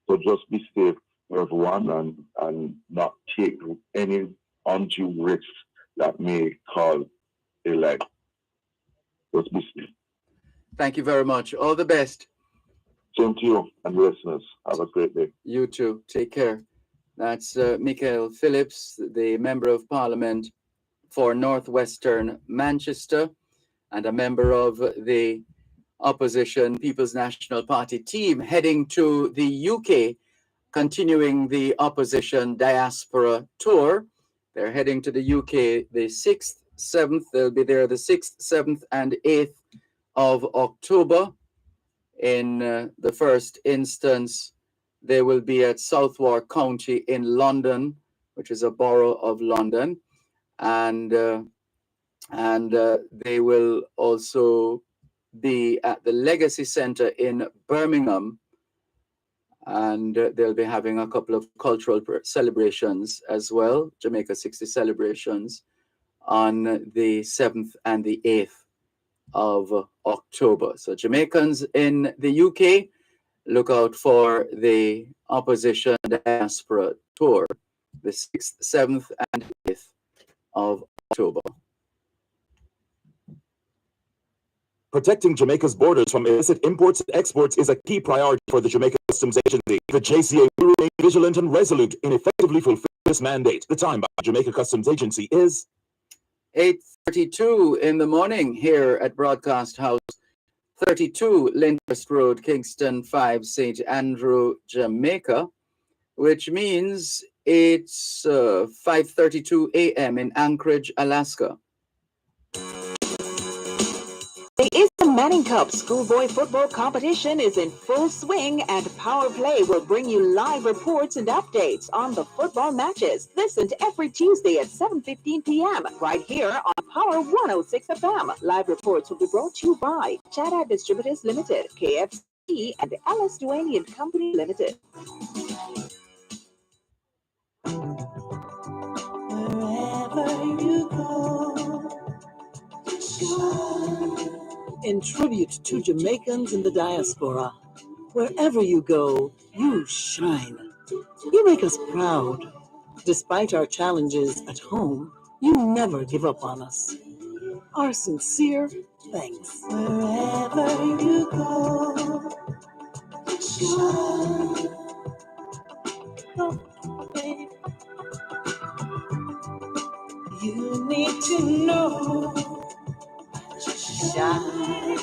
Speaker 2: So just be safe for everyone and not take any undue risks that may cause a lag. Just be safe.
Speaker 1: Thank you very much. All the best.
Speaker 2: Same to you and listeners. Have a great day.
Speaker 1: You too. Take care. That's Michael Phillips, the Member of Parliament for Northwestern Manchester and a member of the opposition People's National Party team heading to the UK, continuing the opposition diaspora tour. They're heading to the UK the 6th, 7th. They'll be there the 6th, 7th, and 8th of October. In the first instance, they will be at Southwark County in London, which is a borough of London, and they will also be at the Legacy Centre in Birmingham, and they'll be having a couple of cultural celebrations as well, Jamaica 60 celebrations, on the 7th and the 8th of October. So Jamaicans in the UK, look out for the opposition diaspora tour, the 6th, 7th, and 8th of October.
Speaker 5: Protecting Jamaica's borders from illicit imports and exports is a key priority for the Jamaica Customs Agency. The JCA will remain vigilant and resolute in effectively fulfilling this mandate. The time by the Jamaica Customs Agency is
Speaker 1: 8:32 in the morning here at Broadcast House 32 Lyndhurst Road, Kingston 5, St. Andrew, Jamaica, which means it's 5:32 a.m. in Anchorage, Alaska.
Speaker 3: The Eastern Manning Cup schoolboy football competition is in full swing, and Power Play will bring you live reports and updates on the football matches. Listen to every Tuesday at 7:15 p.m. right here on Power 106 FM. Live reports will be brought to you by Chada Distributors Limited, KFC, and Alice Duane and Company Limited.
Speaker 7: Wherever you go, in tribute to Jamaicans in the diaspora, wherever you go, you shine. You make us proud. Despite our challenges at home, you never give up on us. Our sincere thanks. Wherever you go, shine. Oh, baby. You need to know. Shine.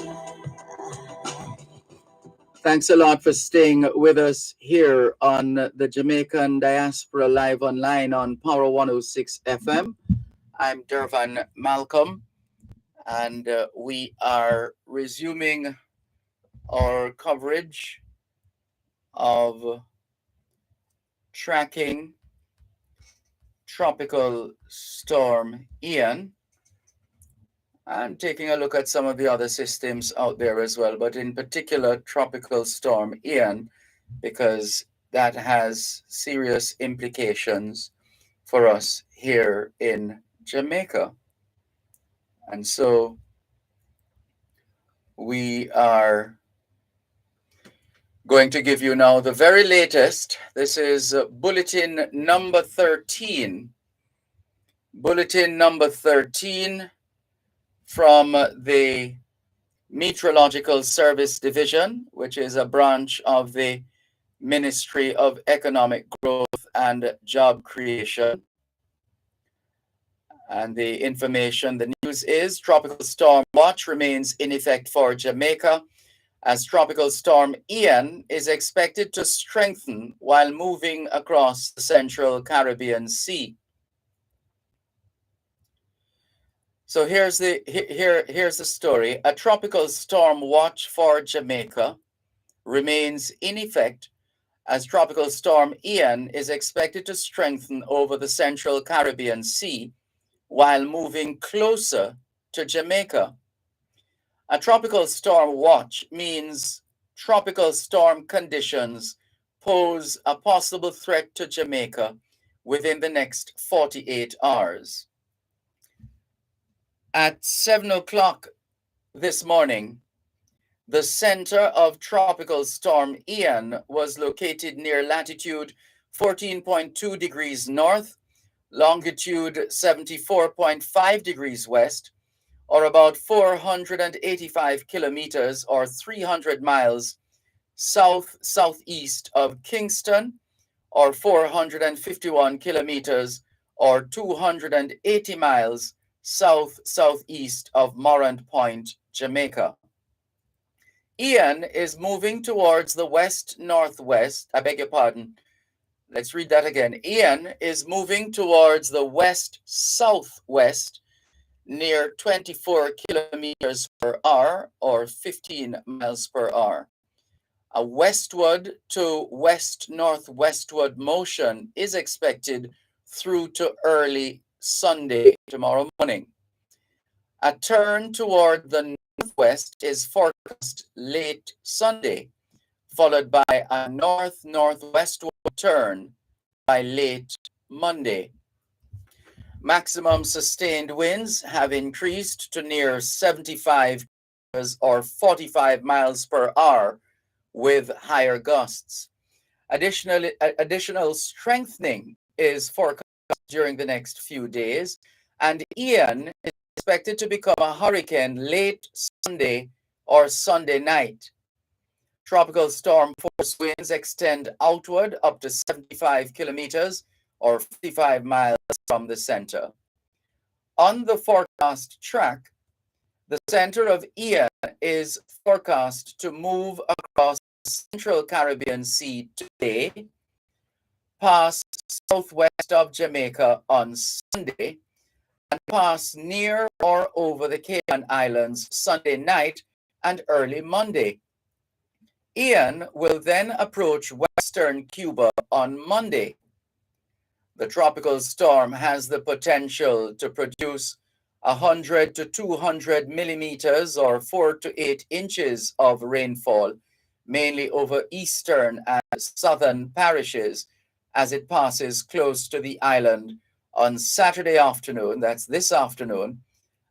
Speaker 1: Thanks a lot for staying with us here on the Jamaican Diaspora Live Online on Power 106 FM. I'm Dervan Malcolm, and we are resuming our coverage of tracking Tropical Storm Ian and taking a look at some of the other systems out there as well, but in particular Tropical Storm Ian, because that has serious implications for us here in Jamaica. And so we are going to give you now the very latest. This is bulletin number 13. Bulletin number 13 from the Meteorological Service Division, which is a branch of the Ministry of Economic Growth and Job Creation. And the information, the news is Tropical Storm Watch remains in effect for Jamaica, as Tropical Storm Ian is expected to strengthen while moving across the Central Caribbean Sea. So here's the story. A tropical storm watch for Jamaica remains in effect as Tropical Storm Ian is expected to strengthen over the Central Caribbean Sea while moving closer to Jamaica. A tropical storm watch means tropical storm conditions pose a possible threat to Jamaica within the next 48 hours. At 7 o'clock this morning, the center of Tropical Storm Ian was located near latitude 14.2 degrees north, longitude 74.5 degrees west, or about 485 kilometers or 300 miles southeast of Kingston, or 451 kilometers or 280 miles southeast of Morant Point, Jamaica. Ian is moving towards the west-northwest. I beg your pardon. Let's read that again. Ian is moving towards the west-southwest near 24 kilometers per hour or 15 miles per hour. A westward to west-northwestward motion is expected through to early Sunday, tomorrow morning. A turn toward the northwest is forecast late Sunday, followed by a north-northwestward turn by late Monday. Maximum sustained winds have increased to near 75 or 45 miles per hour with higher gusts. Additional strengthening is forecast during the next few days, and Ian is expected to become a hurricane late Sunday or Sunday night. Tropical storm force winds extend outward up to 75 kilometers or 55 miles from the center. On the forecast track, the center of Ian is forecast to move across the Central Caribbean Sea today, pass southwest of Jamaica on Sunday, and pass near or over the Cayman Islands Sunday night and early Monday. Ian will then approach western Cuba on Monday. The tropical storm has the potential to produce 100 to 200 millimeters or 4 to 8 inches of rainfall, mainly over eastern and southern parishes, as it passes close to the island on Saturday afternoon, that's this afternoon,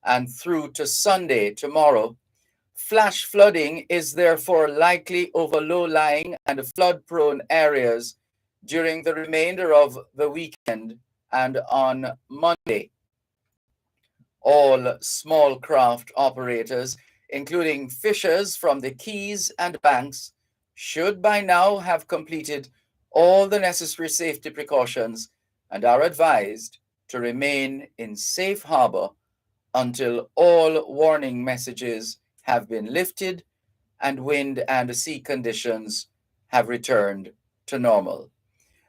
Speaker 1: and through to Sunday, tomorrow. Flash flooding is therefore likely over low-lying and flood-prone areas during the remainder of the weekend and on Monday. All small craft operators, including fishers from the Keys and Banks, should by now have completed all the necessary safety precautions and are advised to remain in safe harbor until all warning messages have been lifted and wind and sea conditions have returned to normal.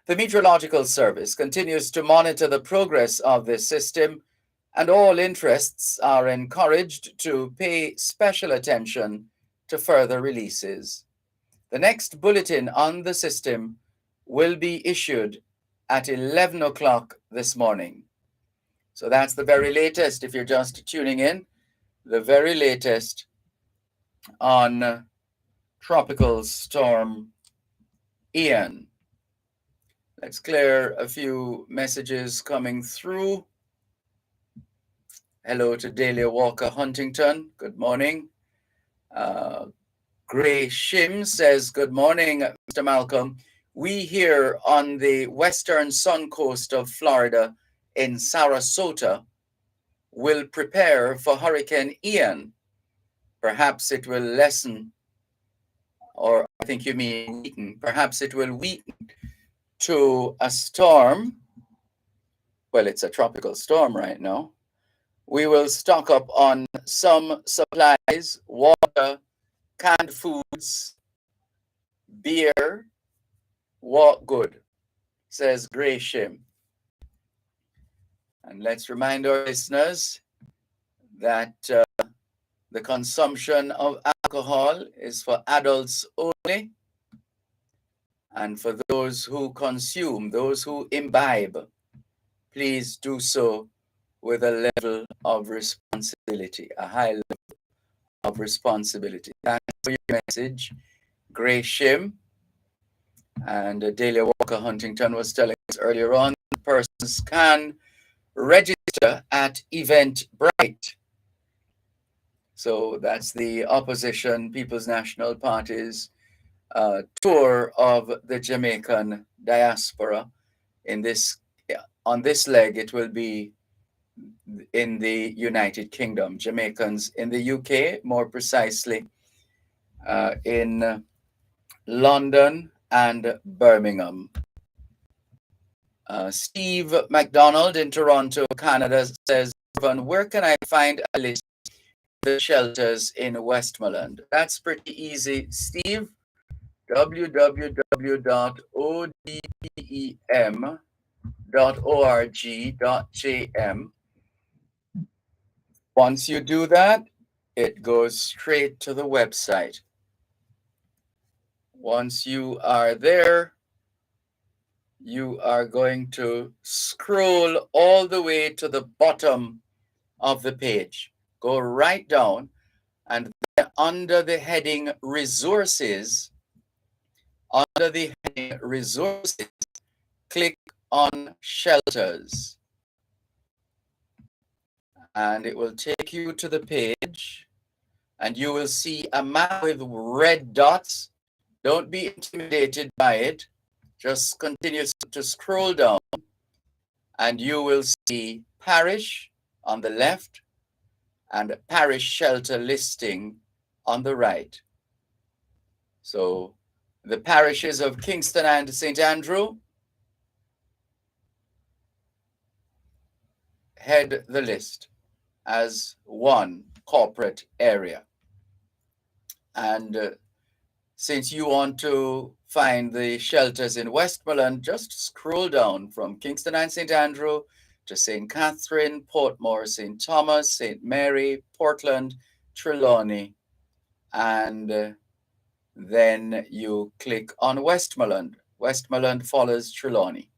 Speaker 1: The Meteorological Service continues to monitor the progress of this system, and all interests are encouraged to pay special attention to further releases. The next bulletin on the system will be issued at 11 o'clock this morning. So that's the very latest, if you're just tuning in, the very latest on Tropical Storm Ian. Let's clear a few messages coming through. Hello to Delia Walker Huntington. Good morning. Gray Shim says, good morning, Mr. Malcolm. We here on the western sun coast of Florida in Sarasota will prepare for Hurricane Ian. Perhaps it will lessen, or I think you mean weaken. Perhaps it will weaken to a storm. Well, it's a tropical storm right now. We will stock up on some supplies, water, canned foods, beer, walk good, says Gray Shim. And let's remind our listeners that the consumption of alcohol is for adults only. And for those who consume, those who imbibe, please do so with a level of responsibility, a high level of responsibility. Thanks for your message, Gray Shim. And Delia Walker Huntington was telling us earlier on, persons can register at Eventbrite. So that's the opposition People's National Party's tour of the Jamaican diaspora. On this leg, it will be in the United Kingdom. Jamaicans in the UK, more precisely in London and Birmingham. Steve McDonald in Toronto, Canada says, where can I find a list of the shelters in Westmoreland? That's pretty easy, Steve. www.odpem.org.jm. Once you do that, it goes straight to the website. Once you are there, you are going to scroll all the way to the bottom of the page. Go right down, and under the heading Resources, click on Shelters. And it will take you to the page, and you will see a map with red dots. Don't be intimidated by it. Just continue to scroll down, and you will see parish on the left and parish shelter listing on the right. So the parishes of Kingston and St. Andrew head the list as one corporate area. And since you want to find the shelters in Westmoreland, just scroll down from Kingston and St. Andrew to St. Catherine, Portmore, St. Thomas, St. Mary, Portland, Trelawney, and then you click on Westmoreland. Westmoreland follows Trelawney.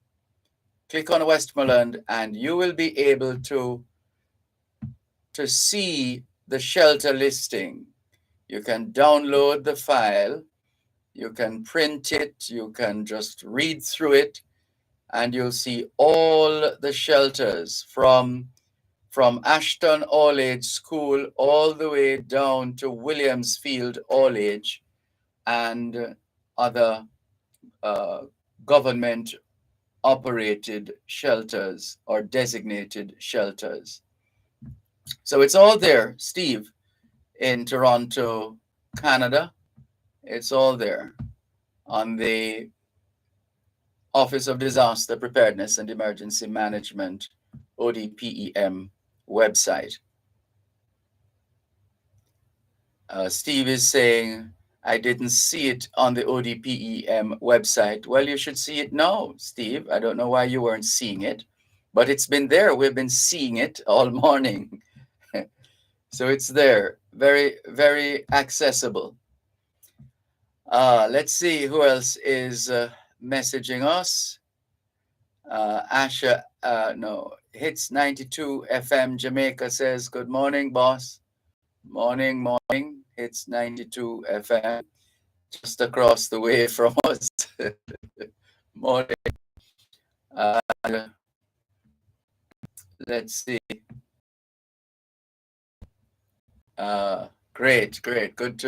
Speaker 1: Click on Westmoreland and you will be able to see the shelter listing. You can download the file, you can print it, you can just read through it, and you'll see all the shelters from Ashton All Age School all the way down to Williamsfield All Age and other government operated shelters or designated shelters. So it's all there, Steve, in Toronto, Canada. It's all there on the Office of Disaster Preparedness and Emergency Management, ODPEM website. Steve is saying, I didn't see it on the ODPEM website. Well, you should see it now, Steve. I don't know why you weren't seeing it, but it's been there. We've been seeing it all morning. So it's there, very, very accessible. Let's see who else is messaging us. Asha, Hits 92 FM Jamaica says, good morning, boss. Morning. Hits 92 FM, just across the way from us. Morning. Let's see. Great. Good.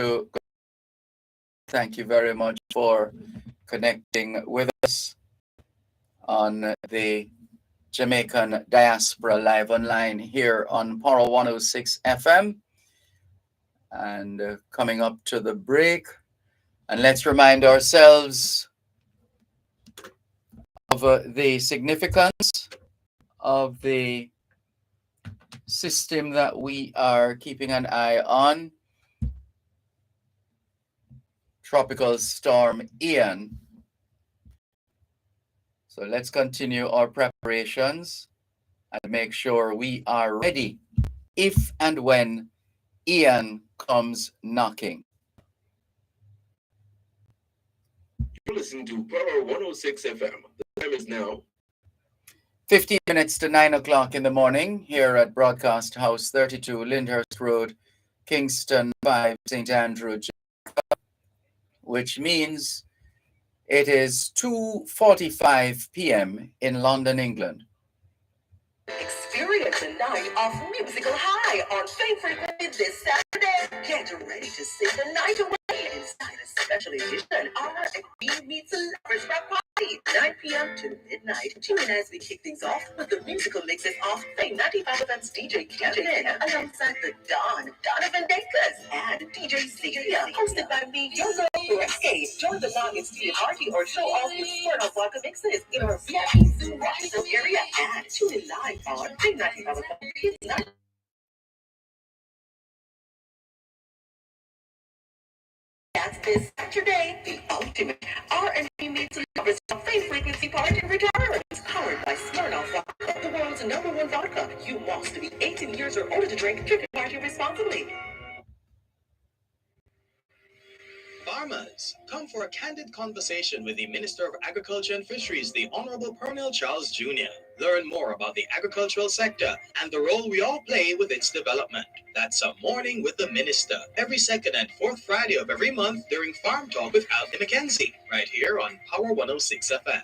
Speaker 1: Thank you very much for connecting with us on the Jamaican Diaspora Live Online here on Power 106 FM. And coming up to the break, and let's remind ourselves of the significance of the system that we are keeping an eye on. Tropical Storm Ian. So let's continue our preparations and make sure we are ready if and when Ian comes knocking.
Speaker 5: You're listening to Power 106 FM. The time is now
Speaker 1: 15 minutes to 9 o'clock in the morning here at Broadcast House 32, Lyndhurst Road, Kingston 5, St. Andrew, which means it is 2:45 p.m. in London, England.
Speaker 3: Experience a night of musical high on Favorite this Saturday. Get ready to sing the night away inside a special edition R&B meets a lovers rock party. 9 p.m. to midnight. Tune in as we kick things off with the musical mixes of Fame 95 FM's DJ Kevin alongside the Don, Donovan Dakers, and DJ Zia. Hosted by me, your girl, Escape. Join the live studio party or show off the Smirnoff Vodka mixes in our VIP Zoom Washington area and tune in live on Fame 95 FM. Kids Night. That's this Saturday, the ultimate R&B meets lovers of Fame Frequency Party returns. Powered by Smirnoff Vodka, the world's #1 vodka. You must be 18 years or older to drink. Drink and party responsibly.
Speaker 4: Farmers, come for a candid conversation with the Minister of Agriculture and Fisheries, the Honorable Pernell Charles Jr. Learn more about the agricultural sector and the role we all play with its development. That's a Morning with the Minister, every second and fourth Friday of every month during Farm Talk with Alfie McKenzie, right here on Power 106 FM.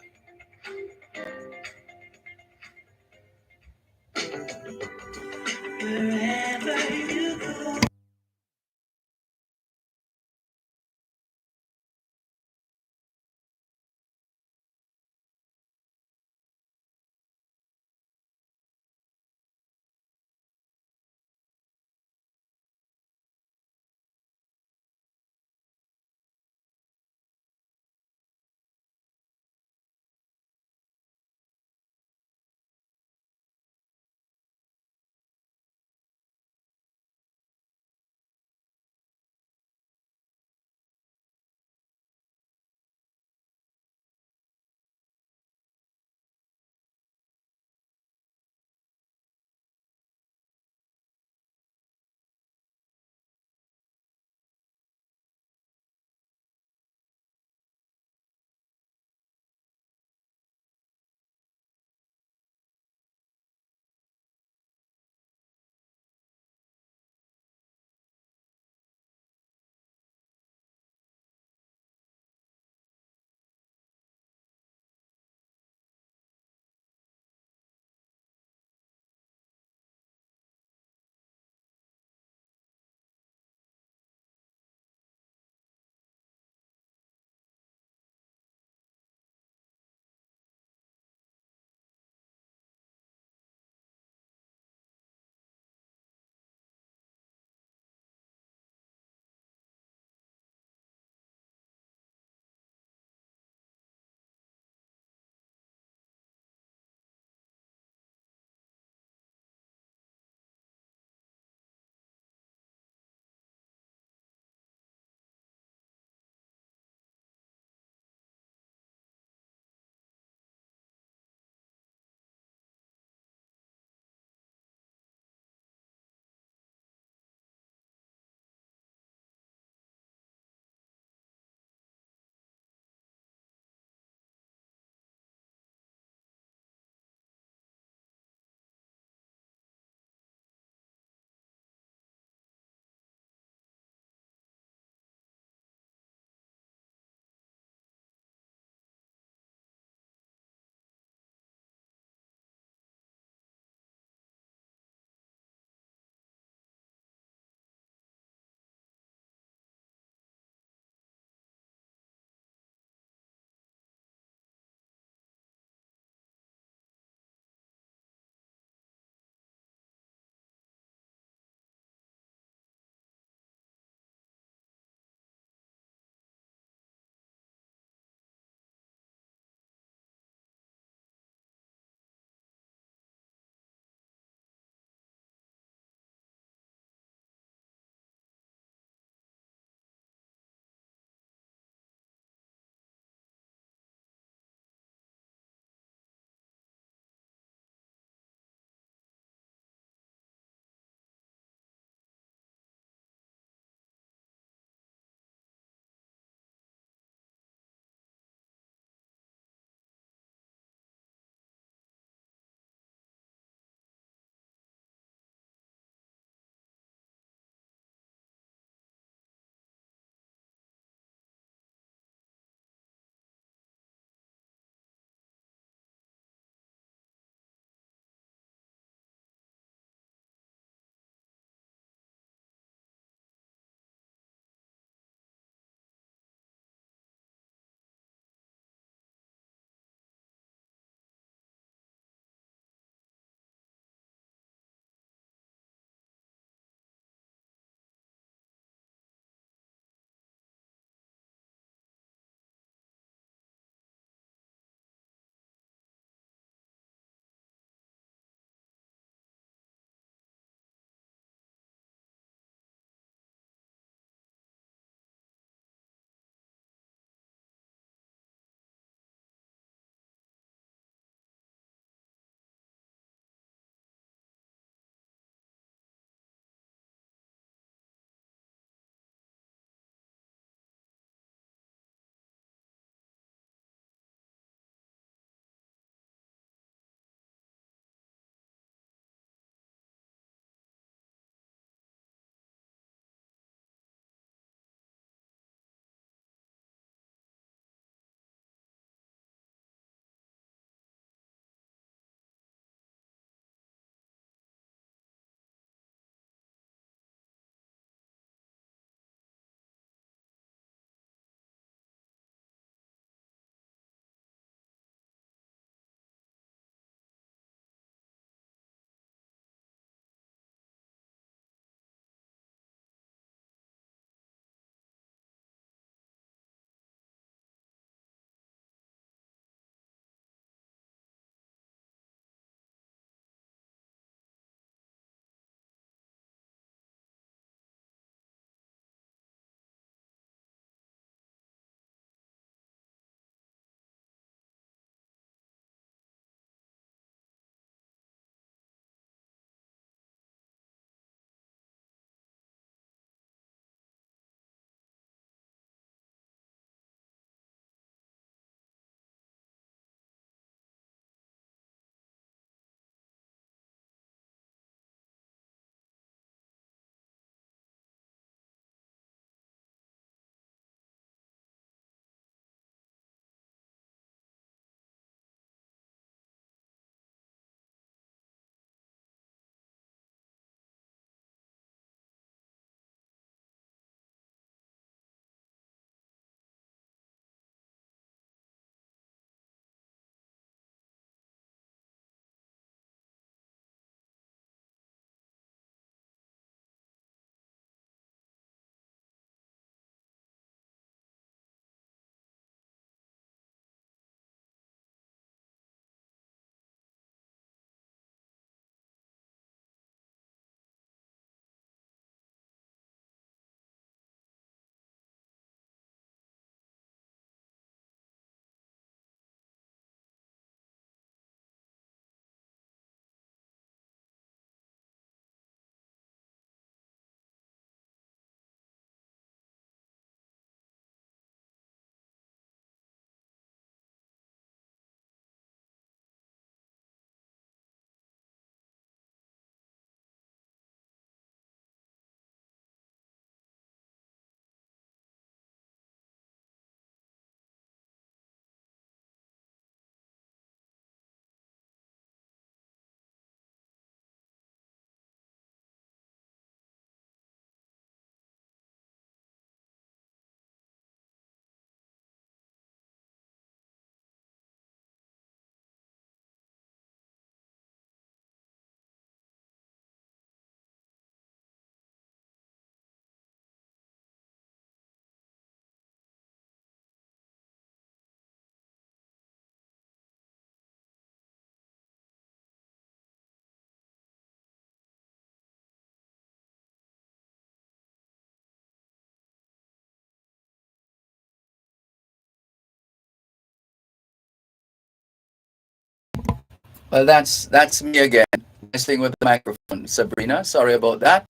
Speaker 1: Well, that's me again, messing with the microphone. Sabrina, sorry about that.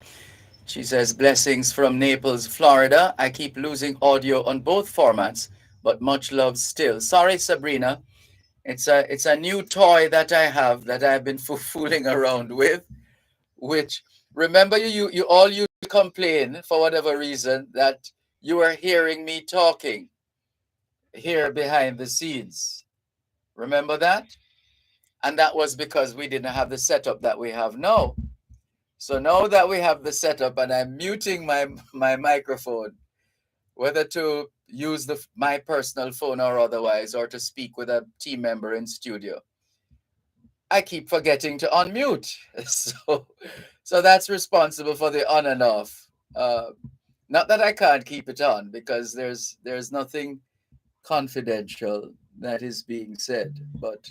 Speaker 1: She says, blessings from Naples, Florida. I keep losing audio on both formats, but much love still. Sorry, Sabrina. It's a new toy that I have that I've been fooling around with, which remember you all used to complain for whatever reason that you were hearing me talking here behind the scenes. Remember that? And that was because we didn't have the setup that we have now. So now that we have the setup and I'm muting my microphone, whether to use my personal phone or otherwise, or to speak with a team member in studio, I keep forgetting to unmute. So that's responsible for the on and off. Not that I can't keep it on, because there's nothing confidential that is being said. But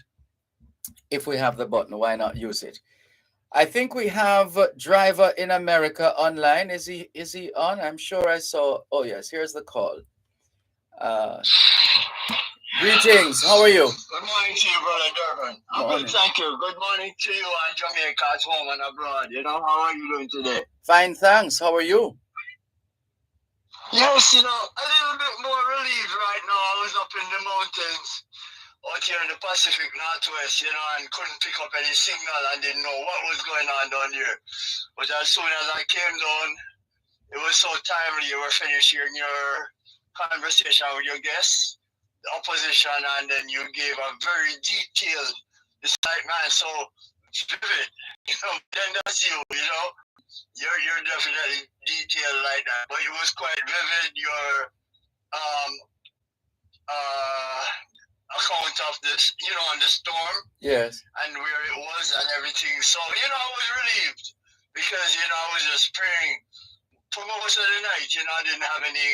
Speaker 1: if we have the button, why not use it? I think we have Driver in America online. Is he on? I'm sure I saw. Oh yes, here's the call. Greetings. How are you?
Speaker 8: Good morning to you, brother Dervan. I'm good, thank you. Good morning to you and Jamaica at home and abroad. How are you doing today?
Speaker 1: Fine, thanks. How are you?
Speaker 8: Yes, a little bit more relieved right now. I was up in the mountains out here in the Pacific Northwest, and couldn't pick up any signal and didn't know what was going on down here. But as soon as I came down, it was so timely. You were finishing your conversation with your guests, the opposition, and then you gave a very detailed, it's like, man, so vivid, then that's you, you're definitely detailed like that, but it was quite vivid, your account of this, on the storm,
Speaker 1: yes,
Speaker 8: and where it was and everything, so, I was relieved, because, I was just praying for most of the night, I didn't have any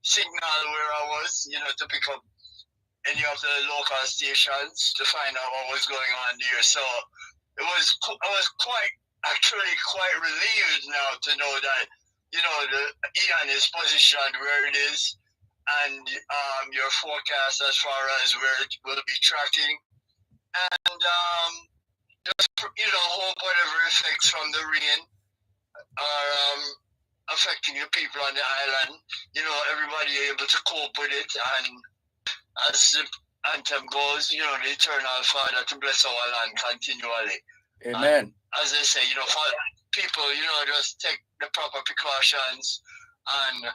Speaker 8: signal where I was, to pick up any of the local stations to find out what was going on there. So I was actually quite relieved now to know that, the Ian is positioned where it is, and your forecast as far as where it will be tracking. And just, hope whatever effects from the rain are affecting the people on the island, everybody able to cope with it, and as the anthem goes, the eternal Father to bless our land continually.
Speaker 1: Amen.
Speaker 8: And as they say, for people, just take the proper precautions and,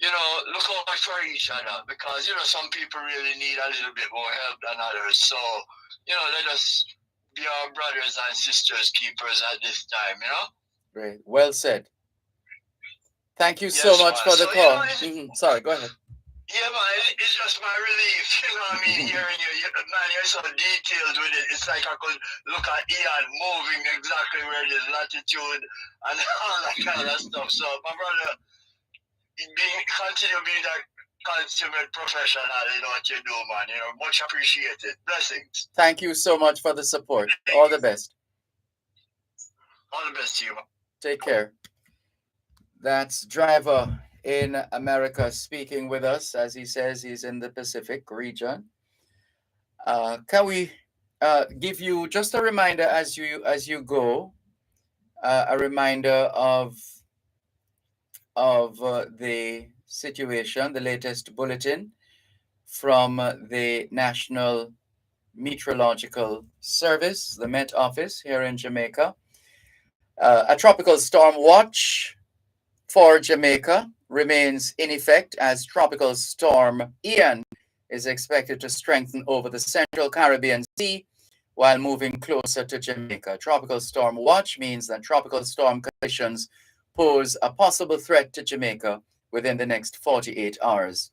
Speaker 8: look out for each other, because, some people really need a little bit more help than others. So, let us be our brothers and sisters keepers at this time,
Speaker 1: Great. Well said. Thank you so much for the call. Sorry, go ahead.
Speaker 8: Yeah, man, it's just my relief, hearing you, man, you're so detailed with it. It's like I could look at Ian moving exactly where it is, latitude, and all that kind of stuff. So, my brother, continue being that consummate professional in what you do, man. Much appreciated. Blessings.
Speaker 1: Thank you so much for the support. All the best.
Speaker 8: All the best to you, man.
Speaker 1: Take care. That's Driver in America speaking with us. As he says, he's in the Pacific region. Can we give you just a reminder as you go, a reminder of the situation, the latest bulletin from the National Meteorological Service, the Met Office here in Jamaica. A tropical storm watch for Jamaica remains in effect as Tropical Storm Ian is expected to strengthen over the Central Caribbean Sea while moving closer to Jamaica. Tropical Storm Watch means that tropical storm conditions pose a possible threat to Jamaica within the next 48 hours.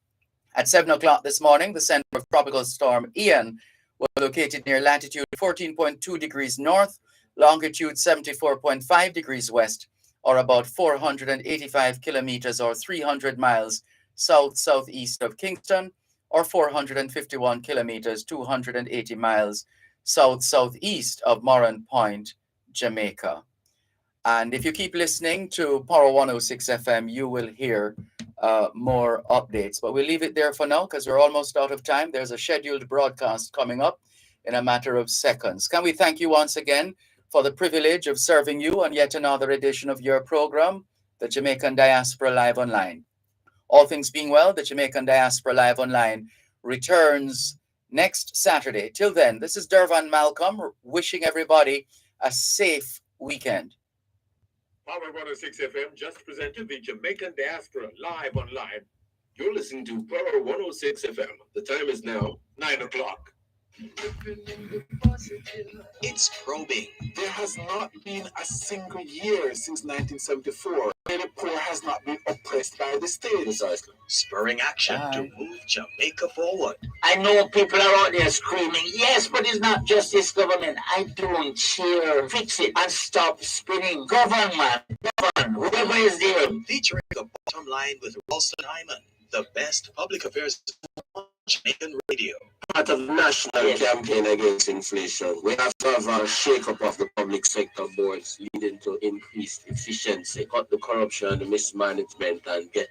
Speaker 1: At 7 o'clock this morning, the center of Tropical Storm Ian was located near latitude 14.2 degrees north, longitude 74.5 degrees west, or about 485 kilometers or 300 miles south-southeast of Kingston, or 451 kilometers, 280 miles south-southeast of Moran Point, Jamaica. And if you keep listening to Power 106 FM, you will hear more updates. But we'll leave it there for now because we're almost out of time. There's a scheduled broadcast coming up in a matter of seconds. Can we thank you once again for the privilege of serving you on yet another edition of your program, the Jamaican Diaspora Live Online. All things being well, the Jamaican Diaspora Live Online returns next Saturday. Till then, this is Dervan Malcolm wishing everybody a safe weekend.
Speaker 5: Power 106 FM just presented the Jamaican Diaspora Live Online. You're listening to Power 106 FM. The time is now 9 o'clock.
Speaker 4: It's probing.
Speaker 9: There has not been a single year since 1974 where the poor has not been oppressed by the state.
Speaker 5: Precisely.
Speaker 4: Spurring action to move Jamaica forward.
Speaker 10: I know people are out there screaming, yes, but it's not just this government. I don't cheer. Fix it and stop spinning. Govern, man. Govern. Whoever is there.
Speaker 4: Featuring a bottom line with Ralston Hyman, the best public affairs on Jamaican radio.
Speaker 6: Part of the national campaign against inflation, we have to have a shake-up of the public sector boards leading to increased efficiency, cut the corruption and the mismanagement, and get